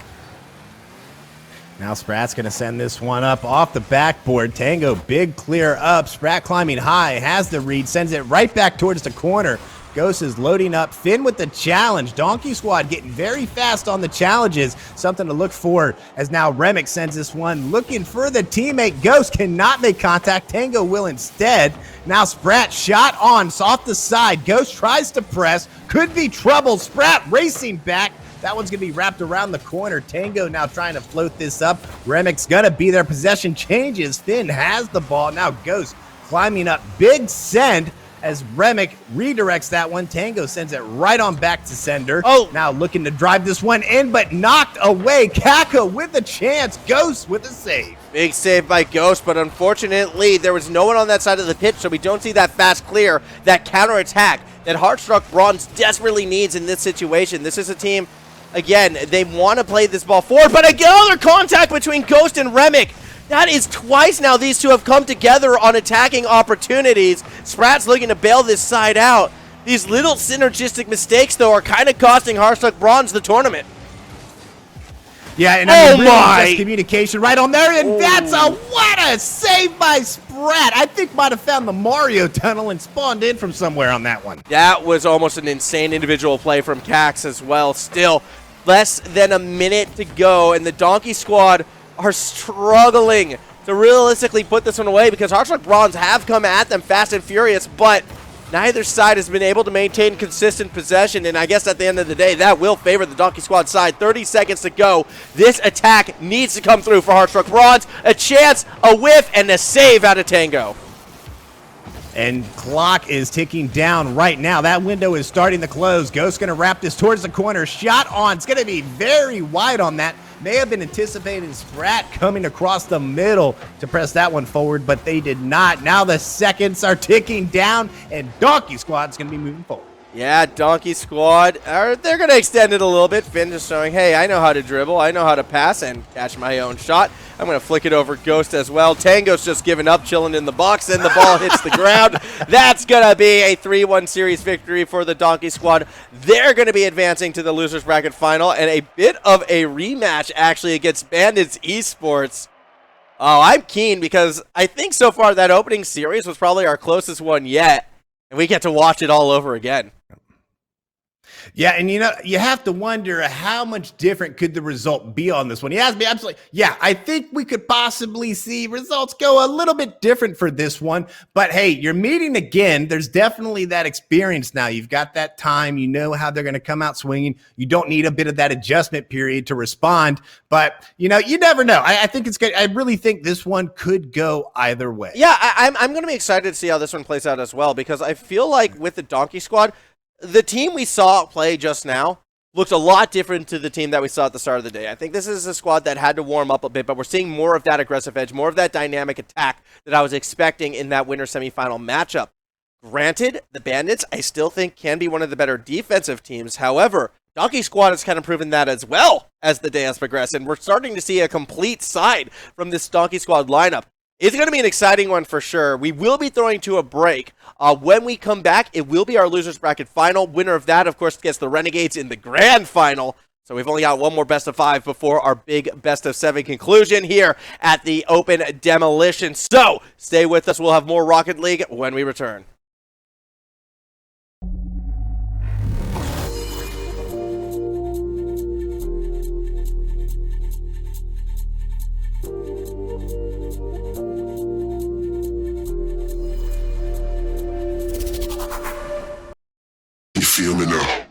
Now Sprat's going to send this one up off the backboard. Tango, big clear up. Sprat climbing high, has the read, sends it right back towards the corner. Ghost is loading up. Finn with the challenge. Donkey Squad getting very fast on the challenges. Something to look for as now Remick sends this one looking for the teammate. Ghost cannot make contact. Tango will instead. Now Sprat shot on off the side. Ghost tries to press. Could be trouble. Sprat racing back. That one's going to be wrapped around the corner. Tango now trying to float this up. Remick's going to be there. Possession changes. Finn has the ball. Now Ghost climbing up. Big send as Remick redirects that one. Tango sends it right on back to sender. Oh. Now looking to drive this one in, but knocked away. Kako with a chance. Ghost with a save. Big save by Ghost, but unfortunately, there was no one on that side of the pitch, so we don't see that fast clear, that counterattack that Hardstuck Bronze desperately needs in this situation. This is a team, again, they want to play this ball forward, but another contact between Ghost and Remick. That is twice now these two have come together on attacking opportunities. Sprat's looking to bail this side out. These little synergistic mistakes, though, are kind of costing Hardstuck Bronze the tournament. Yeah, and Oh really my! just communication right on there, and that's what a save by Sprat. I think might have found the Mario tunnel and spawned in from somewhere on that one. That was almost an insane individual play from Cax as well. Still, less than a minute to go, and the Donkey Squad are struggling to realistically put this one away because Hardstuck Bronze have come at them fast and furious, but neither side has been able to maintain consistent possession, and I guess at the end of the day, that will favor the Donkey Squad side. 30 seconds to go. This attack needs to come through for Hardstuck Bronze. A chance, a whiff, and a save out of Tango. And clock is ticking down right now. That window is starting to close. Ghost going to wrap this towards the corner. Shot on. It's going to be very wide on that. May have been anticipating Sprat coming across the middle to press that one forward, but they did not. Now the seconds are ticking down, and Donkey Squad's going to be moving forward. Yeah, Donkey Squad, they're going to extend it a little bit. Finn just showing, hey, I know how to dribble, I know how to pass and catch my own shot. I'm going to flick it over Ghost as well. Tango's just giving up, chilling in the box, and the ball hits the ground. That's going to be a 3-1 series victory for the Donkey Squad. They're going to be advancing to the losers bracket final, and a bit of a rematch actually against Bandits Esports. Oh, I'm keen because I think so far that opening series was probably our closest one yet, and we get to watch it all over again. Yeah, and you know, you have to wonder how much different could the result be on this one. He has me absolutely. Yeah, I think we could possibly see results go a little bit different for this one. But hey, you're meeting again. There's definitely that experience now. You've got that time. You know how they're going to come out swinging. You don't need a bit of that adjustment period to respond. But, you know, you never know. I think it's good. I really think this one could go either way. Yeah, I'm going to be excited to see how this one plays out as well, because I feel like with the Donkey Squad, the team we saw play just now looked a lot different to the team that we saw at the start of the day. I think this is a squad that had to warm up a bit, but we're seeing more of that aggressive edge, more of that dynamic attack that I was expecting in that winter semifinal matchup. Granted, the Bandits, I still think, can be one of the better defensive teams. However, Donkey Squad has kind of proven that as well as the day has progressed, and we're starting to see a complete side from this Donkey Squad lineup. It's going to be an exciting one for sure. We will be throwing to a break. When we come back, it will be our losers bracket final. Winner of that, of course, gets the Renegades in the grand final. So we've only got one more best of 5 before our big best of 7 conclusion here at the Open Demolition. So stay with us. We'll have more Rocket League when we return. You feel me now?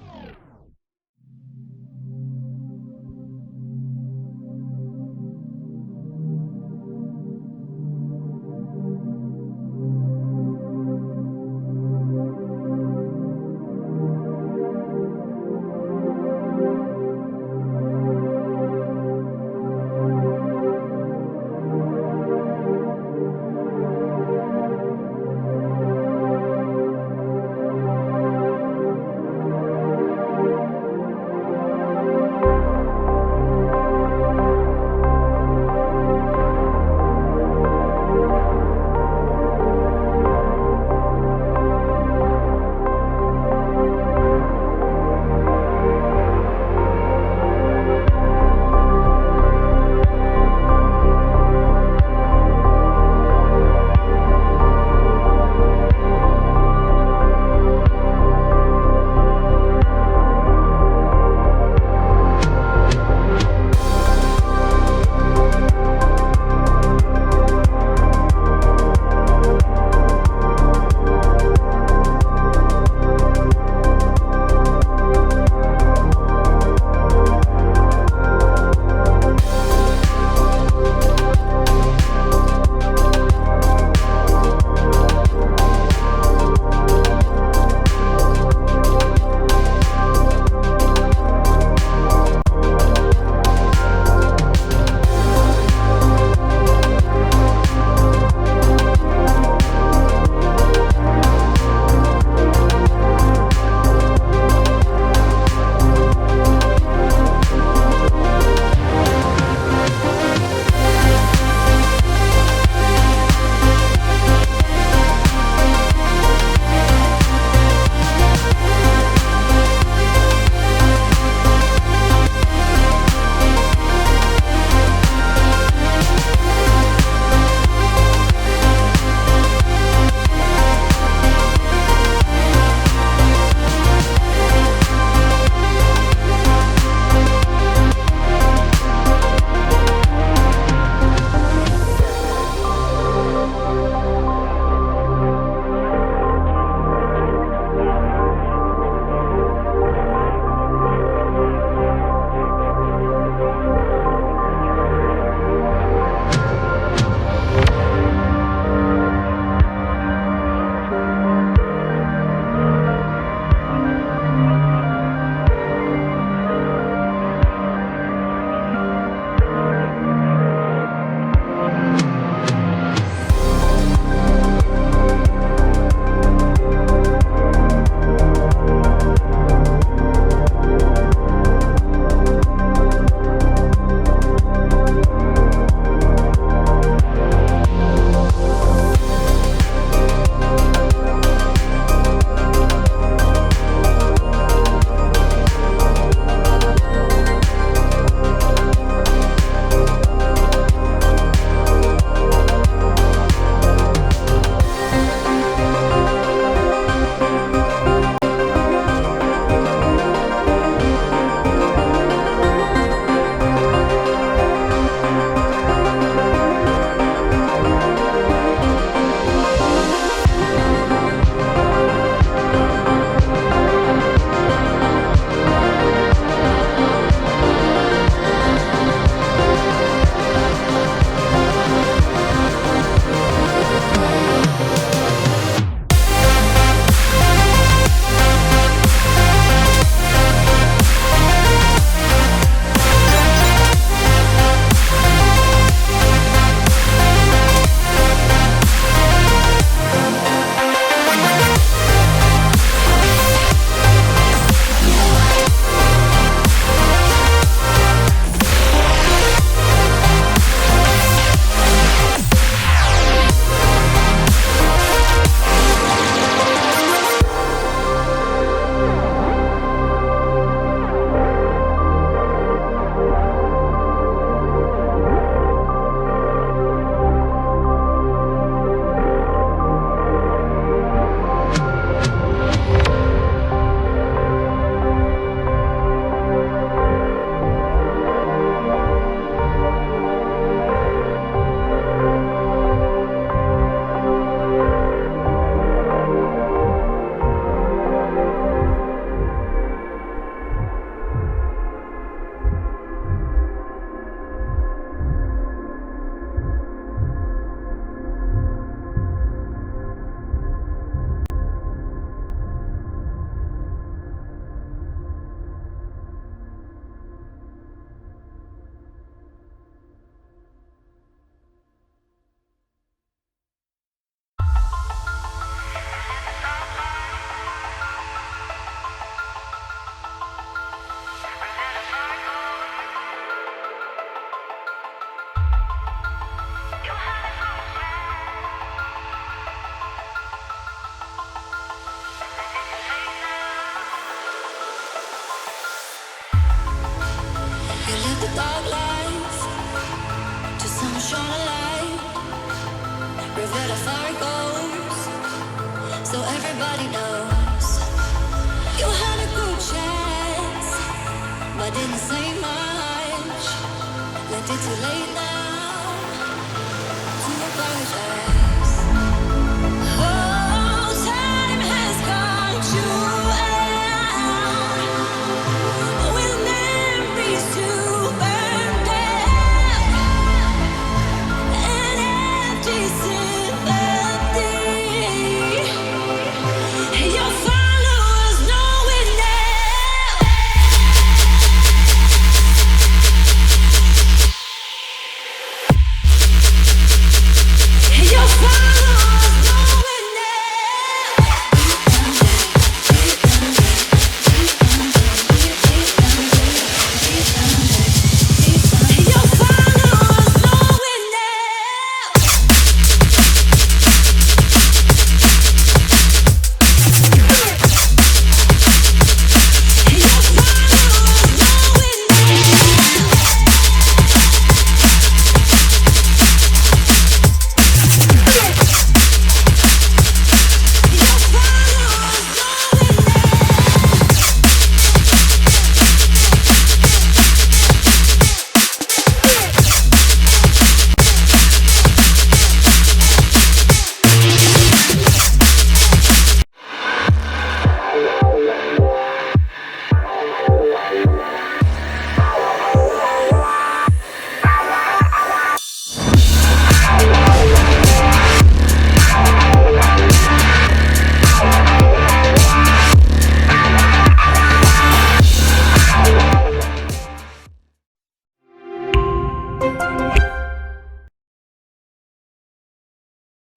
Reveal how far it goes, so everybody knows. You had a good chance, but didn't say much. Left it too late now to apologize. Oh, time has gone too out with memories to burn down and empty sympathy. Your followers know it now. Your followers know it now. Your followers know it now. Your followers know it Your followers know it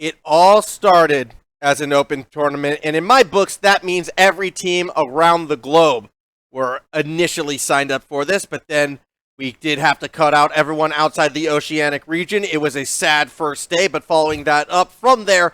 It all started as an open tournament, and in my books, that means every team around the globe were initially signed up for this, but then we did have to cut out everyone outside the Oceanic region. It was a sad first day, but following that up from there,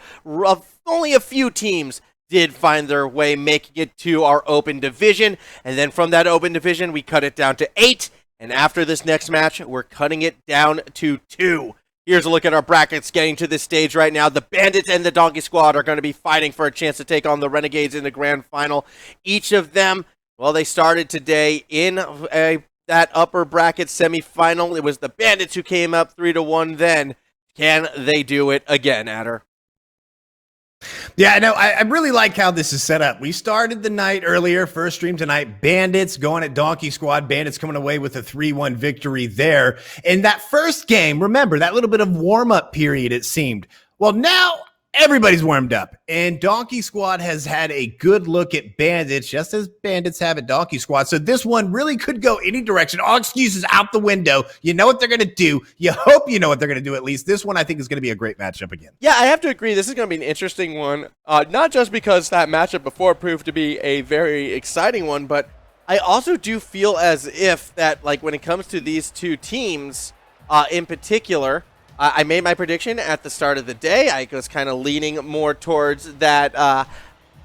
only a few teams did find their way making it to our open division, and then from that open division, we cut it down to 8, and after this next match, we're cutting it down to 2. Here's a look at our brackets getting to this stage right now. The Bandits and the Donkey Squad are going to be fighting for a chance to take on the Renegades in the grand final. Each of them, well, they started today in that upper bracket semifinal. It was the Bandits who came up 3-1 then. Can they do it again, Adder? Yeah, no, I really like how this is set up. We started the night earlier, first stream tonight, Bandits going at Donkey Squad. Bandits coming away with a 3-1 victory there. In that first game, remember, that little bit of warm-up period, it seemed. Well, now everybody's warmed up, and Donkey Squad has had a good look at Bandits, just as Bandits have at Donkey Squad. So this one really could go any direction. All excuses out the window. You know what they're going to do. You hope you know what they're going to do at least. This one, I think, is going to be a great matchup again. Yeah, I have to agree. This is going to be an interesting one. Not just because that matchup before proved to be a very exciting one, but I also do feel as if that, like, when it comes to these two teams in particular, I made my prediction at the start of the day. I was kind of leaning more towards that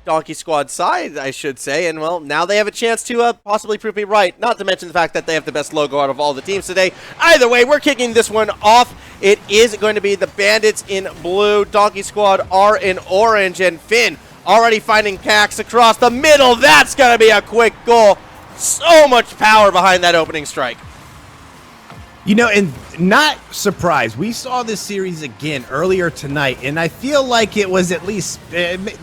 Donkey Squad side, I should say. And, well, now they have a chance to possibly prove me right. Not to mention the fact that they have the best logo out of all the teams today. Either way, we're kicking this one off. It is going to be the Bandits in blue. Donkey Squad are in orange. And Finn already finding Cax across the middle. That's going to be a quick goal. So much power behind that opening strike. You know, and not surprised, we saw this series again earlier tonight, and I feel like it was at least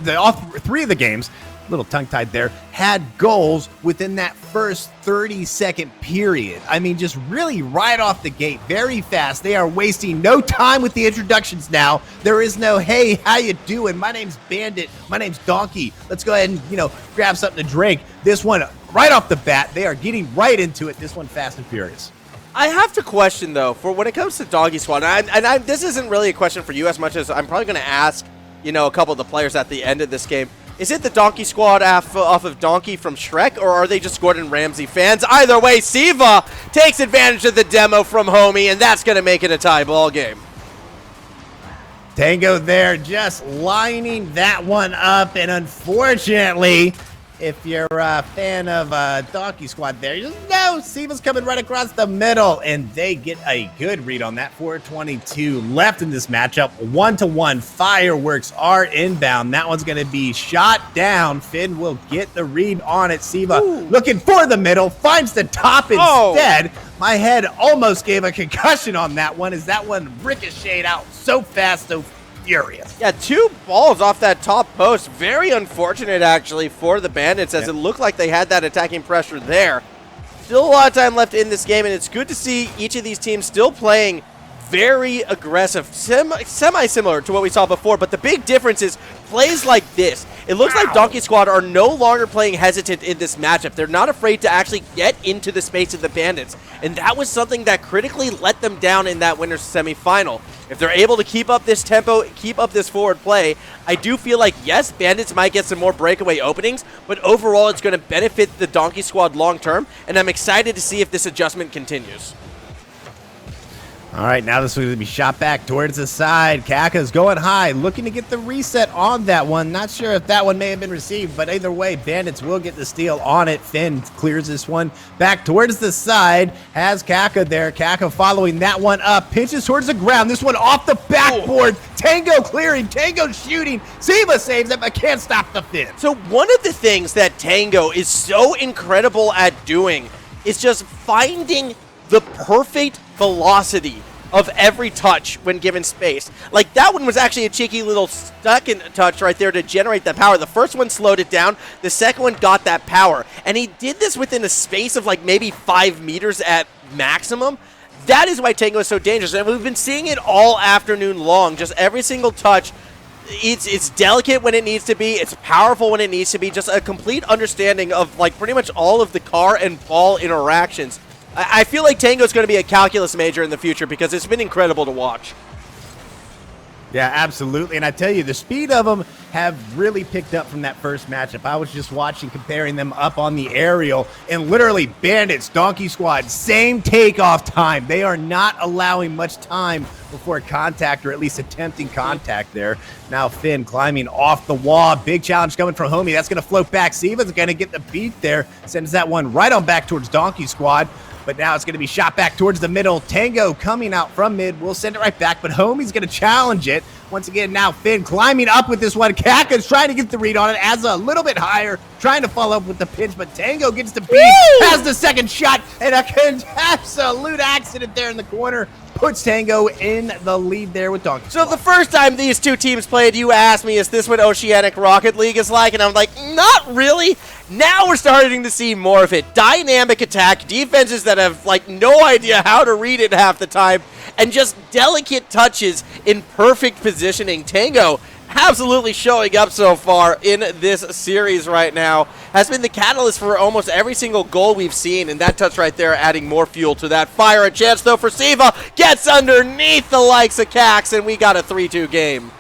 all three of the games, a little tongue-tied there, had goals within that first 30-second period. I mean, just really right off the gate, very fast. They are wasting no time with the introductions now. There is no, hey, how you doing? My name's Bandit. My name's Donkey. Let's go ahead and, grab something to drink. This one, right off the bat, they are getting right into it. This one, fast and furious. I have to question, though, for when it comes to Donkey Squad, and this isn't really a question for you as much as I'm probably going to ask, a couple of the players at the end of this game. Is it the Donkey Squad off of Donkey from Shrek, or are they just Gordon Ramsay fans? Either way, Siva takes advantage of the demo from Homie, and that's going to make it a tie ball game. Tango there just lining that one up, and unfortunately, if you're a fan of Donkey Squad there, you just know no, Siva's coming right across the middle, and they get a good read on that. 4:22 left in this matchup. 1-1. Fireworks are inbound. That one's going to be shot down. Finn will get the read on it. Siva looking for the middle, finds the top instead. My head almost gave a concussion on that one as that one ricocheted out so fast, so furious. Yeah, 2 balls off that top post. Very unfortunate, actually, for the Bandits, as it looked like they had that attacking pressure there. Still a lot of time left in this game, and it's good to see each of these teams still playing very aggressive, semi-similar to what we saw before, but the big difference is plays like this. It looks like Donkey Squad are no longer playing hesitant in this matchup. They're not afraid to actually get into the space of the Bandits, and that was something that critically let them down in that winner's semifinal. If they're able to keep up this tempo, keep up this forward play, I do feel like, yes, Bandits might get some more breakaway openings, but overall it's going to benefit the Donkey Squad long term, and I'm excited to see if this adjustment continues. All right, now this one's going to be shot back towards the side. Kaka's going high, looking to get the reset on that one. Not sure if that one may have been received, but either way, Bandits will get the steal on it. Finn clears this one back towards the side. Has Kaka there. Kaka following that one up. Pitches towards the ground. This one off the backboard. Tango clearing. Tango shooting. Siva saves it, but can't stop the Finn. So one of the things that Tango is so incredible at doing is just finding the perfect velocity of every touch when given space. Like, that one was actually a cheeky little stuck in touch right there to generate that power. The first one slowed it down. The second one got that power. And he did this within a space of like maybe 5 meters at maximum. That is why Tango is so dangerous. And we've been seeing it all afternoon long. Just every single touch. It's delicate when it needs to be. It's powerful when it needs to be. Just a complete understanding of like pretty much all of the car and ball interactions. I feel like Tango's going to be a calculus major in the future because it's been incredible to watch. Yeah, absolutely. And I tell you, the speed of them have really picked up from that first matchup. I was just watching, comparing them up on the aerial, and literally Bandits, Donkey Squad, same takeoff time. They are not allowing much time before contact, or at least attempting contact there. Now Finn climbing off the wall. Big challenge coming from Homie. That's going to float back. Siva's going to get the beat there. Sends that one right on back towards Donkey Squad. But now it's going to be shot back towards the middle. Tango coming out from mid. We'll send it right back, but Homie's going to challenge it. Once again, now Finn climbing up with this one. Kaka's trying to get the read on it. As a little bit higher, trying to follow up with the pinch, but Tango gets the beat. Has the second shot, and an absolute accident there in the corner. Puts Tango in the lead there with Donkey Squad. So the first time these two teams played, you asked me, is this what Oceanic Rocket League is like? And I'm like, not really. Now we're starting to see more of it. Dynamic attack, defenses that have like no idea how to read it half the time, and just delicate touches in perfect positioning. Tango absolutely showing up so far in this series right now. Has been the catalyst for almost every single goal we've seen, and that touch right there adding more fuel to that fire. A chance though for Siva, gets underneath the likes of Cax, and we got a 3-2 game.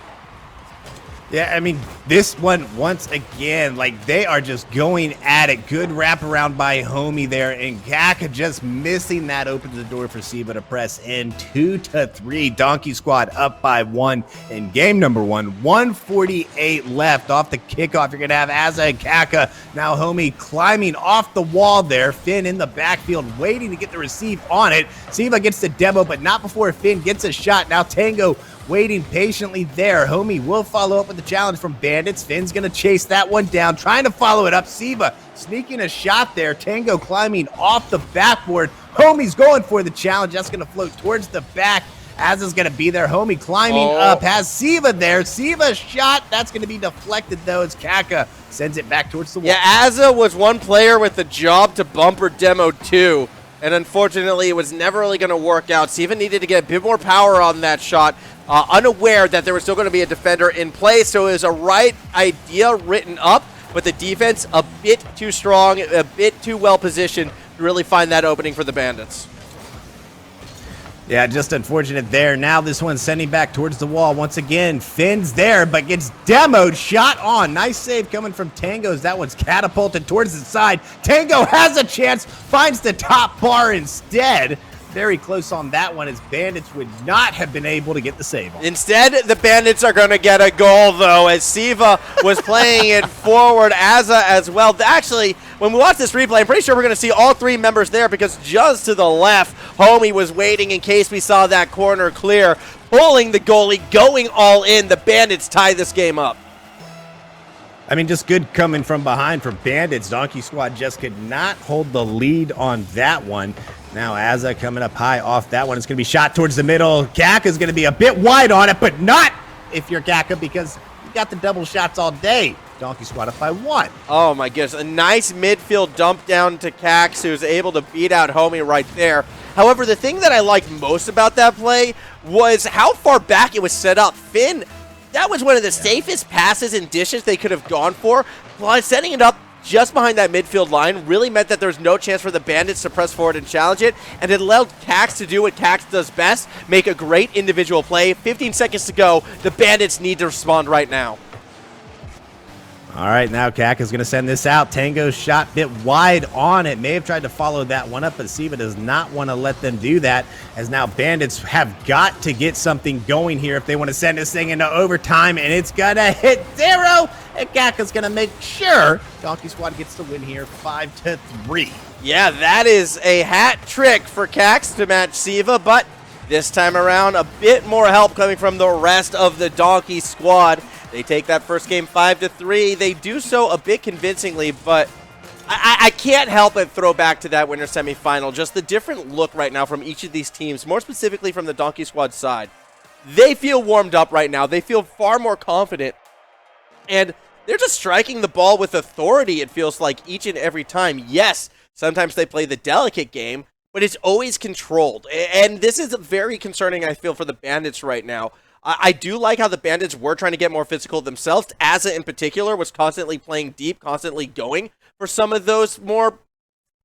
Yeah, I mean, this one, once again, like, they are just going at it. Good wraparound by Homie there, and Kaka just missing that opens the door for Siva to press in. 2-3, Donkey Squad up by 1 in game number 1. 1:48 left off the kickoff. You're going to have Azza and Kaka. Now Homie climbing off the wall there. Finn in the backfield waiting to get the receive on it. Siva gets the demo, but not before Finn gets a shot. Now Tango waiting patiently there. Homie will follow up with the challenge from Bandits. Finn's going to chase that one down, trying to follow it up. Siva sneaking a shot there. Tango climbing off the backboard. Homie's going for the challenge. That's going to float towards the back. Azza's going to be there. Homie climbing up. Has Siva there. Siva shot. That's going to be deflected, though, as Kaka sends it back towards the wall. Yeah, Azza was one player with the job to bumper demo 2. And unfortunately, it was never really going to work out. Siva needed to get a bit more power on that shot. Unaware that there was still going to be a defender in place, so it was a right idea written up, but the defense a bit too strong, a bit too well positioned to really find that opening for the Bandits. Yeah, just unfortunate there. Now this one's sending back towards the wall. Once again, Finn's there, but gets demoed. Shot on. Nice save coming from Tango's. That one's catapulted towards the side. Tango has a chance, finds the top bar instead. Very close on that one, as Bandits would not have been able to get the save on. Instead, the Bandits are going to get a goal, though, as Siva was playing it forward. Azza as well. Actually, when we watch this replay, I'm pretty sure we're going to see all 3 members there because just to the left, Homie was waiting in case we saw that corner clear, pulling the goalie, going all in. The Bandits tie this game up. I mean, just good coming from behind for Bandits. Donkey Squad just could not hold the lead on that one. Now, Azza coming up high off that one. It's going to be shot towards the middle. Kaka's going to be a bit wide on it, but not if you're Kaka because you got the double shots all day. Donkey Squad up by 1. Oh, my goodness. A nice midfield dump down to Cax, who's able to beat out Homie right there. However, the thing that I liked most about that play was how far back it was set up. Finn, that was one of the safest passes and dishes they could have gone for. Plus, setting it up just behind that midfield line really meant that there's no chance for the Bandits to press forward and challenge it, and it allowed Cax to do what Cax does best, make a great individual play. 15 seconds to go. The Bandits need to respond right now. All right, now Kaka's going to send this out. Tango's shot bit wide on it. May have tried to follow that one up, but Siva does not want to let them do that, as now Bandits have got to get something going here if they want to send this thing into overtime, and it's going to hit 0, and Kaka's going to make sure Donkey Squad gets the win here 5-3. Yeah, that is a hat trick for Cax to match Siva, but this time around, a bit more help coming from the rest of the Donkey Squad. They take that first game 5-3. They do so a bit convincingly, but I can't help but throw back to that winner semifinal. Just the different look right now from each of these teams, more specifically from the Donkey Squad side. They feel warmed up right now. They feel far more confident. And they're just striking the ball with authority, it feels like, each and every time. Yes, sometimes they play the delicate game, but it's always controlled. And this is very concerning, I feel, for the Bandits right now. I do like how the Bandits were trying to get more physical themselves. Azza in particular was constantly playing deep, constantly going for some of those more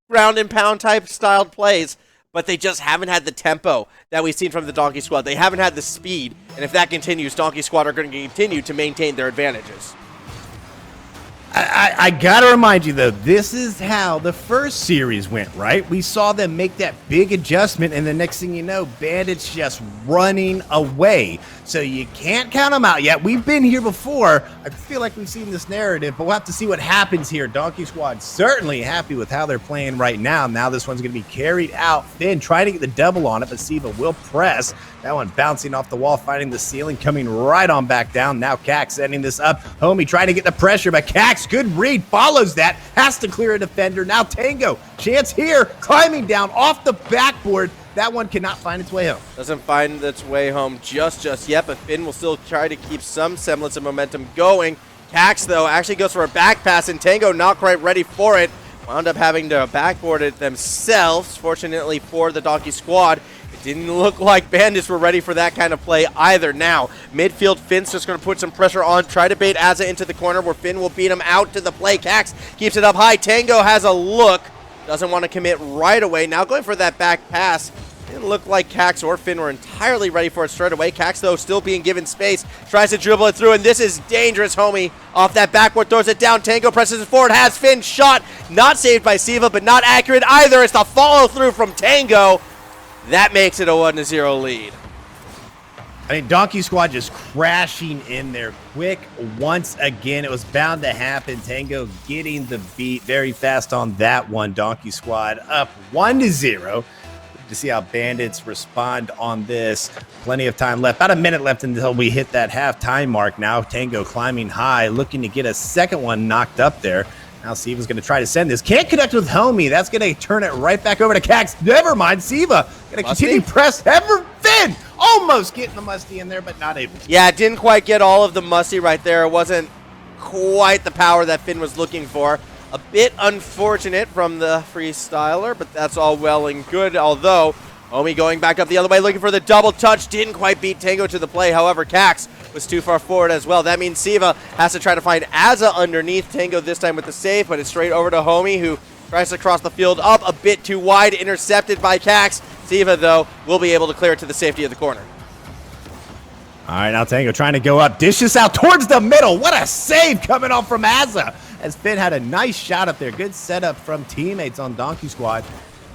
ground and pound type styled plays, but they just haven't had the tempo that we've seen from the Donkey Squad. They haven't had the speed, and if that continues, Donkey Squad are going to continue to maintain their advantages. I gotta remind you, though, this is how the first series went, right? We saw them make that big adjustment, and the next thing you know, Bandits just running away. So you can't count them out yet. We've been here before. I feel like we've seen this narrative, but we'll have to see what happens here. Donkey Squad certainly happy with how they're playing right now. Now this one's going to be carried out. Finn trying to get the double on it, but Siva will press. That one bouncing off the wall, finding the ceiling, coming right on back down. Now Cax setting this up. Homie trying to get the pressure, but Cax, good read, follows that. Has to clear a defender. Now Tango, chance here, climbing down off the backboard. That one cannot find its way home. Doesn't find its way home just yet, but Finn will still try to keep some semblance of momentum going. Cax, though, actually goes for a back pass, and Tango not quite ready for it. Wound up having to backboard it themselves. Fortunately for the Donkey Squad, it didn't look like Bandits were ready for that kind of play either. Now, midfield, Finn's just going to put some pressure on, try to bait Azza into the corner where Finn will beat him out to the play. Cax keeps it up high. Tango has a look. Doesn't want to commit right away. Now going for that back pass. Didn't look like Cax or Finn were entirely ready for it straight away. Cax, though, still being given space. Tries to dribble it through, and this is dangerous. Homie off that backboard, throws it down. Tango presses it forward, has Finn shot. Not saved by Siva, but not accurate either. It's the follow-through from Tango. That makes it a 1-0 lead. I mean, Donkey Squad just crashing in there quick once again. It was bound to happen. Tango getting the beat very fast on that one. Donkey Squad up 1-0. To see how Bandits respond on this. Plenty of time left. About a minute left until we hit that half-time mark. Now Tango climbing high, looking to get a second one knocked up there. Now Siva's going to try to send this. Can't connect with Homie. That's going to turn it right back over to Cax. Never mind. Siva going to continue press. Ever Finn almost getting the musty in there, but not able to. Yeah, didn't quite get all of the musty right there. It wasn't quite the power that Finn was looking for. A bit unfortunate from the freestyler, but that's all well and good. Although, Homie going back up the other way, looking for the double touch. Didn't quite beat Tango to the play. However, Cax was too far forward as well. That means Siva has to try to find Azza underneath. Tango this time with the save, but it's straight over to Homie, who tries to cross the field up a bit too wide. Intercepted by Cax. Siva, though, will be able to clear it to the safety of the corner. All right, now Tango trying to go up. Dishes out towards the middle. What a save coming off from Azza, as Finn had a nice shot up there. Good setup from teammates on Donkey Squad.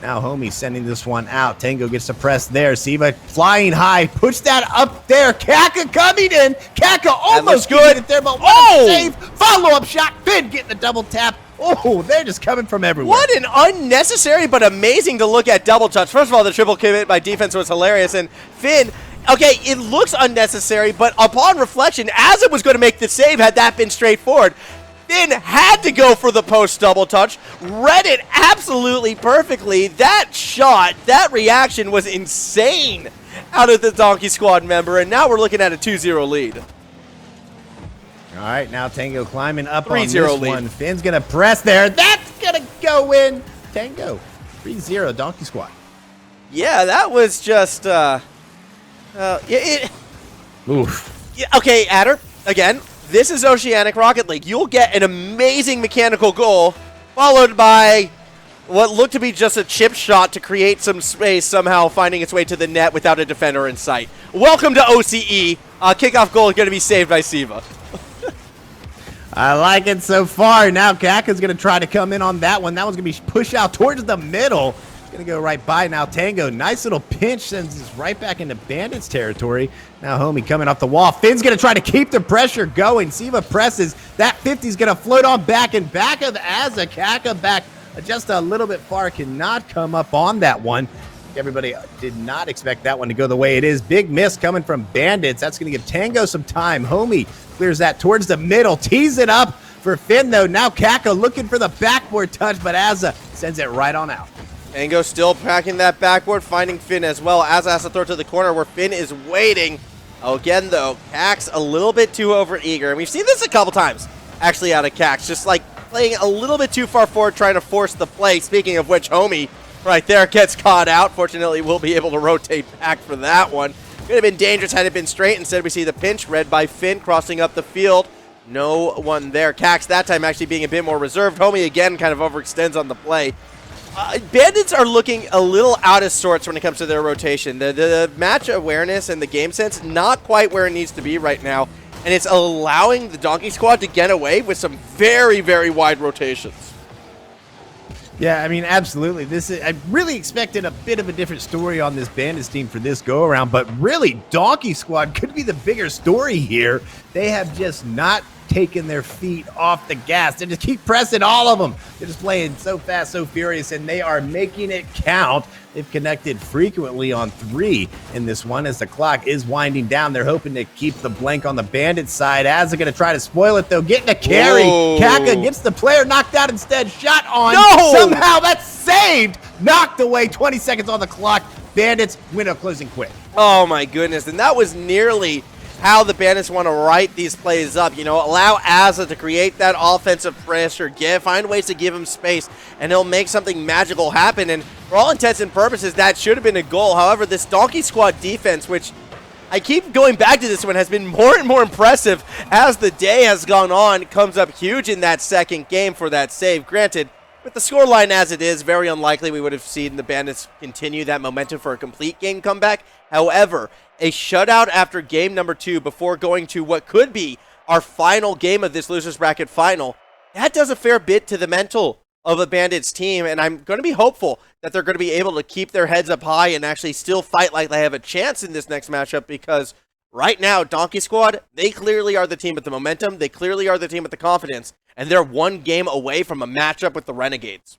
Now Homie sending this one out. Tango gets the press there. Siva flying high. Push that up there. Kaka coming in. Kaka almost good it there, but what a save. Follow-up shot. Finn getting the double tap. Oh, they're just coming from everywhere. What an unnecessary but amazing to look at double touch. First of all, the triple commit by defense was hilarious. And Finn, okay, it looks unnecessary, but upon reflection, as it was going to make the save, had that been straightforward, Finn had to go for the post double touch, read it absolutely perfectly. That shot, that reaction was insane out of the Donkey Squad member, and now we're looking at a 2-0 lead. All right, now Tango climbing up on 3-0 this lead. one. Finn's going to press there. That's going to go in. Tango, 3-0 Donkey Squad. Yeah, that was just, Oof. Yeah, okay, Adder, again, this is Oceanic Rocket League. You'll get an amazing mechanical goal, followed by what looked to be just a chip shot to create some space, somehow finding its way to the net without a defender in sight. Welcome to OCE. Kickoff goal is going to be saved by Siva. I like it so far. Now Kaka's going to try to come in on that one. That one's going to be pushed out towards the middle. It's going to go right by now. Tango, nice little pinch, sends us right back into Bandits territory. Now Homie coming off the wall. Finn's going to try to keep the pressure going. Siva presses. That 50's going to float on back and back of Azza. Kaka back just a little bit far. Cannot come up on that one. Everybody did not expect that one to go the way it is. Big miss coming from Bandits. That's going to give Tango some time. Homie clears that towards the middle. Tees it up for Finn, though. Now Kaka looking for the backboard touch, but Azza sends it right on out. Tango still packing that backboard, finding Finn as well. Azza has to throw it to the corner where Finn is waiting. Again, though, Cax a little bit too over-eager. And we've seen this a couple times, actually, out of Cax. Just like playing a little bit too far forward, trying to force the play. Speaking of which, Homie right there gets caught out. Fortunately, we'll be able to rotate back for that one. Could have been dangerous had it been straight. Instead, we see the pinch read by Finn crossing up the field. No one there. Cax that time actually being a bit more reserved. Homie again kind of overextends on the play. Bandits are looking a little out of sorts when it comes to their rotation. The match awareness and the game sense, not quite where it needs to be right now. And it's allowing the Donkey Squad to get away with some very, very wide rotations. Yeah, I mean, absolutely. I really expected a bit of a different story on this Bandits team for this go-around, but really, Donkey Squad could be the bigger story here. They have just not taken their feet off the gas. They just keep pressing all of them. They're just playing so fast, so furious, and they are making it count. They've connected frequently on 3 in this one as the clock is winding down. They're hoping to keep the blank on the Bandit side. As they're going to try to spoil it, though. Getting a carry. Whoa. Kaka gets the player knocked out instead. Shot on. No! Somehow that's saved. Knocked away. 20 seconds on the clock. Bandits win a closing quick. Oh my goodness, and that was nearly how the Bandits want to write these plays up. You know, allow Azza to create that offensive pressure, find ways to give him space, and he'll make something magical happen. And for all intents and purposes, that should have been a goal. However, this Donkey Squad defense, which I keep going back to this one, has been more and more impressive as the day has gone on, comes up huge in that second game for that save. Granted, with the scoreline as it is, very unlikely we would have seen the Bandits continue that momentum for a complete game comeback. However, a shutout after game number 2 before going to what could be our final game of this Losers Bracket final, that does a fair bit to the mental of a Bandits team, and I'm going to be hopeful that they're going to be able to keep their heads up high and actually still fight like they have a chance in this next matchup, because right now, Donkey Squad, they clearly are the team with the momentum, they clearly are the team with the confidence, and they're one game away from a matchup with the Renegades.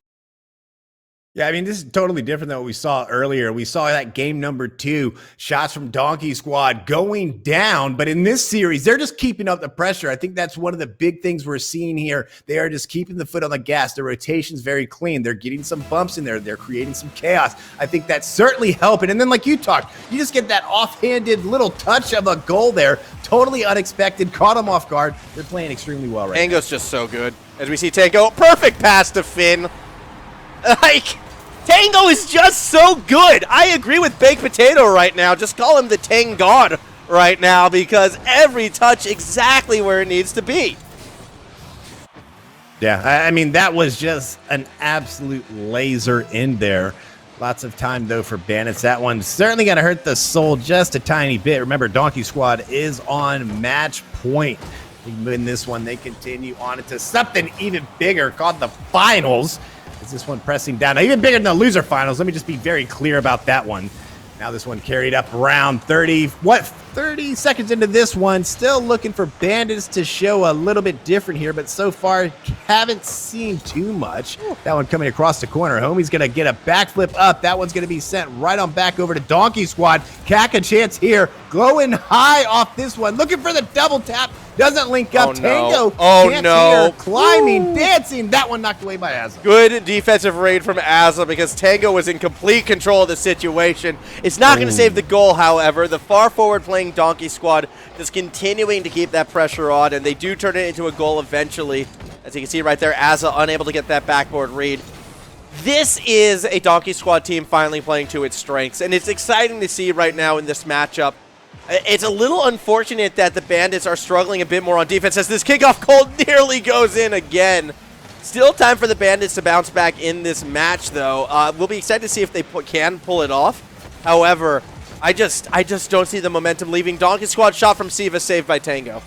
Yeah, I mean, this is totally different than what we saw earlier. We saw that game number 2, shots from Donkey Squad going down. But in this series, they're just keeping up the pressure. I think that's one of the big things we're seeing here. They are just keeping the foot on the gas. The rotation's very clean. They're getting some bumps in there. They're creating some chaos. I think that's certainly helping. And then like you talked, you just get that offhanded little touch of a goal there. Totally unexpected. Caught them off guard. They're playing extremely well right now. Tango's just so good. As we see Tango, perfect pass to Finn. Like, Tango is just so good. I agree with Baked Potato right now. Just call him the Tang God right now, because every touch exactly where it needs to be. Yeah, I mean, that was just an absolute laser in there. Lots of time, though, for Bandits. That one certainly going to hurt the soul just a tiny bit. Remember, Donkey Squad is on match point. They win this one. They continue on into something even bigger called the finals. Is this one pressing down? Now, even bigger than the loser finals. Let me just be very clear about that one. Now this one carried up around 30 seconds into this one. Still looking for Bandits to show a little bit different here, but so far haven't seen too much. That one coming across the corner. Homie's going to get a backflip up. That one's going to be sent right on back over to Donkey Squad. Kaka chance here, going high off this one. Looking for the double tap. Doesn't link up. Tango. Oh, no. Here, climbing, dancing. That one knocked away by Azza. Good defensive raid from Azza because Tango was in complete control of the situation. It's not going to save the goal, however. The far forward playing Donkey Squad is continuing to keep that pressure on, and they do turn it into a goal eventually. As you can see right there, Azza unable to get that backboard read. This is a Donkey Squad team finally playing to its strengths, and it's exciting to see right now in this matchup. It's a little unfortunate that the Bandits are struggling a bit more on defense as this kickoff goal nearly goes in again. Still time for the Bandits to bounce back in this match, though. We'll be excited to see if they can pull it off. However, I just don't see the momentum leaving. Donkey Squad shot from Siva, saved by Tango.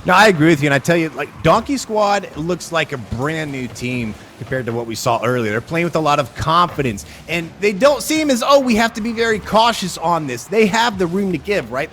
No, I agree with you, and I tell you, like, Donkey Squad looks like a brand new team compared to what we saw earlier. They're playing with a lot of confidence, and they don't seem as, we have to be very cautious on this. They have the room to give, right?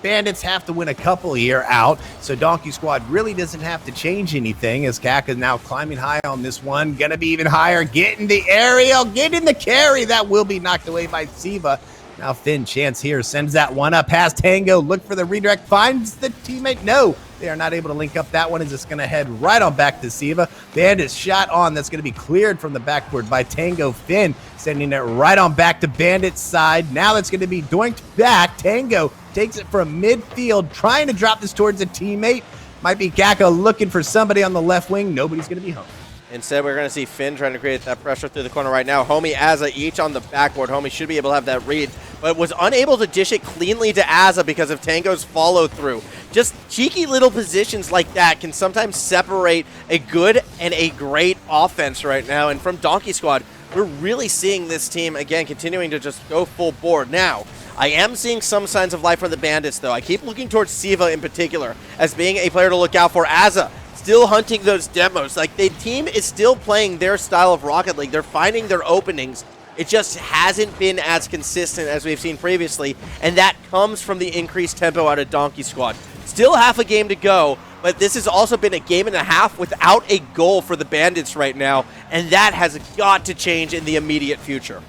Bandits have to win a couple here out, so Donkey Squad really doesn't have to change anything as Kaka's now climbing high on this one. Gonna be even higher, getting the aerial, getting the carry. That will be knocked away by Siva. Now Finn chance here, sends that one up past Tango, look for the redirect, finds the teammate. No, they are not able to link up that one. Is just going to head right on back to Siva. Bandits shot on, that's going to be cleared from the backboard by Tango. Finn sending it right on back to Bandits side. Now that's going to be doinked back. Tango takes it from midfield, trying to drop this towards a teammate. Might be Kaka looking for somebody on the left wing. Nobody's going to be home. Instead, we're going to see Finn trying to create that pressure through the corner right now. Homie, Azza, each on the backboard. Homie should be able to have that read, but was unable to dish it cleanly to Azza because of Tango's follow-through. Just cheeky little positions like that can sometimes separate a good and a great offense right now. And from Donkey Squad, we're really seeing this team, again, continuing to just go full board. Now, I am seeing some signs of life for the Bandits, though. I keep looking towards Siva in particular as being a player to look out for. Azza still hunting those demos. Like, the team is still playing their style of Rocket League. They're finding their openings. It just hasn't been as consistent as we've seen previously, and that comes from the increased tempo out of Donkey Squad. Still half a game to go, but this has also been a game and a half without a goal for the Bandits right now, and that has got to change in the immediate future.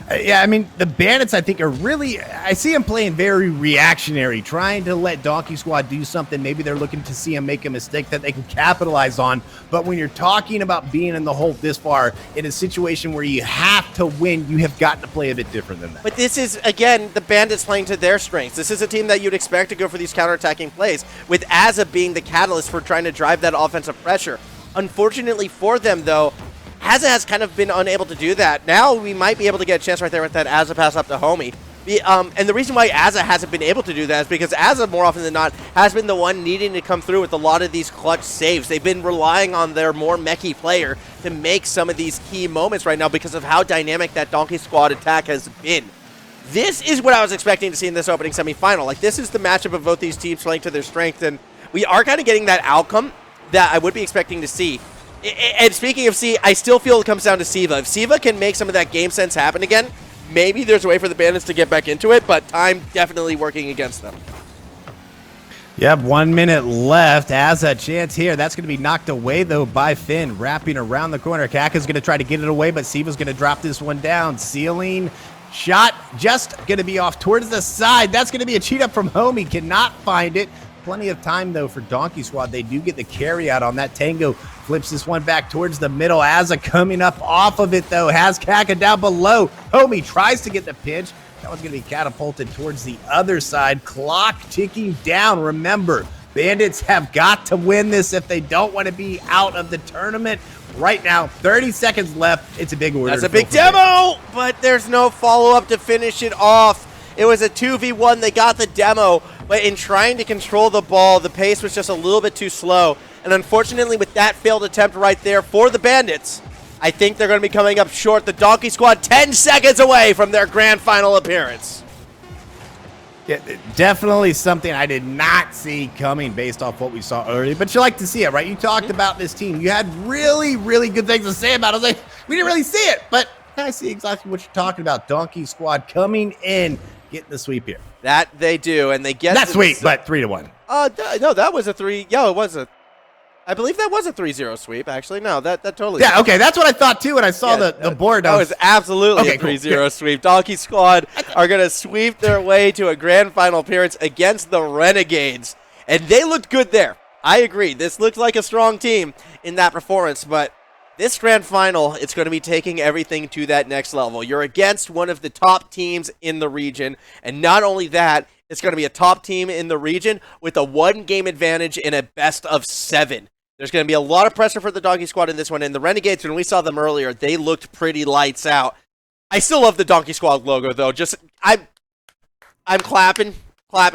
Yeah, I mean, the Bandits, I think, are really, I see them playing very reactionary, trying to let Donkey Squad do something. Maybe they're looking to see them make a mistake that they can capitalize on. But when you're talking about being in the hole this far, in a situation where you have to win, you have got to play a bit different than that. But this is, again, the Bandits playing to their strengths. This is a team that you'd expect to go for these counterattacking plays, with Azza being the catalyst for trying to drive that offensive pressure. Unfortunately for them, though, Azza has kind of been unable to do that. Now we might be able to get a chance right there with that Azza pass up to Homie. And the reason why Azza hasn't been able to do that is because Azza, more often than not, has been the one needing to come through with a lot of these clutch saves. They've been relying on their more mechy player to make some of these key moments right now because of how dynamic that Donkey Squad attack has been. This is what I was expecting to see in this opening semifinal. Like, this is the matchup of both these teams playing to their strength, and we are kind of getting that outcome that I would be expecting to see. And speaking of C, I still feel it comes down to Siva. If Siva can make some of that game sense happen again, maybe there's a way for the Bandits to get back into it, but time definitely working against them. Yep, 1 minute left. Azza, chance here. That's going to be knocked away, though, by Finn. Wrapping around the corner. Kaka's going to try to get it away, but Siva's going to drop this one down. Ceiling shot just going to be off towards the side. That's going to be a cheat up from Homie. Cannot find it. Plenty of time, though, for Donkey Squad. They do get the carry out on that. Tango flips this one back towards the middle. Azza coming up off of it, though. Has Kaka down below. Homie tries to get the pinch. That one's going to be catapulted towards the other side. Clock ticking down. Remember, Bandits have got to win this if they don't want to be out of the tournament. Right now, 30 seconds left. It's a big order. That's a big demo, but there's no follow-up to finish it off. It was a 2v1. They got the demo, but in trying to control the ball, the pace was just a little bit too slow. And unfortunately, with that failed attempt right there for the Bandits, I think they're going to be coming up short. The Donkey Squad 10 seconds away from their grand final appearance. Yeah, definitely something I did not see coming based off what we saw earlier, but you like to see it, right? You talked about this team. You had really, really good things to say about it. I was like, we didn't really see it, but I see exactly what you're talking about. Donkey Squad coming in, getting the sweep here. That they do, and they get Not sweep, but 3-1. No, that was a 3. Yeah, it was a. I believe that was a 3-0 sweep. Actually, no, that totally. Yeah, okay, that's what I thought too when I saw the board. That was absolutely Okay, a cool, 3-0 good. sweep. Donkey Squad are going to sweep their way to a grand final appearance against the Renegades, and they looked good there. I agree. This looked like a strong team in that performance, but this grand final, it's going to be taking everything to that next level. You're against one of the top teams in the region, and not only that, it's going to be a top team in the region with a 1-game advantage in a best-of-7. There's going to be a lot of pressure for the Donkey Squad in this one, and the Renegades, when we saw them earlier, they looked pretty lights out. I still love the Donkey Squad logo, though. I'm clapping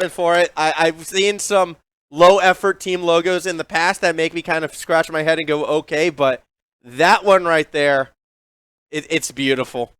for it. I've seen some low-effort team logos in the past that make me kind of scratch my head and go, okay, but that one right there, it's beautiful.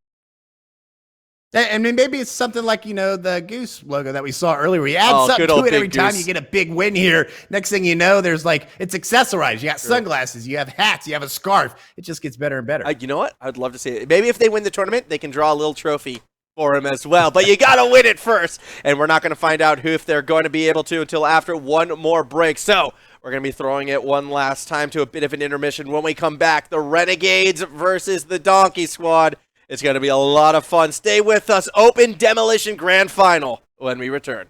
And maybe it's something like, the Goose logo that we saw earlier. We add something good old to it Big every time Goose. you get a big win here. Next thing you know, there's it's accessorized. You got sunglasses, you have hats, you have a scarf. It just gets better and better. You know what? I'd love to see it. Maybe if they win the tournament, they can draw a little trophy for him as well. But you got to win it first. And we're not going to find out if they're going to be able to until after one more break. So we're going to be throwing it one last time to a bit of an intermission. When we come back, the Renegades versus the Donkey Squad. It's going to be a lot of fun. Stay with us. Open Demolition Grand Final when we return.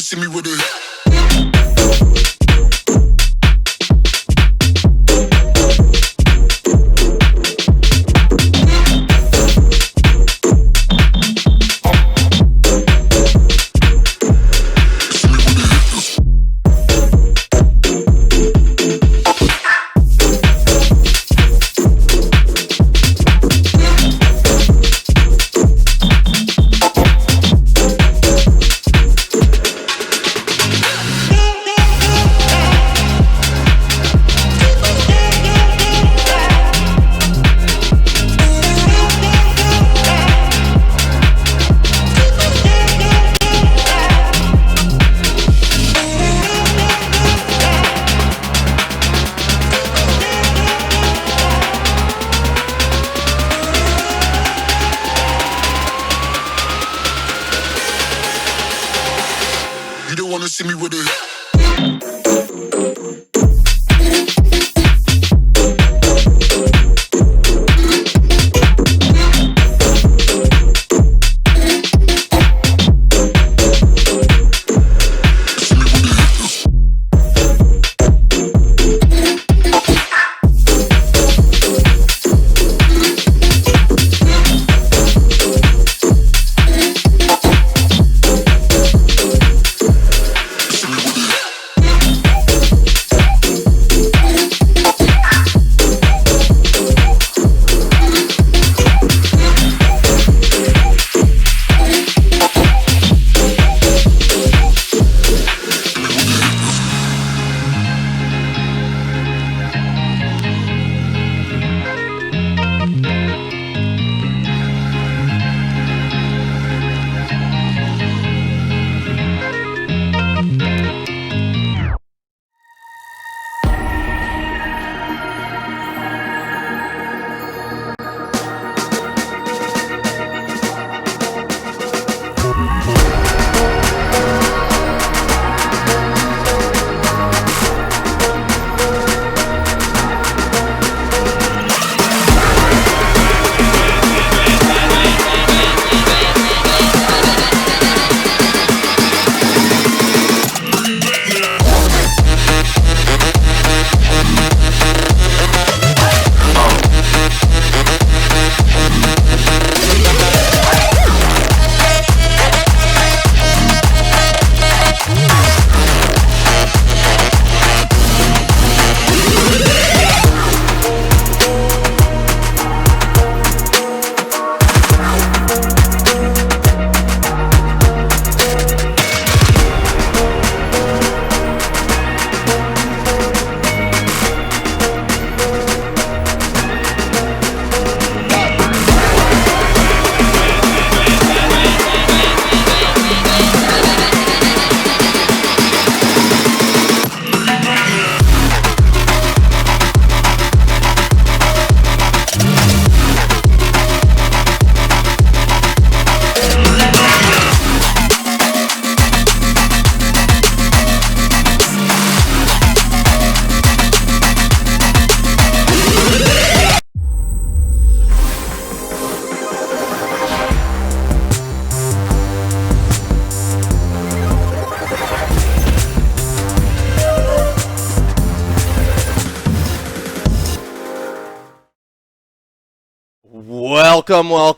wanna see me with it? You don't wanna see me with it.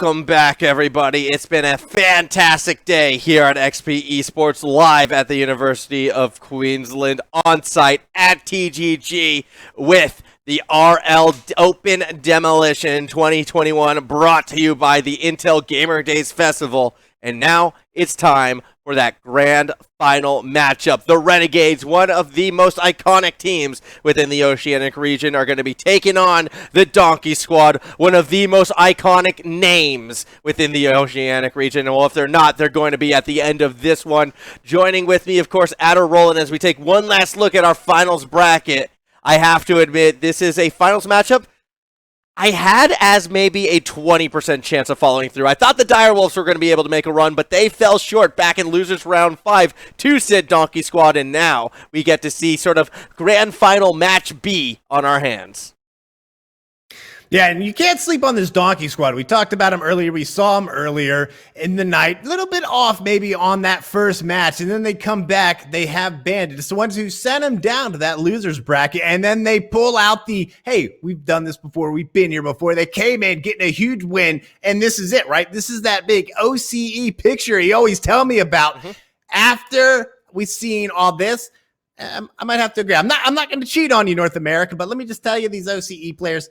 Welcome back, everybody. It's been a fantastic day here at XP Esports, live at the University of Queensland, on site at TGG with the RL Open Demolition 2021, brought to you by the Intel Gamer Days Festival. And now it's time for that grand final matchup. The Renegades, one of the most iconic teams within the Oceanic region, are going to be taking on the Donkey Squad, one of the most iconic names within the Oceanic region. And well, if they're not, they're going to be at the end of this one. Joining with me, of course, Adder Roland, as we take one last look at our finals bracket. I have to admit, this is a finals matchup I had as maybe a 20% chance of following through. I thought the Direwolves were going to be able to make a run, but they fell short back in losers round 5 to Sid Donkey Squad, and now we get to see sort of grand final match B on our hands. Yeah, and you can't sleep on this Donkey Squad. We talked about him earlier. We saw him earlier in the night. A little bit off maybe on that first match. And then they come back. They have Bandits. It's the ones who sent him down to that loser's bracket. And then they pull out the, hey, we've done this before. We've been here before. They came in getting a huge win. And this is it, right? This is that big OCE picture he always tell me about. After we've seen all this, I might have to agree. I'm not going to cheat on you, North America, but let me just tell you, these OCE players,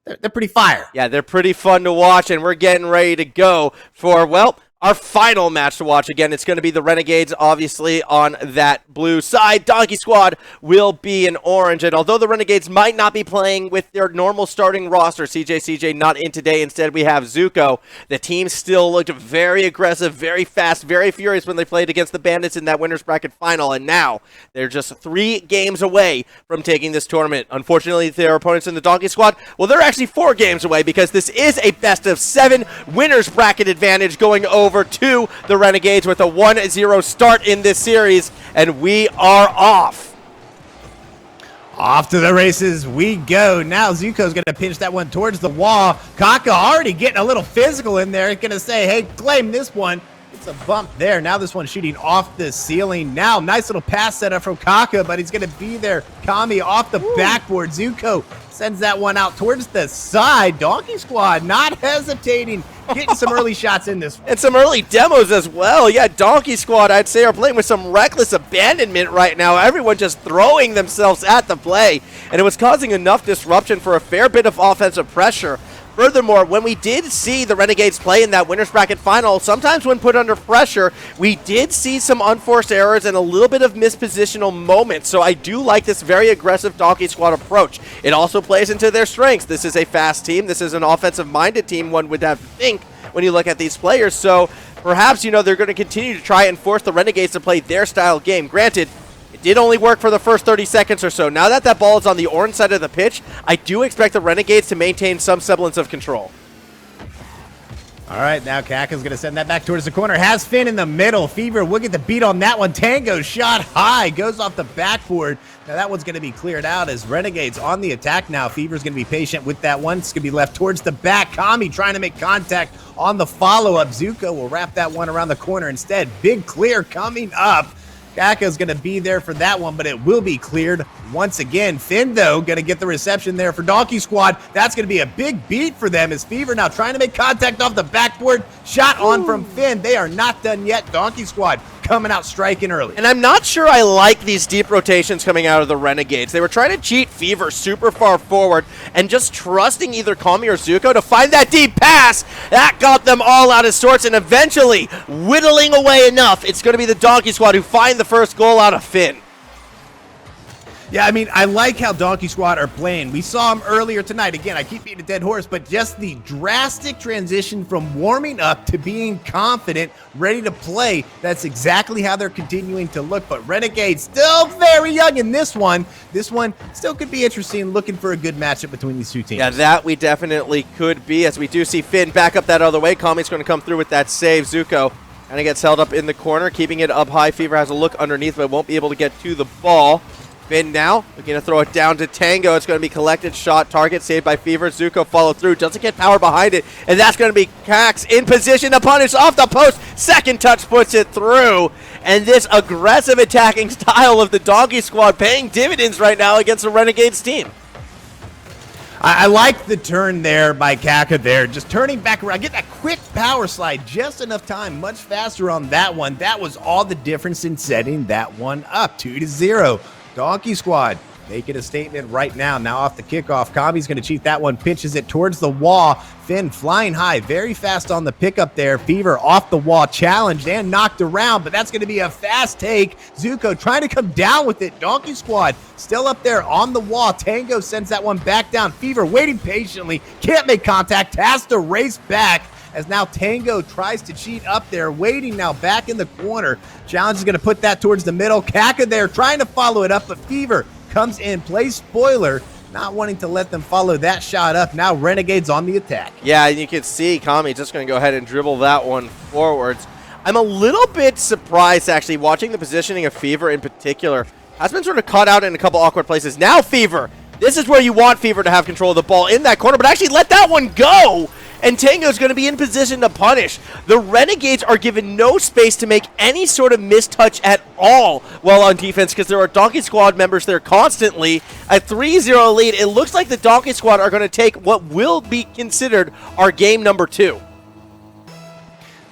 they're pretty fire. Yeah, they're pretty fun to watch, and we're getting ready to go for, well, our final match to watch. Again, it's going to be the Renegades, obviously, on that blue side. Donkey Squad will be in orange, and although the Renegades might not be playing with their normal starting roster, CJ not in today, instead we have Zuko, the team still looked very aggressive, very fast, very furious when they played against the Bandits in that winner's bracket final, and now they're just 3 games away from taking this tournament. Unfortunately, their opponents in the Donkey Squad, well, they're actually 4 games away, because this is a best-of-7 winner's bracket advantage going over to the Renegades with a 1-0 start in this series, and we are off. Off to the races we go. Now Zuko's going to pinch that one towards the wall. Kaka already getting a little physical in there. Going to say, hey, claim this one. It's a bump there. Now this one's shooting off the ceiling. Now, nice little pass setup from Kaka, but he's going to be there. Kami off the backboard. Zuko sends that one out towards the side. Donkey Squad not hesitating. Getting some early shots in this one. And some early demos as well. Yeah, Donkey Squad, I'd say, are playing with some reckless abandonment right now. Everyone just throwing themselves at the play. And it was causing enough disruption for a fair bit of offensive pressure. Furthermore, when we did see the Renegades play in that winner's bracket final, sometimes when put under pressure, we did see some unforced errors and a little bit of mispositional moments. So I do like this very aggressive Donkey Squad approach. It also plays into their strengths. This is a fast team. This is an offensive-minded team, one would have to think when you look at these players. So perhaps, you know, they're going to continue to try and force the Renegades to play their style game. Granted, it did only work for the first 30 seconds or so. Now that that ball is on the orange side of the pitch, I do expect the Renegades to maintain some semblance of control. All right, now Kaka's going to send that back towards the corner. Has Finn in the middle. Fever will get the beat on that one. Tango shot high. Goes off the backboard. Now that one's going to be cleared out as Renegades on the attack now. Fever's going to be patient with that one. It's going to be left towards the back. Kami trying to make contact on the follow-up. Zuko will wrap that one around the corner instead. Big clear coming up. Kaka's going to be there for that one, but it will be cleared once again. Finn, though, going to get the reception there for Donkey Squad. That's going to be a big beat for them as Fever now trying to make contact off the backboard. Shot on from Finn. They are not done yet. Donkey Squad coming out striking early. And I'm not sure I like these deep rotations coming out of the Renegades. They were trying to cheat Fever super far forward and just trusting either Kami or Zuko to find that deep pass. That got them all out of sorts and eventually whittling away enough. It's going to be the Donkey Squad who find the first goal out of Finn. Yeah, I mean, I like how Donkey Squad are playing. We saw them earlier tonight. Again, I keep beating a dead horse, but just the drastic transition from warming up to being confident, ready to play, that's exactly how they're continuing to look. But Renegades still very young in this one. This one still could be interesting, looking for a good matchup between these two teams. Yeah, that we definitely could be, as we do see Finn back up that other way. Kami's going to come through with that save. Zuko kind of gets held up in the corner, keeping it up high. Fever has a look underneath, but won't be able to get to the ball. Finn now looking to throw it down to Tango. It's going to be collected shot, target saved by Fever. Zuko follow through, doesn't get power behind it, and that's going to be Cax in position to punish off the post. Second touch puts it through, and this aggressive attacking style of the Donkey Squad paying dividends right now against the Renegades team. I like the turn there by Kaka there, just turning back around, get that quick power slide, just enough time, much faster on that one. That was all the difference in setting that one up, 2-0. Donkey Squad making a statement right now. Now off the kickoff, Kami's going to cheat that one, pitches it towards the wall. Finn flying high, very fast on the pickup there. Fever off the wall, challenged and knocked around, but that's going to be a fast take. Zuko trying to come down with it. Donkey Squad still up there on the wall. Tango sends that one back down. Fever waiting patiently, can't make contact, has to race back. As now Tango tries to cheat up there, waiting now back in the corner. Challenge is going to put that towards the middle. Kaka there trying to follow it up, but Fever comes in, plays spoiler, not wanting to let them follow that shot up. Now Renegades on the attack. Yeah, and you can see Kami just going to go ahead and dribble that one forwards. I'm a little bit surprised, actually, watching the positioning of Fever in particular. Has been sort of caught out in a couple awkward places. Now Fever This is where you want Fever to have control of the ball in that corner, but actually let that one go. And Tango's going to be in position to punish. The Renegades are given no space to make any sort of mistouch at all while on defense because there are Donkey Squad members there constantly. A 3-0 lead. It looks like the Donkey Squad are going to take what will be considered our game number 2.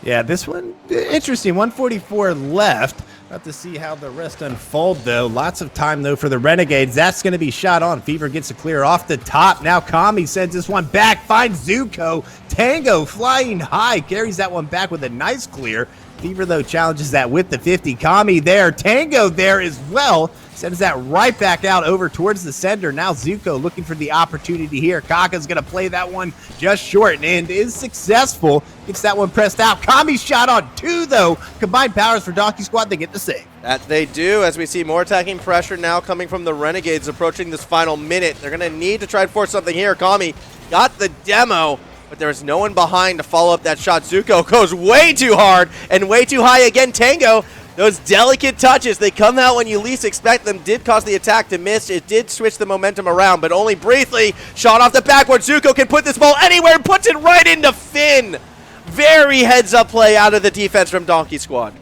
Yeah, this one, interesting. 144 left. Have to see how the rest unfold, though. Lots of time, though, for the Renegades. That's going to be shot on. Fever gets a clear off the top. Now Kami sends this one back, finds Zuko. Tango flying high, carries that one back with a nice clear. Fever, though, challenges that with the 50. Kami there. Tango there as well. Sends that right back out over towards the sender. Now Zuko looking for the opportunity here. Kaka's going to play that one just short and is successful. Gets that one pressed out. Kami's shot on 2, though. Combined powers for Donkey Squad. They get the save. That they do, as we see more attacking pressure now coming from the Renegades approaching this final minute. They're going to need to try and force something here. Kami got the demo, but there's no one behind to follow up that shot. Zuko goes way too hard and way too high again. Tango, those delicate touches, they come out when you least expect them, did cause the attack to miss. It did switch the momentum around, but only briefly. Shot off the backboard. Zuko can put this ball anywhere and puts it right into Finn. Very heads-up play out of the defense from Donkey Squad.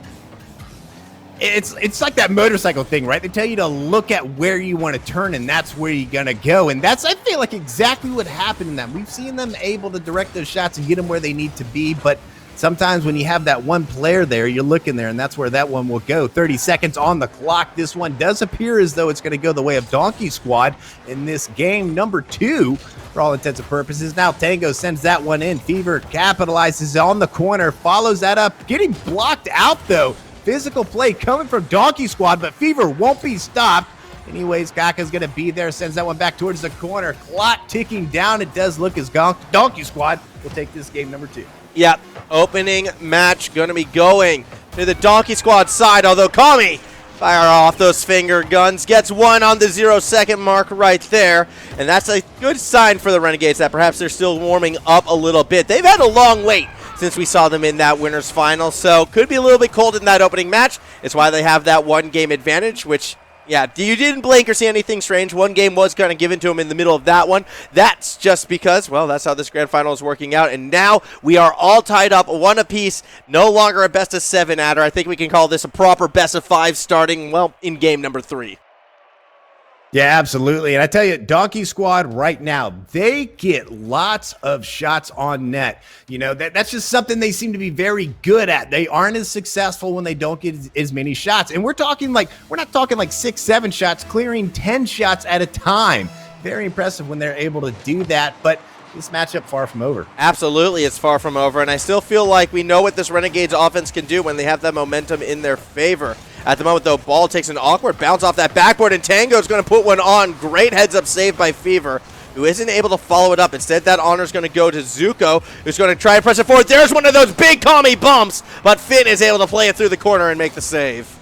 It's like that motorcycle thing, right? They tell you to look at where you want to turn, and that's where you're going to go. And that's, I feel like, exactly what happened in that. We've seen them able to direct those shots and get them where they need to be, but sometimes when you have that one player there, you're looking there, and that's where that one will go. 30 seconds on the clock. This one does appear as though it's going to go the way of Donkey Squad in this game number 2, for all intents and purposes. Now Tango sends that one in. Fever capitalizes on the corner, follows that up, getting blocked out, though. Physical play coming from Donkey Squad, but Fever won't be stopped. Anyways, Kaka's going to be there, sends that one back towards the corner. Clock ticking down. It does look as Donkey Squad will take this game number 2. Yep, opening match going to be going to the Donkey Squad side, although Kami fire off those finger guns, gets one on the 0-second mark right there, and that's a good sign for the Renegades that perhaps they're still warming up a little bit. They've had a long wait since we saw them in that winners final, so could be a little bit cold in that opening match. It's why they have that one game advantage, which, yeah, you didn't blink or see anything strange. One game was kind of given to them in the middle of that one. That's just because, well, that's how this grand final is working out. And now we are all tied up, one apiece. No longer a best of 7 adder. I think we can call this a proper best of 5 starting, well, in game number 3. Yeah, absolutely. And I tell you, Donkey Squad right now, they get lots of shots on net. You know, that's just something they seem to be very good at. They aren't as successful when they don't get as many shots. And we're not talking like 6, 7 shots, clearing 10 shots at a time. Very impressive when they're able to do that. But this matchup far from over. Absolutely, it's far from over. And I still feel like we know what this Renegades offense can do when they have that momentum in their favor. At the moment, though, ball takes an awkward bounce off that backboard, and Tango's going to put one on. Great heads-up save by Fever, who isn't able to follow it up. Instead, that honor's going to go to Zuko, who's going to try and press it forward. There's one of those big Kami bumps, but Finn is able to play it through the corner and make the save.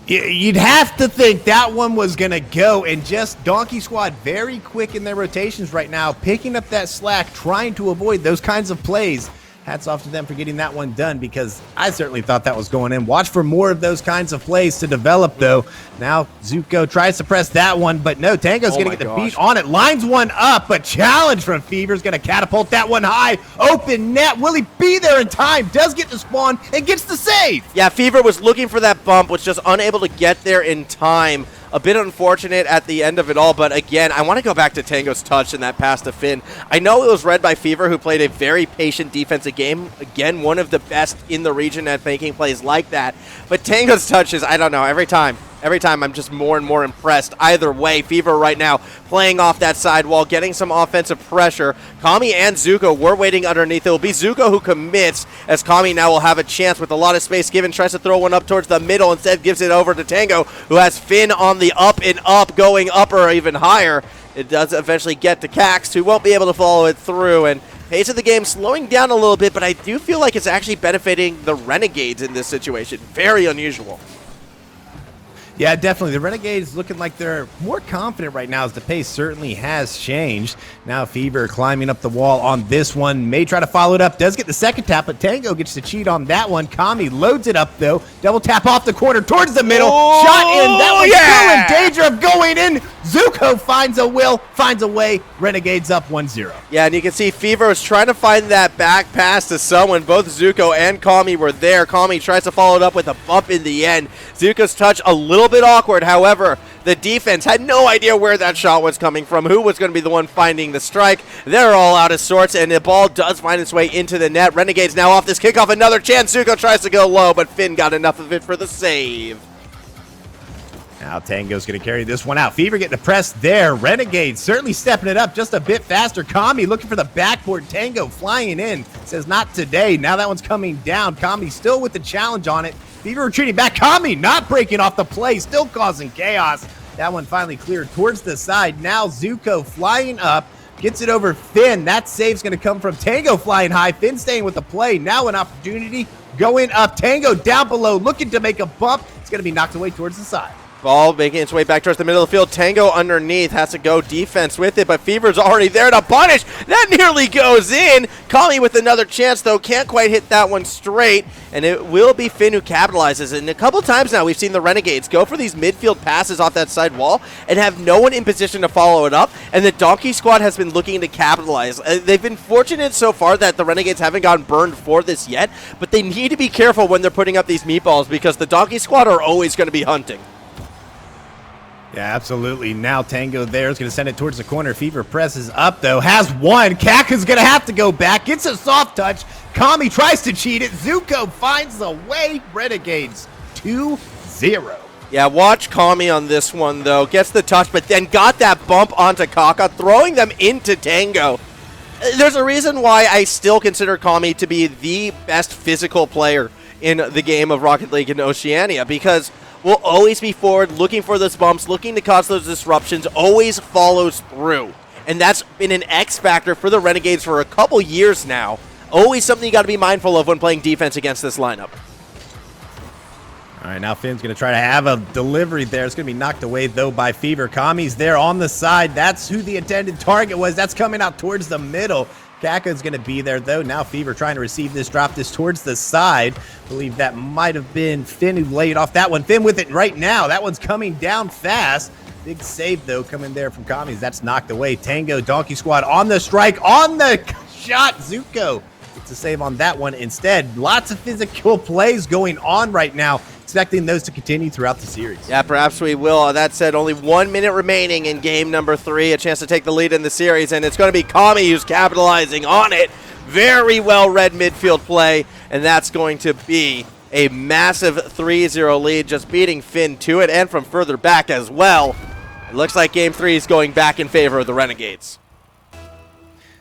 You'd have to think that one was going to go, and just Donkey Squad very quick in their rotations right now, picking up that slack, trying to avoid those kinds of plays. Hats off to them for getting that one done, because I certainly thought that was going in. Watch for more of those kinds of plays to develop, though. Now Zuko tries to press that one, but no, Tango's going to get the beat on it. Lines one up, but challenge from Fever's going to catapult that one high. Open net. Will he be there in time? Does get the spawn and gets the save. Yeah, Fever was looking for that bump, was just unable to get there in time. A bit unfortunate at the end of it all, but again, I want to go back to Tango's touch and that pass to Finn. I know it was read by Fever, who played a very patient defensive game. Again, one of the best in the region at making plays like that. But Tango's touches, I don't know, every time I'm just more and more impressed. Either way, Fever right now playing off that sidewall, getting some offensive pressure. Kami and Zuko were waiting underneath. It will be Zuko who commits, as Kami now will have a chance with a lot of space given. Tries to throw one up towards the middle. Instead gives it over to Tango, who has Finn on the up and up, going up or even higher. It does eventually get to Cax, who won't be able to follow it through. And pace of the game slowing down a little bit, but I do feel like it's actually benefiting the Renegades in this situation. Very unusual. Yeah, definitely. The Renegades looking like they're more confident right now as the pace certainly has changed. Now Fever climbing up the wall on this one. May try to follow it up. Does get the second tap, but Tango gets to cheat on that one. Kami loads it up, though. Double tap off the corner towards the middle. Oh, Shot in. That one's yeah! still in danger of going in. Zuko finds a way. Renegades up 1-0. Yeah, and you can see Fever was trying to find that back pass to someone. Both Zuko and Kami were there. Kami tries to follow it up with a bump in the end. Zuko's touch a little bit awkward. However, the defense had no idea where that shot was coming from, who was going to be the one finding the strike. They're all out of sorts, and the ball does find its way into the net. Renegades now off this kickoff. Another chance. Zuko tries to go low, but Finn got enough of it for the save. Now Tango's going to carry this one out. Fever getting the press there. Renegades certainly stepping it up just a bit faster. Kami looking for the backboard. Tango flying in. Says not today. Now that one's coming down. Kami still with the challenge on it. Fever retreating back. Kami not breaking off the play. Still causing chaos. That one finally cleared towards the side. Now Zuko flying up. Gets it over Finn. That save's going to come from Tango flying high. Finn staying with the play. Now an opportunity going up. Tango down below looking to make a bump. It's going to be knocked away towards the side. Ball making its way back towards the middle of the field. Tango underneath has to go defense with it, but Fever's already there to punish. That nearly goes in. Kami with another chance, though. Can't quite hit that one straight, and it will be Finn who capitalizes. And a couple times now we've seen the Renegades go for these midfield passes off that side wall and have no one in position to follow it up, and the Donkey Squad has been looking to capitalize. They've been fortunate so far that the Renegades haven't gotten burned for this yet, but they need to be careful when they're putting up these meatballs because the Donkey Squad are always going to be hunting. Yeah, absolutely. Now Tango there is going to send it towards the corner. Fever presses up, though. Has one. Kaka's going to have to go back. Gets a soft touch. Kami tries to cheat it. Zuko finds the way. Renegades 2-0. Yeah, watch Kami on this one, though. Gets the touch, but then got that bump onto Kaka, throwing them into Tango. There's a reason why I still consider Kami to be the best physical player in the game of Rocket League in Oceania, because will always be forward, looking for those bumps, looking to cause those disruptions, always follows through. And that's been an X factor for the Renegades for a couple years now. Always something you got to be mindful of when playing defense against this lineup. All right, now Finn's going to try to have a delivery there. It's going to be knocked away, though, by Fever. Kami's there on the side. That's who the intended target was. That's coming out towards the middle. Kaka's going to be there, though. Now Fever trying to receive this, drop this towards the side. I believe that might have been Finn who laid off that one. Finn with it right now. That one's coming down fast. Big save, though, coming there from Kami's. That's knocked away. Tango, Donkey Squad on the strike, on the shot. Zuko gets a save on that one instead. Lots of physical plays going on right now. Expecting those to continue throughout the series. Yeah, perhaps we will. That said, only 1 minute remaining in game number 3. A chance to take the lead in the series, and it's going to be Kami who's capitalizing on it. Very well-read midfield play, and that's going to be a massive 3-0 lead, just beating Finn to it, and from further back as well. It looks like game 3 is going back in favor of the Renegades.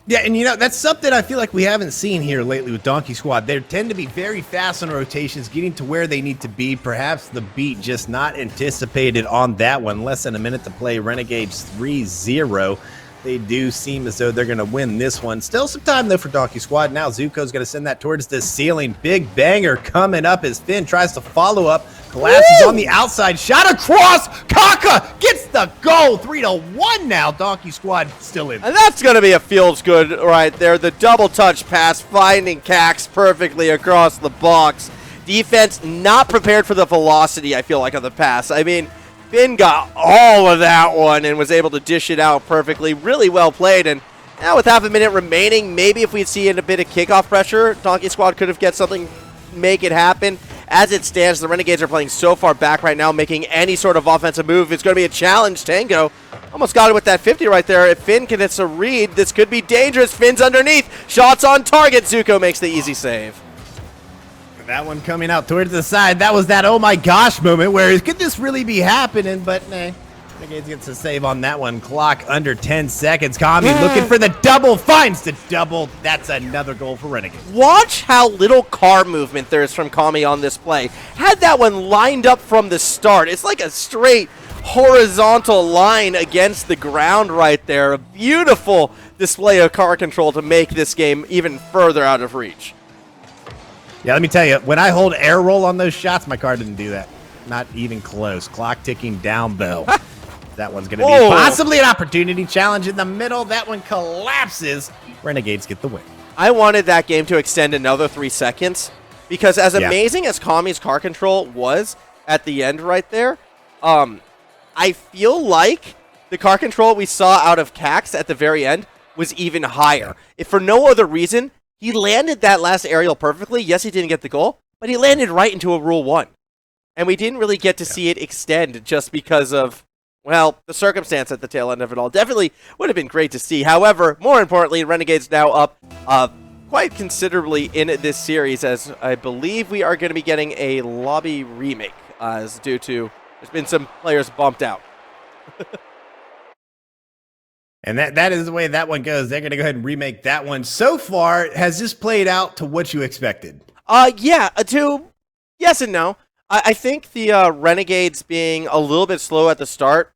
Yeah, and that's something I feel like we haven't seen here lately with Donkey Squad. They tend to be very fast on rotations, getting to where they need to be. Perhaps the beat just not anticipated on that one. Less than a minute to play. Renegades 3-0. They do seem as though they're going to win this one. Still some time, though, for Donkey Squad. Now Zuko's going to send that towards the ceiling. Big banger coming up as Finn tries to follow up. Collapses on the outside. Shot across. Kaka gets the goal. 3-1 now. Donkey Squad still in. And that's going to be a feels good right there. The double touch pass finding Cax perfectly across the box. Defense not prepared for the velocity, I feel like, of the pass. I mean, Finn got all of that one and was able to dish it out perfectly. Really well played. And now with half a minute remaining, maybe if we'd see a bit of kickoff pressure, Donkey Squad could have get something, make it happen. As it stands, the Renegades are playing so far back right now, making any sort of offensive move. It's going to be a challenge. Tango almost got it with that 50 right there. If Finn can hit a read, this could be dangerous. Finn's underneath. Shots on target. Zuko makes the easy save. That one coming out towards the side. That was that oh my gosh moment where could this really be happening? But nah. Renegades gets a save on that one. Clock under 10 seconds. Kami looking for the double. Finds the double. That's another goal for Renegades. Watch how little car movement there is from Kami on this play. Had that one lined up from the start. It's like a straight horizontal line against the ground right there. A beautiful display of car control to make this game even further out of reach. Yeah, let me tell you, when I hold air roll on those shots, my car didn't do that. not even close. Clock ticking down, though. That one's going to be possibly an opportunity challenge in the middle. That one collapses. Renegades get the win. I wanted that game to extend another 3 seconds because as amazing as Kami's car control was at the end right there, I feel like the car control we saw out of Cax at the very end was even higher. If for no other reason, he landed that last aerial perfectly. Yes, he didn't get the goal, but he landed right into a Rule 1. And we didn't really get to see it extend just because of, well, the circumstance at the tail end of it all. Definitely would have been great to see. However, more importantly, Renegades now up quite considerably in this series, as I believe we are going to be getting a lobby remake as due to there's been some players bumped out. And that is the way that one goes. They're going to go ahead and remake that one. So far, has this played out to what you expected? Yes and no. I think the Renegades being a little bit slow at the start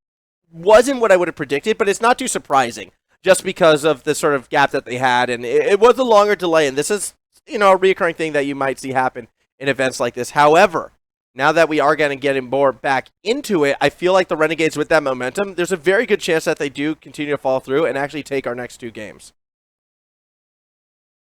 wasn't what I would have predicted, but it's not too surprising just because of the sort of gap that they had, and it was a longer delay, and this is, a recurring thing that you might see happen in events like this. However, now that we are going to get more back into it, I feel like the Renegades with that momentum, there's a very good chance that they do continue to follow through and actually take our next 2 games.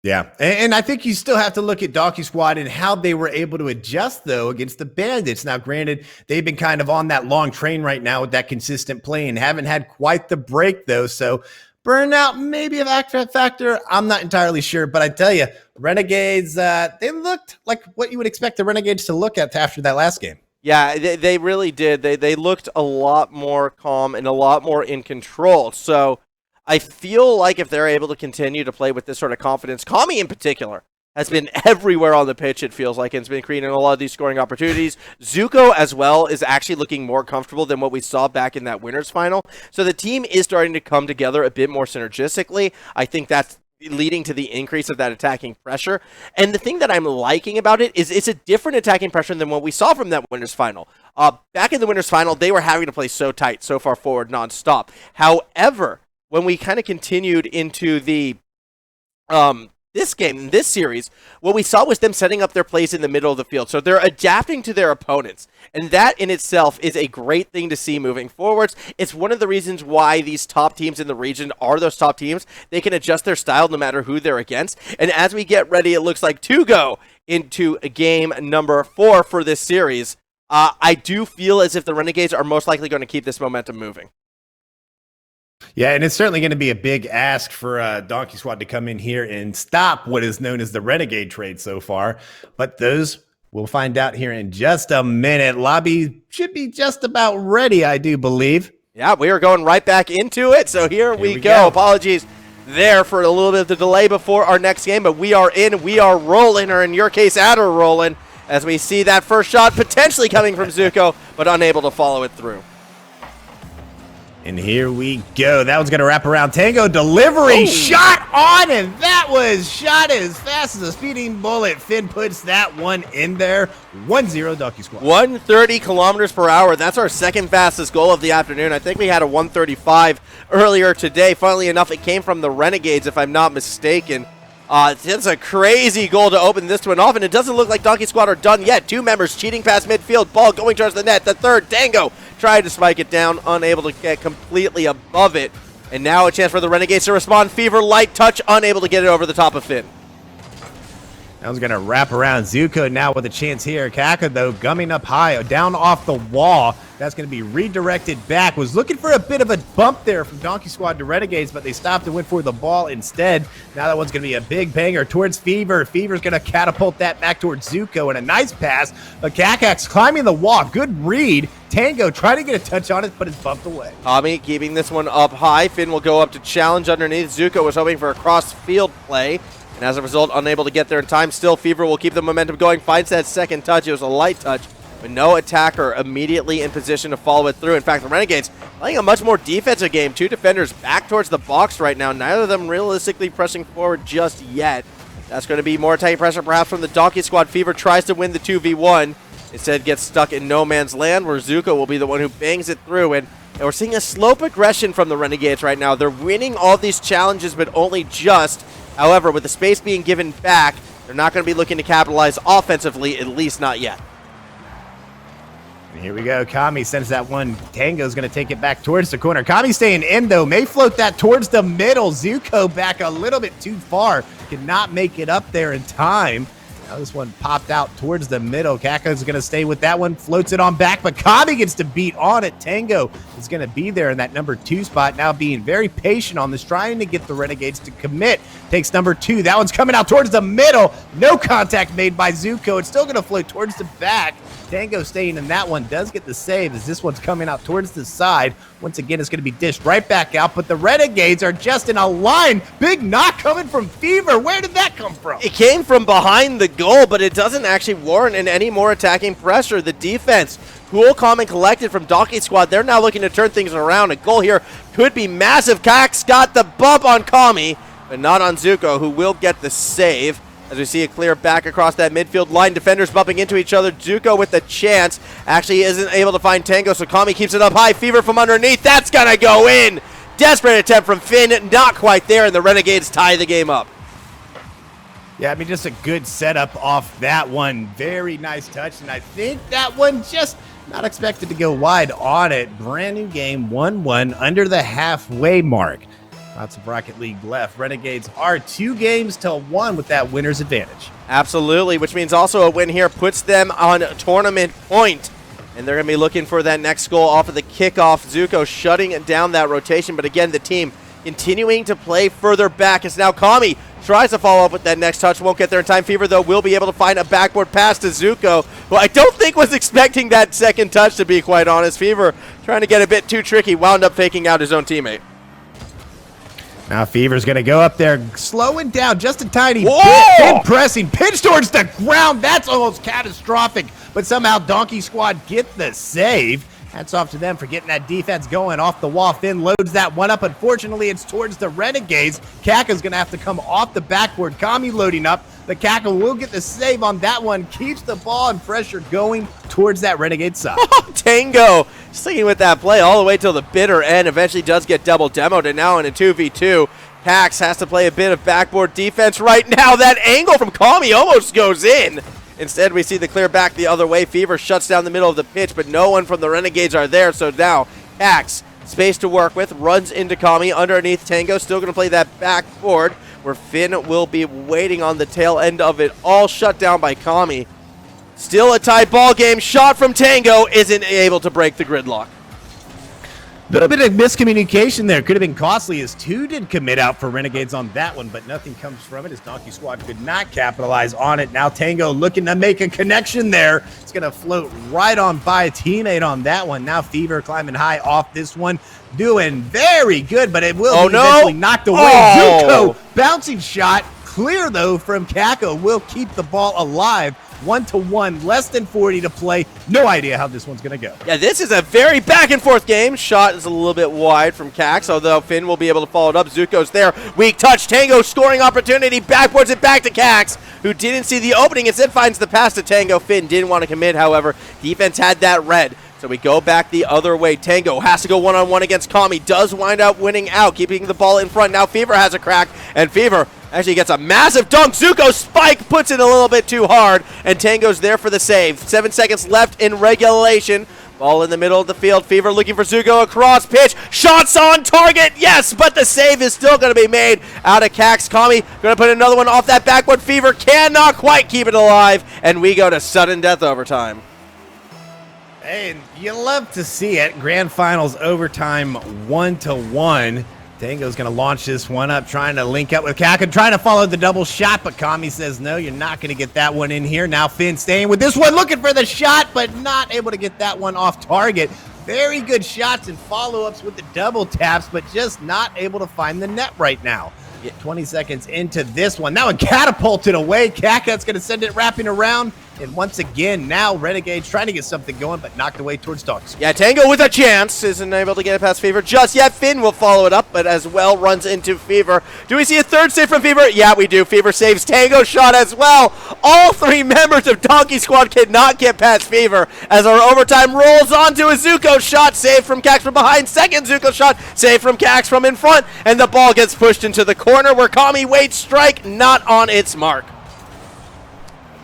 Yeah, and I think you still have to look at Donkey Squad and how they were able to adjust, though, against the Bandits. Now, granted, they've been kind of on that long train right now with that consistent play and haven't had quite the break, though. So burnout may be a factor. I'm not entirely sure, but I tell you, Renegades, they looked like what you would expect the Renegades to look at after that last game. Yeah, they really did. They looked a lot more calm and a lot more in control. So I feel like if they're able to continue to play with this sort of confidence, Kami in particular has been everywhere on the pitch, it feels like, and has been creating a lot of these scoring opportunities. Zuko as well is actually looking more comfortable than what we saw back in that winners final. So the team is starting to come together a bit more synergistically. I think that's leading to the increase of that attacking pressure. And the thing that I'm liking about it is it's a different attacking pressure than what we saw from that winners final. Back in the winners final, they were having to play so tight, so far forward, nonstop. However, when we kind of continued into the this game, this series, what we saw was them setting up their plays in the middle of the field. So they're adapting to their opponents. And that in itself is a great thing to see moving forwards. It's one of the reasons why these top teams in the region are those top teams. They can adjust their style no matter who they're against. And as we get ready, it looks like to go into game number 4 for this series, I do feel as if the Renegades are most likely going to keep this momentum moving. Yeah, and it's certainly going to be a big ask for Donkey Squad to come in here and stop what is known as the Renegade trade so far. But those we'll find out here in just a minute. Lobby should be just about ready, I do believe. Yeah, we are going right back into it. So here we go. Apologies there for a little bit of the delay before our next game, but we are in, we are rolling, or in your case, Adder rolling, as we see that first shot potentially coming from Zuko, but unable to follow it through. And here we go. That one's going to wrap around. Tango delivery shot on, and that was shot as fast as a speeding bullet. Finn puts that one in there. 1-0 Donkey Squad. 130 kilometers per hour. That's our second fastest goal of the afternoon. I think we had a 135 earlier today. Funnily enough, it came from the Renegades, if I'm not mistaken. It's a crazy goal to open this one off, and it doesn't look like Donkey Squad are done yet. 2 members cheating past midfield, ball going towards the net. The third, Tango, tried to spike it down, unable to get completely above it. And now a chance for the Renegades to respond. Fever, light touch, unable to get it over the top of Finn. That was going to wrap around. Zuko now with a chance here. Kaka, though, gumming up high, down off the wall. That's going to be redirected back. Was looking for a bit of a bump there from Donkey Squad to Renegades, but they stopped and went for the ball instead. Now that one's going to be a big banger towards Fever. Fever's going to catapult that back towards Zuko, and a nice pass. But Kakak's climbing the wall. Good read. Tango trying to get a touch on it, but it's bumped away. Tommy keeping this one up high. Finn will go up to challenge underneath. Zuko was hoping for a cross-field play, and as a result, unable to get there in time. Still, Fever will keep the momentum going. Finds that second touch. It was a light touch, but no attacker immediately in position to follow it through. In fact, the Renegades playing a much more defensive game. 2 defenders back towards the box right now. Neither of them realistically pressing forward just yet. That's going to be more attacking pressure perhaps from the Donkey Squad. Fever tries to win the 2v1. Instead gets stuck in no man's land, where Zuko will be the one who bangs it through. And we're seeing a slow progression from the Renegades right now. They're winning all these challenges, but only just. However, with the space being given back, they're not going to be looking to capitalize offensively, at least not yet. And here we go. Kami sends that one. Tango's going to take it back towards the corner. Kami staying in, though. May float that towards the middle. Zuko back a little bit too far. Cannot make it up there in time. Now this one popped out towards the middle. Kaka's going to stay with that one. Floats it on back, but Kami gets to beat on it. Tango is going to be there in that number 2 spot. Now being very patient on this, trying to get the Renegades to commit. Takes number 2. That one's coming out towards the middle. No contact made by Zuko. It's still going to float towards the back. Tango staying in that one, does get the save as this one's coming out towards the side. Once again, it's going to be dished right back out, but the Renegades are just in a line. Big knock coming from Fever. Where did that come from? It came from behind the goal, but it doesn't actually warrant in any more attacking pressure. The defense, cool, calm, and collected from Donkey Squad. They're now looking to turn things around. A goal here could be massive. Kax got the bump on Kami, but not on Zuko, who will get the save. As we see a clear back across that midfield line, defenders bumping into each other. Zuko with the chance actually isn't able to find Tango, so Kami keeps it up high. Fever from underneath, that's gonna go in. Desperate attempt from Finn, not quite there, and the Renegades tie the game up. Yeah, I mean, just a good setup off that one. Very nice touch, and I think that one just not expected to go wide on it. Brand new game, 1-1, under the halfway mark. Lots of Rocket League left. Renegades are 2 games to 1 with that winner's advantage. Absolutely, which means also a win here puts them on tournament point. And they're going to be looking for that next goal off of the kickoff. Zuko shutting down that rotation. But again, the team continuing to play further back as now Kami tries to follow up with that next touch. Won't get there in time. Fever, though, will be able to find a backboard pass to Zuko, who I don't think was expecting that second touch, to be quite honest. Fever trying to get a bit too tricky, wound up faking out his own teammate. Now Fever's going to go up there, slowing down just a tiny Whoa! bit. Pin pressing, pinch towards the ground. That's almost catastrophic. But somehow Donkey Squad get the save. Hats off to them for getting that defense going off the wall. Finn loads that one up. Unfortunately, it's towards the Renegades. Kaka's going to have to come off the backboard. Kami loading up. The Kaka will get the save on that one. Keeps the ball and pressure going towards that Renegade side. Tango sticking with that play all the way till the bitter end. Eventually does get double demoed, and now in a 2v2. Kax has to play a bit of backboard defense right now. That angle from Kami almost goes in. Instead, we see the clear back the other way. Fever shuts down the middle of the pitch, but no one from the Renegades are there. So now Kax, space to work with, runs into Kami underneath Tango. Still going to play that backboard where Finn will be waiting on the tail end of it. All shut down by Kami. Still a tight ball game. Shot from Tango isn't able to break the gridlock. A little bit of miscommunication there. Could have been costly as 2 did commit out for Renegades on that one, but nothing comes from it as Donkey Squad could not capitalize on it. Now Tango looking to make a connection there. It's going to float right on by a teammate on that one. Now Fever climbing high off this one. Doing very good, but it will be eventually knocked away. Zuko, bouncing shot. Clear, though, from Kako. Will keep the ball alive. 1-1, less than 40 to play. No idea how this one's going to go. Yeah, this is a very back and forth game. Shot is a little bit wide from Kax, although Finn will be able to follow it up. Zuko's there. Weak touch. Tango scoring opportunity. Backboards it back to Kax, who didn't see the opening. Instead finds the pass to Tango. Finn didn't want to commit, however. Defense had that red. So we go back the other way. Tango has to go one-on-one against Kami. Does wind up winning out, keeping the ball in front. Now Fever has a crack, and Fever actually gets a massive dunk. Zuko spike puts it a little bit too hard, and Tango's there for the save. 7 seconds left in regulation. Ball in the middle of the field. Fever looking for Zuko across pitch. Shots on target. Yes, but the save is still going to be made out of Kax. Kami going to put another one off that backboard. Fever cannot quite keep it alive, and we go to sudden death overtime. Hey, you love to see it. Grand Finals overtime 1-1. Tango's going to launch this one up, trying to link up with Kaka, trying to follow the double shot, but Kami says, no, you're not going to get that one in here. Now Finn staying with this one, looking for the shot, but not able to get that one off target. Very good shots and follow-ups with the double taps, but just not able to find the net right now. 20 seconds into this one. Now it catapulted away. Kaka's going to send it wrapping around. And once again, now Renegades trying to get something going, but knocked away towards Dogs. Yeah, Tango with a chance. Isn't able to get it past Fever just yet. Finn will follow it up, but as well runs into Fever. Do we see a third save from Fever? Yeah, we do. Fever saves Tango shot as well. All 3 members of Donkey Squad cannot get past Fever as our overtime rolls onto a Zuko shot. Save from Kax from behind. Second Zuko shot. Save from Kax from in front. And the ball gets pushed into the corner where Kami waits strike, not on its mark.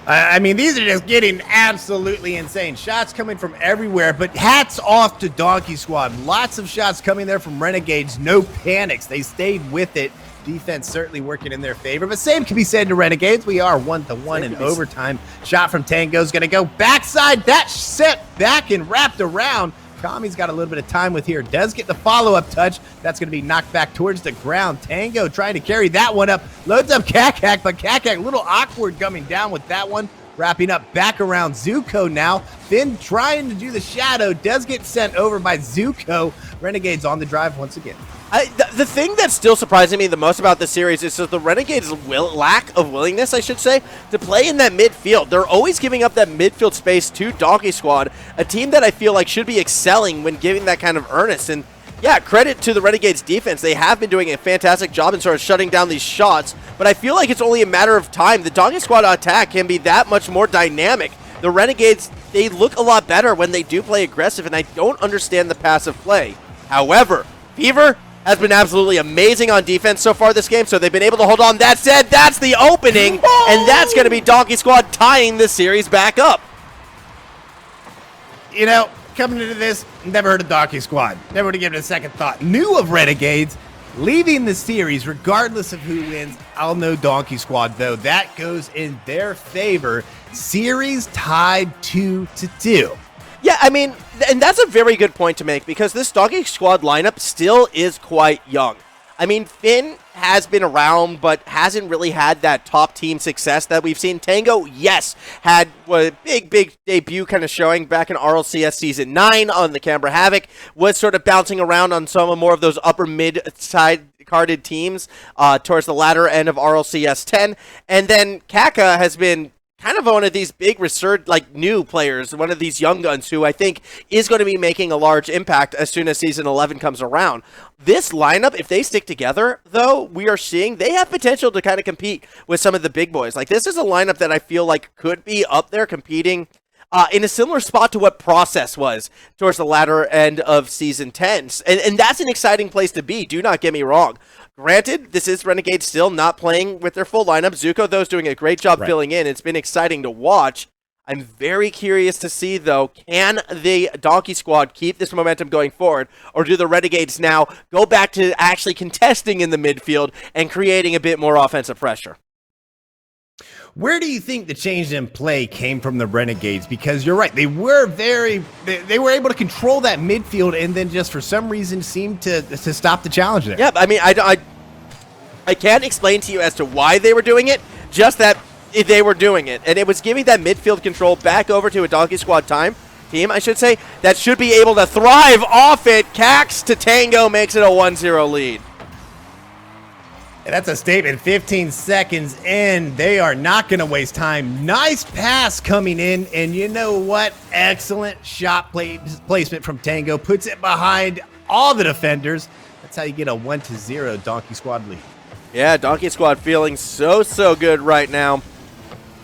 I mean, these are just getting absolutely insane. Shots coming from everywhere, but hats off to Donkey Squad. Lots of shots coming there from Renegades. No panics. They stayed with it. Defense certainly working in their favor, but same can be said to Renegades. We are 1-1 in overtime. Shot from Tango's going to go backside. That set back and wrapped around. Kami's got a little bit of time with here. Does get the follow-up touch. That's going to be knocked back towards the ground. Tango trying to carry that one up. Loads up Kakak, but Kakak a little awkward coming down with that one. Wrapping up back around Zuko now. Finn trying to do the shadow. Does get sent over by Zuko. Renegades on the drive once again. The thing that's still surprising me the most about this series is the Renegades' lack of willingness, I should say, to play in that midfield. They're always giving up that midfield space to Donkey Squad, a team that I feel like should be excelling when giving that kind of earnest. And yeah, credit to the Renegades' defense. They have been doing a fantastic job in sort of shutting down these shots, but I feel like it's only a matter of time. The Donkey Squad attack can be that much more dynamic. The Renegades, they look a lot better when they do play aggressive, and I don't understand the passive play. However, Fever has been absolutely amazing on defense so far this game, so they've been able to hold on. That said, that's the opening, and that's going to be Donkey Squad tying this series back up. You know, coming into this, never heard of Donkey Squad. Never would have given it a second thought. Knew of Renegades. Leaving the series, regardless of who wins, I'll know Donkey Squad, though. That goes in their favor. Series tied 2-2. Yeah, I mean, and that's a very good point to make because this Donkey Squad lineup still is quite young. I mean, Finn has been around, but hasn't really had that top team success that we've seen. Tango, yes, had a big debut kind of showing back in RLCS Season 9 on the Canberra Havoc, was sort of bouncing around on some more of those upper mid-side carded teams towards the latter end of RLCS 10. And then Kaka has been kind of one of these big new players, one of these young guns who I think is going to be making a large impact as soon as Season 11 comes around. This lineup, if they stick together, though, we are seeing they have potential to kind of compete with some of the big boys. Like, this is a lineup that I feel like could be up there competing in a similar spot to what Process was towards the latter end of Season 10. And that's an exciting place to be, do not get me wrong. Granted, this is Renegade still not playing with their full lineup. Zuko, though, is doing a great job filling in. It's been exciting to watch. I'm very curious to see, though, can the Donkey Squad keep this momentum going forward, or do the Renegades now go back to actually contesting in the midfield and creating a bit more offensive pressure? Where do you think the change in play came from the Renegades? Because you're right, they were able to control that midfield, and then just for some reason seemed to stop the challenge there. Yeah, I mean, I can't explain to you as to why they were doing it, just that they were doing it, and it was giving that midfield control back over to a Donkey Squad team, I should say, that should be able to thrive off it. Cax to Tango makes it a 1-0 lead. And that's a statement. 15 seconds in. They are not going to waste time. Nice pass coming in. And you know what? Excellent shot placement from Tango. Puts it behind all the defenders. That's how you get a 1-0 Donkey Squad lead. Yeah, Donkey Squad feeling so good right now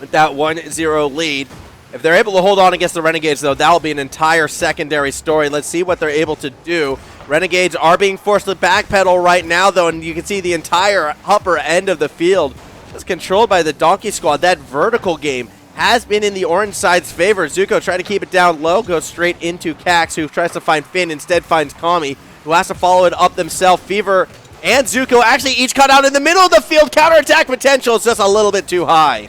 with that 1-0 lead. If they're able to hold on against the Renegades, though, that'll be an entire secondary story. Let's see what they're able to do. Renegades are being forced to backpedal right now, though, and you can see the entire upper end of the field is controlled by the Donkey Squad. That vertical game has been in the orange side's favor. Zuko trying to keep it down low, goes straight into Cax, who tries to find Finn, instead finds Kami, who has to follow it up themselves. Fever and Zuko actually each cut out in the middle of the field. Counterattack potential is just a little bit too high.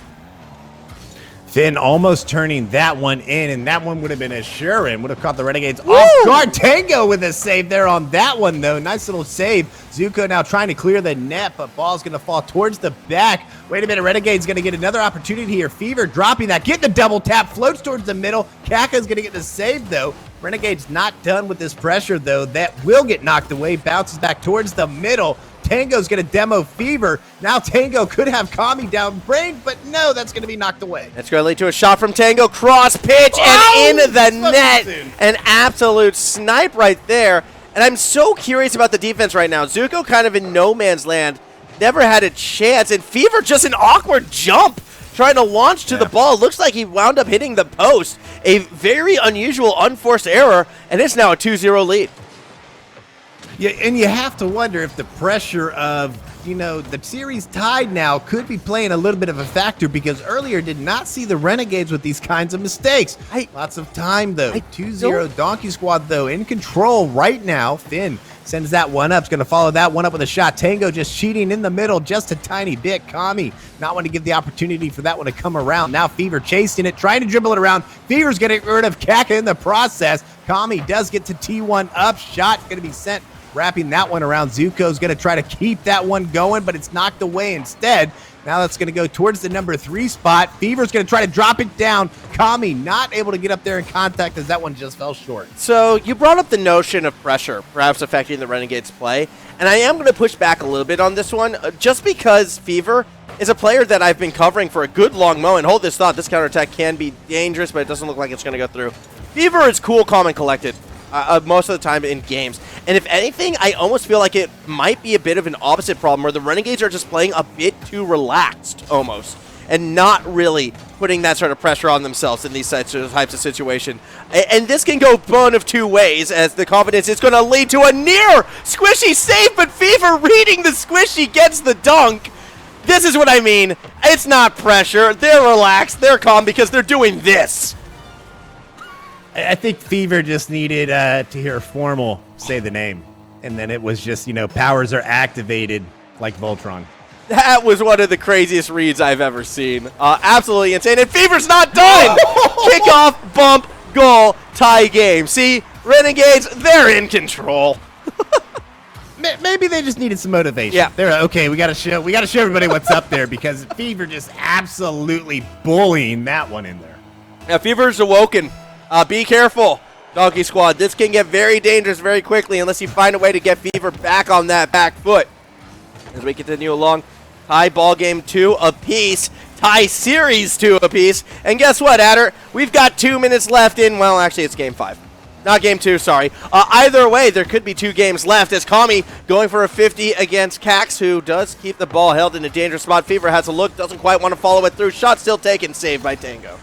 Finn almost turning that one in, and that one would have been a sure in. Would have caught the Renegades off guard. Tango with a save there on that one, though. Nice little save. Zuko now trying to clear the net, but ball's going to fall towards the back. Wait a minute, Renegade's going to get another opportunity here. Fever dropping that. Get the double tap. Floats towards the middle. Kaka's going to get the save, though. Renegade's not done with this pressure, though. That will get knocked away. Bounces back towards the middle. Tango's going to demo Fever. Now Tango could have Kami down brain, but no, that's going to be knocked away. That's going to lead to a shot from Tango. Cross pitch and in the net. An absolute snipe right there. And I'm so curious about the defense right now. Zuko kind of in no man's land. Never had a chance. And Fever just an awkward jump trying to launch to the ball. Looks like he wound up hitting the post. A very unusual, unforced error. And it's now a 2-0 lead. Yeah, and you have to wonder if the pressure of the series tied now could be playing a little bit of a factor because earlier did not see the Renegades with these kinds of mistakes. Lots of time, though. 2-0 Donkey Squad, though, in control right now. Finn sends that one up. Is going to follow that one up with a shot. Tango just cheating in the middle just a tiny bit. Kami not want to give the opportunity for that one to come around. Now Fever chasing it, trying to dribble it around. Fever's getting rid of Kaka in the process. Kami does get to T1 up. Shot going to be sent, wrapping that one around. Zuko's going to try to keep that one going, but it's knocked away instead. Now that's going to go towards the number 3 spot. Fever's going to try to drop it down. Kami not able to get up there in contact as that one just fell short. So you brought up the notion of pressure perhaps affecting the Renegades' play, and I am going to push back a little bit on this one, just because Fever is a player that I've been covering for a good long moment. Hold this thought, this counterattack can be dangerous, but it doesn't look like it's going to go through. Fever is cool, calm, and collected most of the time in games. And if anything, I almost feel like it might be a bit of an opposite problem where the Renegades are just playing a bit too relaxed almost and not really putting that sort of pressure on themselves in these types of situations. And this can go one of two ways, as the confidence is going to lead to a near squishy save, but Fever reading the squishy gets the dunk. This is what I mean. It's not pressure. They're relaxed. They're calm because they're doing this. I think Fever just needed to hear Formal say the name. And then it was just, powers are activated like Voltron. That was one of the craziest reads I've ever seen. Absolutely insane. And Fever's not done! Kickoff, bump, goal, tie game. See, Renegades, they're in control. Maybe they just needed some motivation. Yeah. They're okay. We gotta show everybody what's up there because Fever just absolutely bullying that one in there. Now, Fever's awoken. Be careful, Donkey Squad. This can get very dangerous very quickly unless you find a way to get Fever back on that back foot. As we continue along, tie ball game 2 apiece, tie series 2 apiece. And guess what, Adder? We've got 2 minutes left in, well, actually, it's game 5. Not game 2, sorry. Either way, there could be 2 games left as Kami going for a 50 against Cax, who does keep the ball held in a dangerous spot. Fever has a look, doesn't quite want to follow it through. Shot still taken, saved by Tango.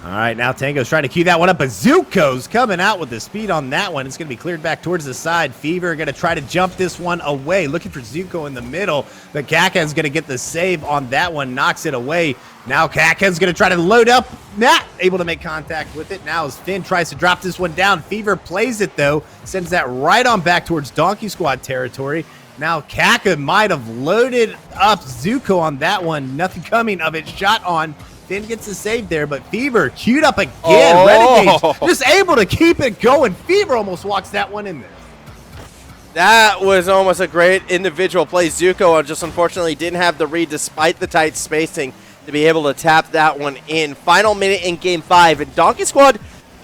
All right, now Tango's trying to cue that one up, but Zuko's coming out with the speed on that one. It's going to be cleared back towards the side. Fever going to try to jump this one away, looking for Zuko in the middle, but Kaka's going to get the save on that one, knocks it away. Now Kaka's going to try to load up, not able to make contact with it. Now as Finn tries to drop this one down, Fever plays it though, sends that right on back towards Donkey Squad territory. Now Kaka might have loaded up Zuko on that one, nothing coming of it, shot on. Finn gets the save there, but Fever queued up again. Renegades just able to keep it going. Fever almost walks that one in there. That was almost a great individual play. Zuko just unfortunately didn't have the read despite the tight spacing to be able to tap that one in. Final minute in game 5. And Donkey Squad,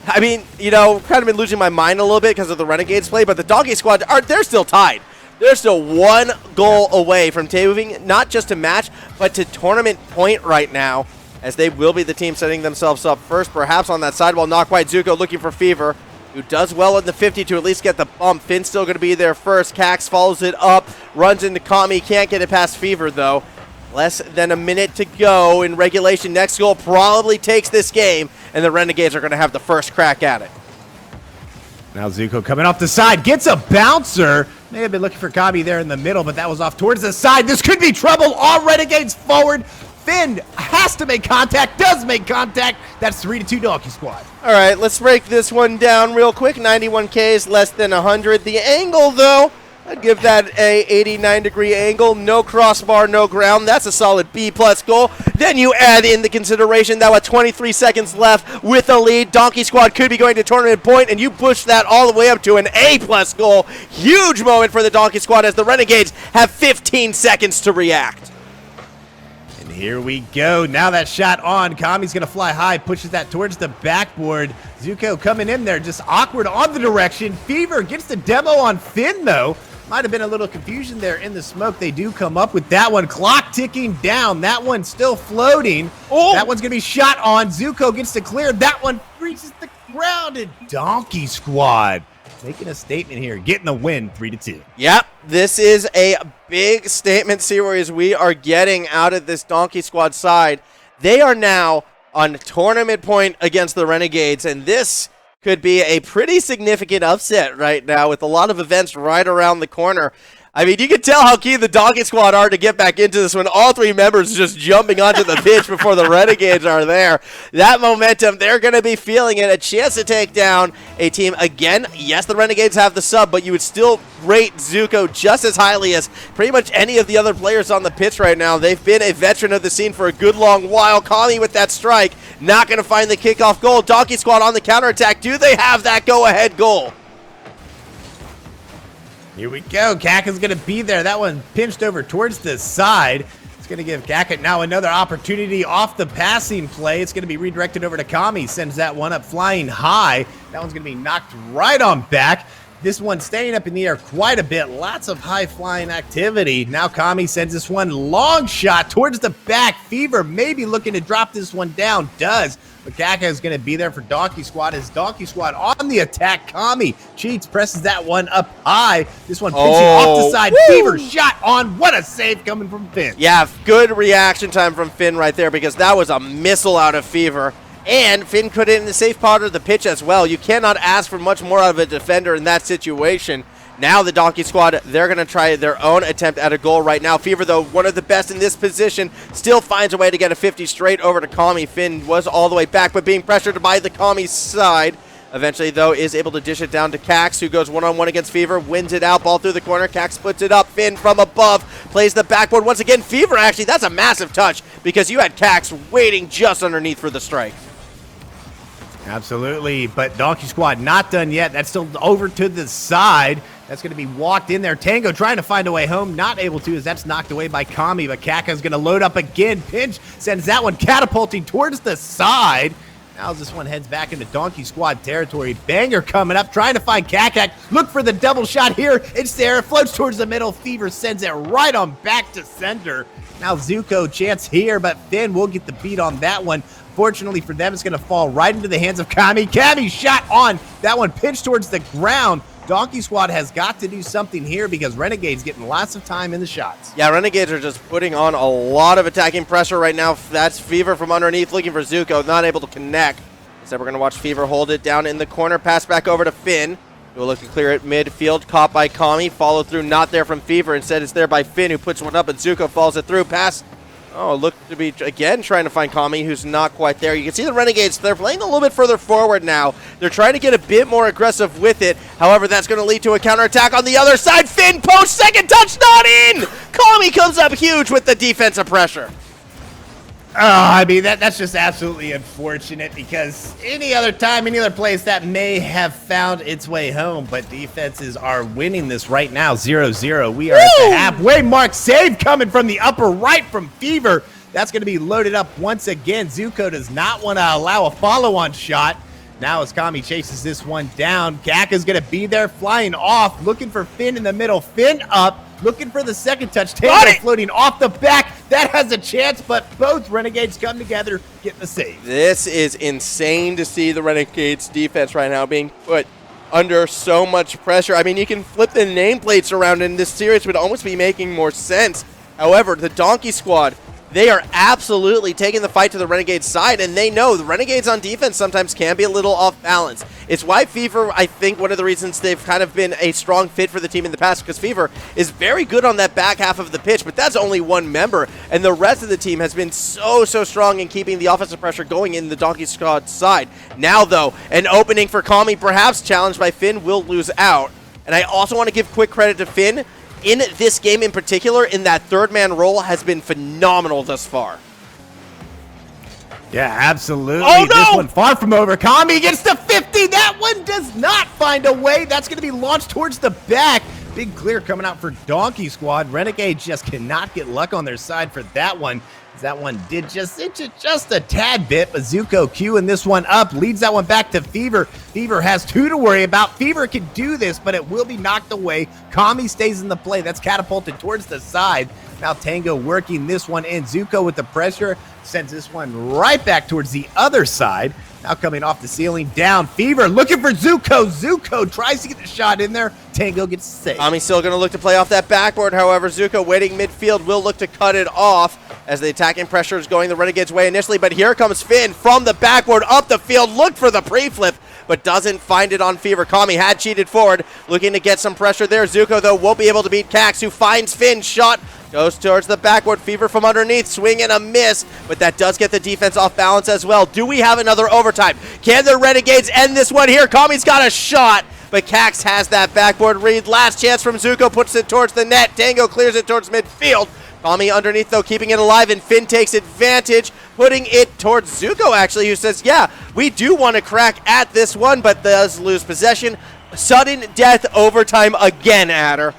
I mean, kind of been losing my mind a little bit because of the Renegades play, but the Donkey Squad, they're still tied. They're still 1 goal away from moving not just to match, but to tournament point right now, as they will be the team setting themselves up first, perhaps on that sidewall. Not quite. Zuko looking for Fever, who does well in the 50 to at least get the bump. Finn's still going to be there first. Cax follows it up, runs into Kami. Can't get it past Fever, though. Less than a minute to go in regulation. Next goal probably takes this game, and the Renegades are going to have the first crack at it. Now Zuko coming off the side, gets a bouncer. May have been looking for Kami there in the middle, but that was off towards the side. This could be trouble. All Renegades forward. Finn has to make contact, does make contact. That's 3-2 Donkey Squad. All right, let's break this one down real quick. 91 Ks, less than 100. The angle, though, I'd give that a 89-degree angle. No crossbar, no ground. That's a solid B-plus goal. Then you add in the consideration that with 23 seconds left with a lead, Donkey Squad could be going to tournament point, and you push that all the way up to an A-plus goal. Huge moment for the Donkey Squad as the Renegades have 15 seconds to react. Here we go. Now that shot on. Kami's going to fly high, pushes that towards the backboard. Zuko coming in there, just awkward on the direction. Fever gets the demo on Finn, though. Might have been a little confusion there in the smoke. They do come up with that one. Clock ticking down. That one still floating. Oh. That one's going to be shot on. Zuko gets to clear. That one reaches the ground. And Donkey Squad making a statement here, getting the win 3-2. Yep, this is a big statement series we are getting out of this Donkey Squad side. They are now on tournament point against the Renegades, and this could be a pretty significant upset right now with a lot of events right around the corner. I mean, you can tell how keen the Donkey Squad are to get back into this when all three members just jumping onto the pitch before the Renegades are there. That momentum, they're going to be feeling it. A chance to take down a team again. Yes, the Renegades have the sub, but you would still rate Zuko just as highly as pretty much any of the other players on the pitch right now. They've been a veteran of the scene for a good long while. Kami with that strike, not going to find the kickoff goal. Donkey Squad on the counterattack. Do they have that go-ahead goal? Here we go. Kaka's going to be there. That one pinched over towards the side. It's going to give Kaka now another opportunity off the passing play. It's going to be redirected over to Kami. Sends that one up flying high. That one's going to be knocked right on back. This one staying up in the air quite a bit. Lots of high-flying activity. Now Kami sends this one long shot towards the back. Fever maybe looking to drop this one down. Does. But Kaka is going to be there for Donkey Squad. As Donkey Squad on the attack. Kami cheats, presses that one up high. This one pinching off the side. Woo! Fever shot on. What a save coming from Finn. Yeah, good reaction time from Finn right there because that was a missile out of Fever. And Finn put it in the safe part of the pitch as well. You cannot ask for much more out of a defender in that situation. Now the Donkey Squad, they're going to try their own attempt at a goal right now. Fever, though, one of the best in this position, still finds a way to get a 50 straight over to Kami. Finn was all the way back, but being pressured by the Kami side. Eventually, though, is able to dish it down to Cax, who goes one-on-one against Fever, wins it out, ball through the corner. Cax puts it up. Finn from above plays the backboard once again. Fever, actually, that's a massive touch because you had Cax waiting just underneath for the strike. Absolutely, but Donkey Squad not done yet. That's still over to the side. That's going to be walked in there. Tango trying to find a way home, not able to as that's knocked away by Kami, but Kaka's going to load up again. Pinch sends that one catapulting towards the side. Now as this one heads back into Donkey Squad territory. Banger coming up, trying to find Kakak. Look for the double shot here. It's there. It floats towards the middle. Fever sends it right on back to sender. Now Zuko chance here, but Finn will get the beat on that one. Fortunately for them, it's going to fall right into the hands of Kami. Kami shot on. That one pinched towards the ground. Donkey Squad has got to do something here because Renegades getting lots of time in the shots. Yeah, Renegades are just putting on a lot of attacking pressure right now. That's Fever from underneath looking for Zuko, not able to connect. Instead, we're going to watch Fever hold it down in the corner. Pass back over to Finn, who will look to clear it midfield. Caught by Kami. Follow through, not there from Fever. Instead, it's there by Finn, who puts one up, and Zuko falls it through. Pass. Oh, look to be, again, trying to find Kami, who's not quite there. You can see the Renegades, they're playing a little bit further forward now. They're trying to get a bit more aggressive with it. However, that's going to lead to a counterattack on the other side. Finn post, second touch, not in! Kami comes up huge with the defensive pressure. I mean, that's just absolutely unfortunate because any other time, any other place that may have found its way home, but defenses are winning this right now, 0-0. We are at the halfway mark. Save coming from the upper right from Fever. That's going to be loaded up once again. Zuko does not want to allow a follow-on shot. Now as Kami chases this one down, Kaka's going to be there flying off, looking for Finn in the middle. Finn up, looking for the second touch. Tango floating off the back. That has a chance, but both Renegades come together, get the save. This is insane to see the Renegades defense right now being put under so much pressure. I mean, you can flip the nameplates around and this series would almost be making more sense. However, the Donkey Squad, they are absolutely taking the fight to the Renegades side, and they know the Renegades on defense sometimes can be a little off balance. It's why Fever, I think one of the reasons they've kind of been a strong fit for the team in the past, because Fever is very good on that back half of the pitch, but that's only one member, and the rest of the team has been so strong in keeping the offensive pressure going in the Donkey Squad side. Now, though, an opening for Kami, perhaps challenged by Finn, will lose out. And I also want to give quick credit to Finn. In this game in particular, in that third man role, has been phenomenal thus far. Yeah, absolutely. Oh, no! This one far from over. Kami gets to 50. That one does not find a way. That's going to be launched towards the back. Big clear coming out for Donkey Squad. Renegades just cannot get luck on their side for that one. That one did just inch it just a tad bit, but Zuko queuing this one up, leads that one back to Fever. Fever has two to worry about. Fever can do this, but it will be knocked away. Kami stays in the play. That's catapulted towards the side. Now Tango working this one in. Zuko with the pressure sends this one right back towards the other side. Now coming off the ceiling, down. Fever looking for Zuko. Zuko tries to get the shot in there. Tango gets saved. Kami's still going to look to play off that backboard. However, Zuko waiting midfield will look to cut it off as the attacking pressure is going the Renegades' way initially. But here comes Finn from the backboard up the field. Looked for the pre-flip, but doesn't find it on Fever. Kami had cheated forward, looking to get some pressure there. Zuko, though, won't be able to beat Cax, who finds Finn. Shot goes towards the backboard. Fever from underneath, swing and a miss, but that does get the defense off balance as well. Do we have another overtime? Can the Renegades end this one here? Kami's got a shot, but Cax has that backboard read. Last chance from Zuko, puts it towards the net. Tango clears it towards midfield. Kami underneath, though, keeping it alive, and Finn takes advantage, putting it towards Zuko, actually, who says, yeah, we do want to crack at this one, but does lose possession. Sudden death overtime again, Adder.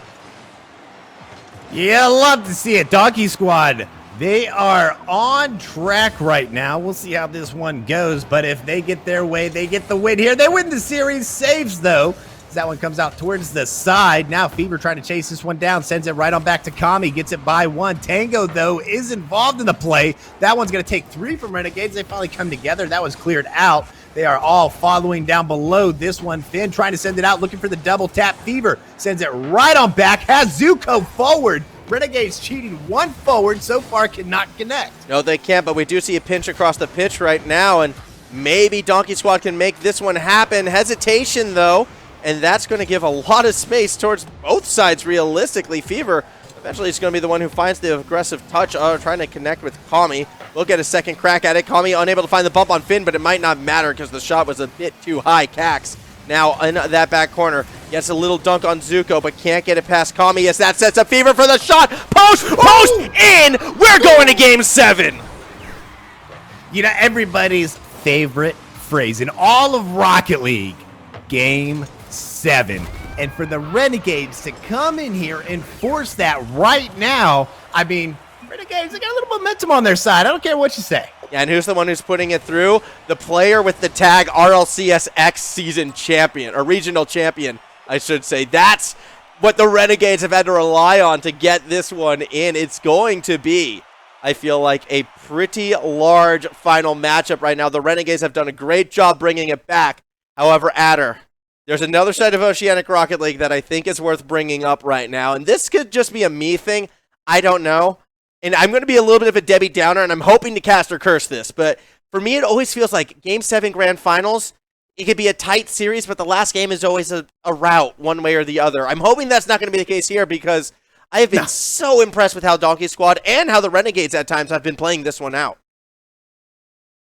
Yeah, love to see it. Donkey Squad, they are on track right now. We'll see how this one goes, but if they get their way, they get the win here. They win the series. Saves, though. That one comes out towards the side. Now Fever trying to chase this one down. Sends it right on back to Kami. Gets it by one. Tango, though, is involved in the play. That one's going to take 3 from Renegades. They finally come together. That was cleared out. They are all following down below this one. Finn trying to send it out, looking for the double tap. Fever sends it right on back. Has Zuko forward. Renegades cheating one forward. So far cannot connect. No, they can't, but we do see a pinch across the pitch right now, and maybe Donkey Squad can make this one happen. Hesitation, though. And that's going to give a lot of space towards both sides, realistically. Fever eventually is going to be the one who finds the aggressive touch, trying to connect with Kami. We'll get a second crack at it. Kami unable to find the bump on Finn, but it might not matter because the shot was a bit too high. Cax now in that back corner gets a little dunk on Zuko, but can't get it past Kami as that sets up Fever for the shot. Post in! We're going to Game 7! You know, everybody's favorite phrase in all of Rocket League, Game 7. And for the Renegades to come in here and force that right now, I mean, Renegades, they got a little momentum on their side. I don't care what you say. Yeah, and who's the one who's putting it through? The player with the tag RLCSX season champion, or regional champion, I should say. That's what the Renegades have had to rely on to get this one in. It's going to be, I feel like, a pretty large final matchup right now. The Renegades have done a great job bringing it back. However, Adder, there's another side of Oceanic Rocket League that I think is worth bringing up right now, and this could just be a me thing. I don't know. And I'm going to be a little bit of a Debbie Downer, and I'm hoping to cast or curse this, but for me, it always feels like Game 7 Grand Finals, it could be a tight series, but the last game is always a rout one way or the other. I'm hoping that's not going to be the case here because I have been so impressed with how Donkey Squad and how the Renegades at times have been playing this one out.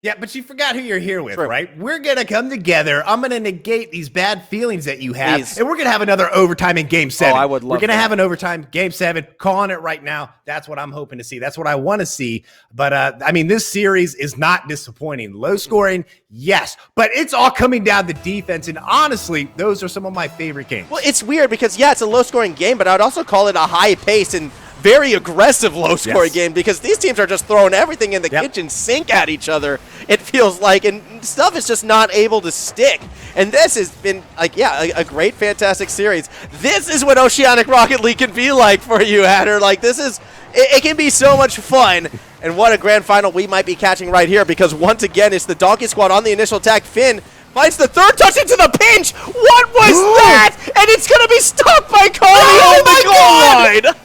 Yeah, but you forgot who you're here with, True. right? We're going to come together. I'm going to negate these bad feelings that you have, Please. and we're going to have another overtime in Game 7. Oh, I would love We're going to that. have an overtime, Game 7, calling it right now. That's what I'm hoping to see. That's what I want to see. But, I mean, this series is not disappointing. Low scoring, yes, but it's all coming down to defense, and honestly, those are some of my favorite games. Well, it's weird because, yeah, it's a low-scoring game, but I would also call it a high-pace and very aggressive low-scoring game because these teams are just throwing everything in the kitchen sink at each other, it feels like, and stuff is just not able to stick. And this has been, like, yeah, a great, fantastic series. This is what Oceanic Rocket League can be like for you, Adder. Like, this is, it can be so much fun. And what a grand final we might be catching right here because, once again, it's the Donkey Squad on the initial attack. Finn finds the third touch into the pinch. What was that? And it's going to be stopped by Kami on the goal line.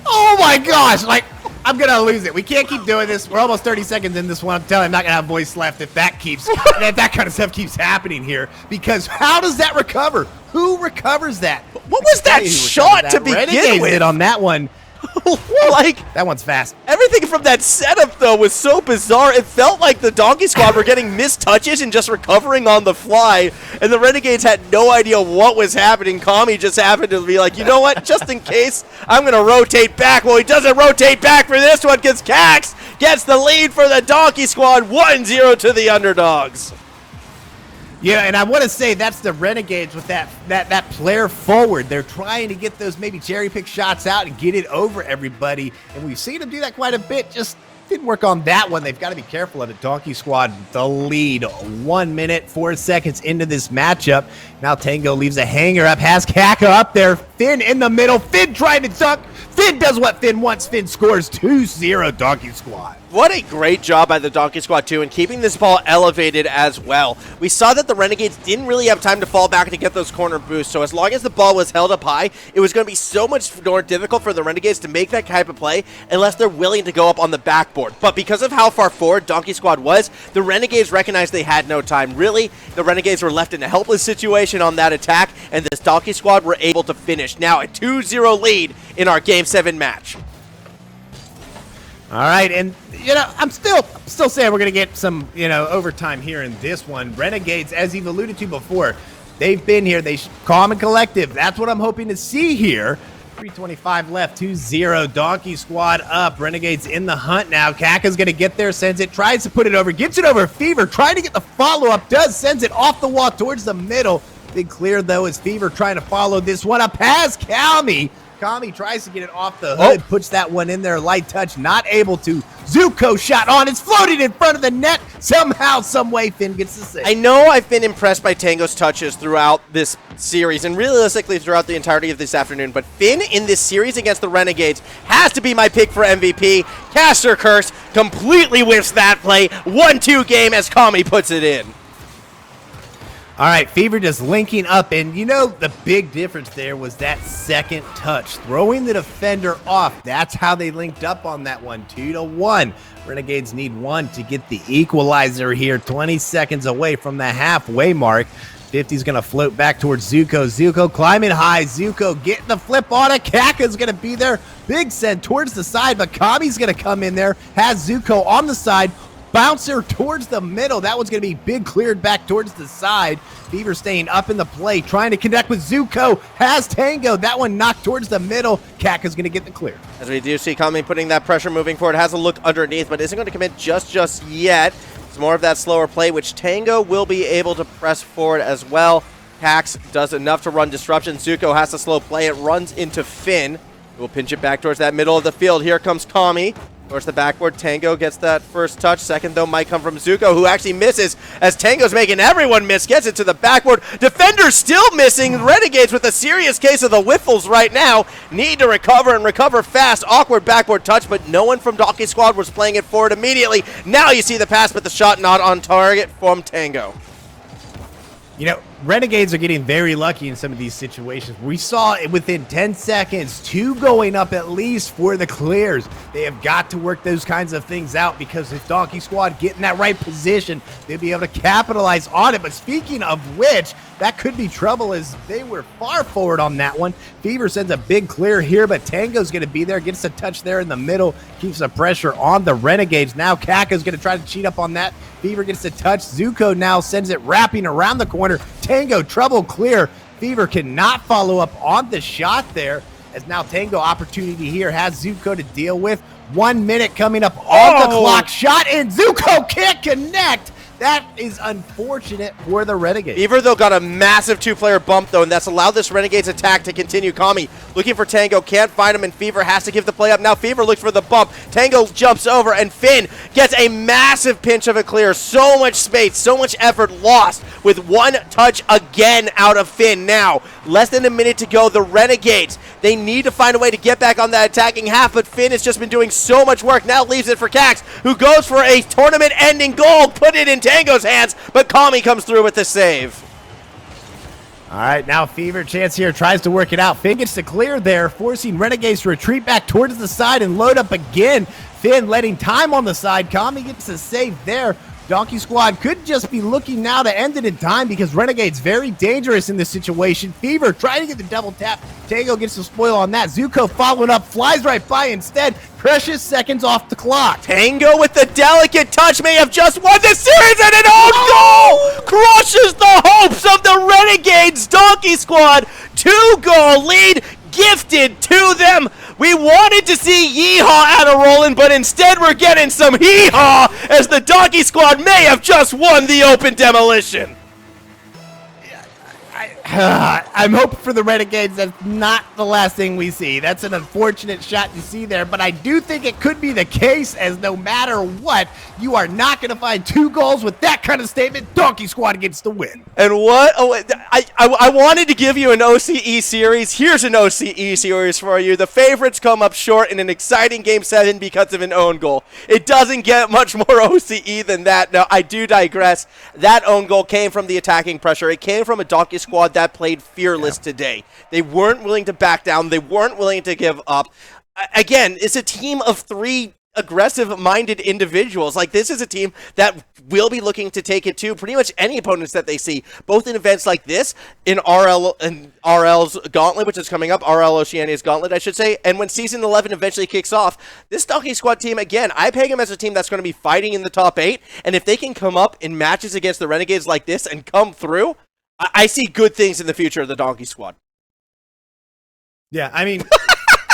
Oh my gosh, like, I'm going to lose it. We can't keep doing this. We're almost 30 seconds in this one. I'm telling you, I'm not going to have voice left if that keeps, if that kind of stuff keeps happening here. Because how does that recover? Who recovers that? What was that shot to begin Renegades with? did on that one. Like, That one's fast. everything from that setup, though, was so bizarre. It felt like the Donkey Squad were getting missed touches and just recovering on the fly, and the Renegades had no idea what was happening. Kami just happened to be like, you know what, just in case, I'm going to rotate back. Well, he doesn't rotate back for this one because Cax gets the lead for the Donkey Squad, 1-0 to the underdogs. Yeah, and I want to say that's the Renegades with that player forward. They're trying to get those maybe cherry-pick shots out and get it over everybody, and we've seen them do that quite a bit. Just didn't work on that one. They've got to be careful of the Donkey Squad. The lead, 1 minute, 4 seconds into this matchup. Now Tango leaves a hanger up, has Kaka up there. Finn in the middle. Finn trying to dunk. Finn does what Finn wants. Finn scores 2-0 Donkey Squad. What a great job by the Donkey Squad, too, in keeping this ball elevated as well. We saw that the Renegades didn't really have time to fall back to get those corner boosts, so as long as the ball was held up high, it was going to be so much more difficult for the Renegades to make that type of play unless they're willing to go up on the back backboard. But because of how far forward Donkey Squad was, the Renegades recognized they had no time. Really, the Renegades were left in a helpless situation on that attack, and this Donkey Squad were able to finish. Now a 2-0 lead in our Game 7 match. All right, and I'm still saying we're gonna get some overtime here in this one. Renegades, as you've alluded to before, they've been here. They calm and collective. That's what I'm hoping to see here. 3:25 left, 2-0. Donkey Squad up. Renegades in the hunt now. Kaka's gonna get there, sends it, tries to put it over, gets it over Fever, trying to get the follow-up, sends it off the wall towards the middle. Big clear though is Fever trying to follow this one up past Calmy. Kami tries to get it off the hood, puts that one in there, light touch, not able to. Zuko shot on, it's floated in front of the net. Somehow, some way, Finn gets the save. I know I've been impressed by Tango's touches throughout this series, and realistically throughout the entirety of this afternoon, but Finn in this series against the Renegades has to be my pick for MVP. Caster Curse completely whiffs that play. 1-2 game as Kami puts it in. All right, Fever just linking up, and the big difference there was that second touch, throwing the defender off. That's how they linked up on that one, 2-1. Renegades need one to get the equalizer here, 20 seconds away from the halfway mark. 50's going to float back towards Zuko. Zuko climbing high. Zuko getting the flip on it. Kaka's going to be there. Big send towards the side, but Kami's going to come in there, has Zuko on the side. Bouncer towards the middle. That one's going to be big cleared back towards the side. Fever staying up in the play, trying to connect with Zuko. Has Tango. That one knocked towards the middle. Kaka's going to get the clear. As we do see Kami putting that pressure moving forward, has a look underneath, but isn't going to commit just yet. It's more of that slower play, which Tango will be able to press forward as well. Cax does enough to run disruption. Zuko has to slow play. It runs into Finn. We'll pinch it back towards that middle of the field. Here comes Kami. Towards the backboard, Tango gets that first touch. Second, though, might come from Zuko, who actually misses as Tango's making everyone miss. Gets it to the backboard. Defenders still missing. Renegades with a serious case of the whiffles right now. Need to recover and recover fast. Awkward backboard touch, but no one from Donkey Squad was playing it forward immediately. Now you see the pass, but the shot not on target from Tango. Renegades are getting very lucky in some of these situations. We saw it within 10 seconds, 2 going up at least for the clears. They have got to work those kinds of things out, because if Donkey Squad get in that right position, they'll be able to capitalize on it. But speaking of which, that could be trouble as they were far forward on that one. Fever sends a big clear here, but Tango's going to be there, gets a touch there in the middle, keeps the pressure on the Renegades. Now Kaka's going to try to cheat up on that. Fever gets a touch. Zuko now sends it wrapping around the corner. Tango, trouble clear. Fever cannot follow up on the shot there, as now Tango opportunity here has Zuko to deal with. 1 minute coming up on the clock. Shot in. Zuko can't connect. That is unfortunate for the Renegades. Fever, though, got a massive 2-player bump, though, and that's allowed this Renegades attack to continue. Kami looking for Tango, can't find him, and Fever has to give the play up. Now Fever looks for the bump. Tango jumps over, and Finn gets a massive pinch of a clear. So much space, so much effort lost with one touch again out of Finn. Now, less than a minute to go. The Renegades, they need to find a way to get back on that attacking half, but Finn has just been doing so much work. Now leaves it for Cax, who goes for a tournament-ending goal. Put it in Tango's hands, but Kami comes through with the save. All right, now Fever chance here, tries to work it out. Finn gets the clear there, forcing Renegades to retreat back towards the side and load up again. Finn letting time on the side. Kami gets a save there. Donkey Squad could just be looking now to end it in time, because Renegade's very dangerous in this situation. Fever trying to get the double tap. Tango gets the spoil on that. Zuko following up, flies right by instead. Precious seconds off the clock. Tango with the delicate touch may have just won this series, and an own goal crushes the hopes of the Renegades. Donkey Squad, 2-goal lead gifted to them. We wanted to see Yeehaw out of rolling, but instead we're getting some hee-haw, as the Donkey Squad may have just won the open demolition. I'm hoping for the Renegades that's not the last thing we see. That's an unfortunate shot to see there, but I do think it could be the case, as no matter what, you are not going to find 2 goals with that kind of statement. Donkey Squad gets the win. And what? Oh, I wanted to give you an OCE series. Here's an OCE series for you. The favorites come up short in an exciting Game 7 because of an own goal. It doesn't get much more OCE than that. Now, I do digress. That own goal came from the attacking pressure. It came from a Donkey Squad that played fearless today. They weren't willing to back down. They weren't willing to give up. Again, it's a team of 3 aggressive-minded individuals. Like, this is a team that will be looking to take it to pretty much any opponents that they see, both in events like this, in RL's Gauntlet, which is coming up, RL Oceania's Gauntlet, I should say, and when Season 11 eventually kicks off, this Donkey Squad team, again, I peg them as a team that's going to be fighting in the top 8, and if they can come up in matches against the Renegades like this and come through, I see good things in the future of the Donkey Squad. Yeah, I mean,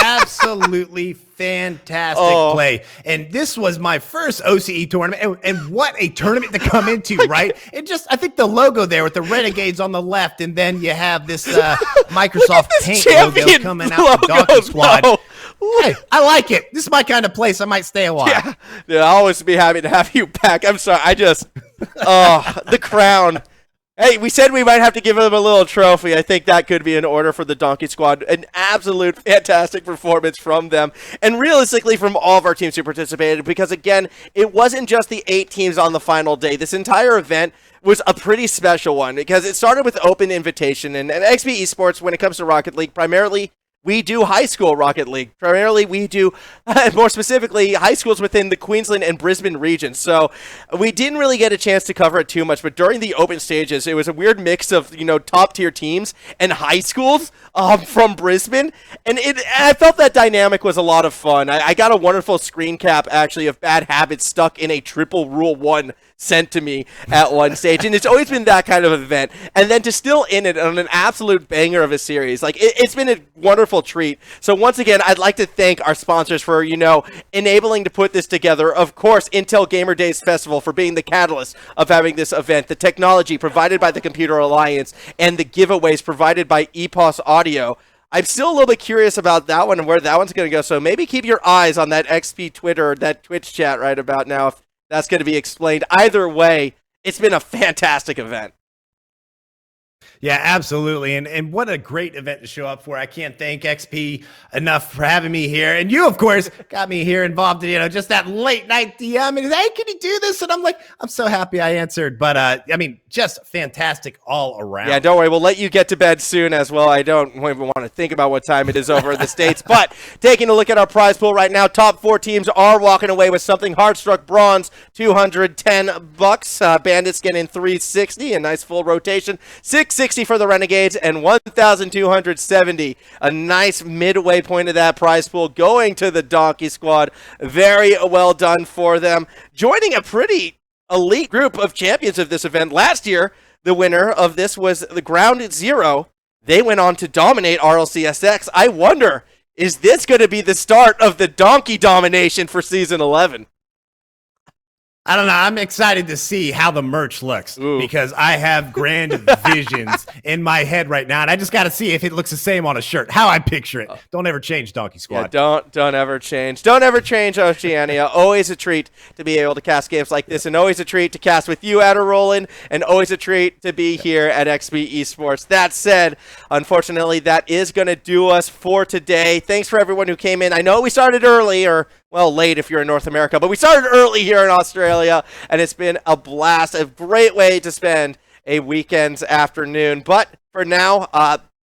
absolutely fantastic play. And this was my first OCE tournament. And what a tournament to come into, right? I think the logo there with the Renegades on the left, and then you have this Microsoft Paint logo coming out from Donkey Squad. Hey, I like it. This is my kind of place. I might stay a while. Yeah, I'll always be happy to have you back. I'm sorry. The crown. Hey, we said we might have to give them a little trophy. I think that could be in order for the Donkey Squad. An absolute fantastic performance from them. And realistically, from all of our teams who participated, because again, it wasn't just the 8 teams on the final day. This entire event was a pretty special one because it started with open invitation. And XP Esports, when it comes to Rocket League, primarily we do high school Rocket League. Primarily, we do, more specifically, high schools within the Queensland and Brisbane region. So we didn't really get a chance to cover it too much, but during the open stages, it was a weird mix of, top-tier teams and high schools from Brisbane. And I felt that dynamic was a lot of fun. I got a wonderful screen cap, actually, of Bad Habits stuck in a triple Rule 1 sent to me at one stage, and it's always been that kind of event, and then to still in it on an absolute banger of a series, like it's been a wonderful treat. So once again, I'd like to thank our sponsors for enabling to put this together. Of course, Intel Gamer Days Festival for being the catalyst of having this event, the technology provided by the Computer Alliance, and the giveaways provided by EPOS Audio. I'm still a little bit curious about that one and where that one's going to go, so maybe keep your eyes on that XP Twitter, that Twitch chat right about now, if that's going to be explained. Either way, it's been a fantastic event. Yeah, absolutely. And what a great event to show up for. I can't thank XP enough for having me here. And you, of course, got me here involved in, just that late night DM. And hey, can you do this? And I'm like, I'm so happy I answered. But, just fantastic all around. Yeah, don't worry. We'll let you get to bed soon as well. I don't even want to think about what time it is over in the States. But taking a look at our prize pool right now, top 4 teams are walking away with something. Hardstuck Bronze, $210. Bandits getting $360, a nice full rotation. $660 for the Renegades, and $1,270. A nice midway point of that prize pool going to the Donkey Squad. Very well done for them. Joining a pretty elite group of champions of this event. Last year, the winner of this was the Ground Zero. They went on to dominate RLCSX. I wonder, is this going to be the start of the Donkey domination for Season 11? I don't know. I'm excited to see how the merch looks because I have grand visions in my head right now, and I just got to see if it looks the same on a shirt. How I picture it. Don't ever change, Donkey Squad. Yeah, don't ever change. Don't ever change, Oceania. Always a treat to be able to cast games like this, and always a treat to cast with you, Adder Roland, and always a treat to be here at XP Esports. That said, unfortunately, that is going to do us for today. Thanks for everyone who came in. I know we started early, late if you're in North America, but we started early here in Australia, and it's been a blast, a great way to spend a weekend's afternoon. But for now,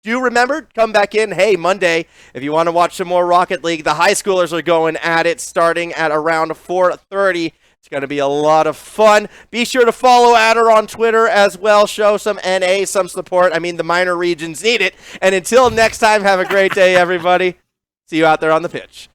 do remember, come back in, Monday, if you want to watch some more Rocket League. The high schoolers are going at it starting at around 4:30. It's going to be a lot of fun. Be sure to follow Adder on Twitter as well. Show some NA, some support. The minor regions need it. And until next time, have a great day, everybody. See you out there on the pitch.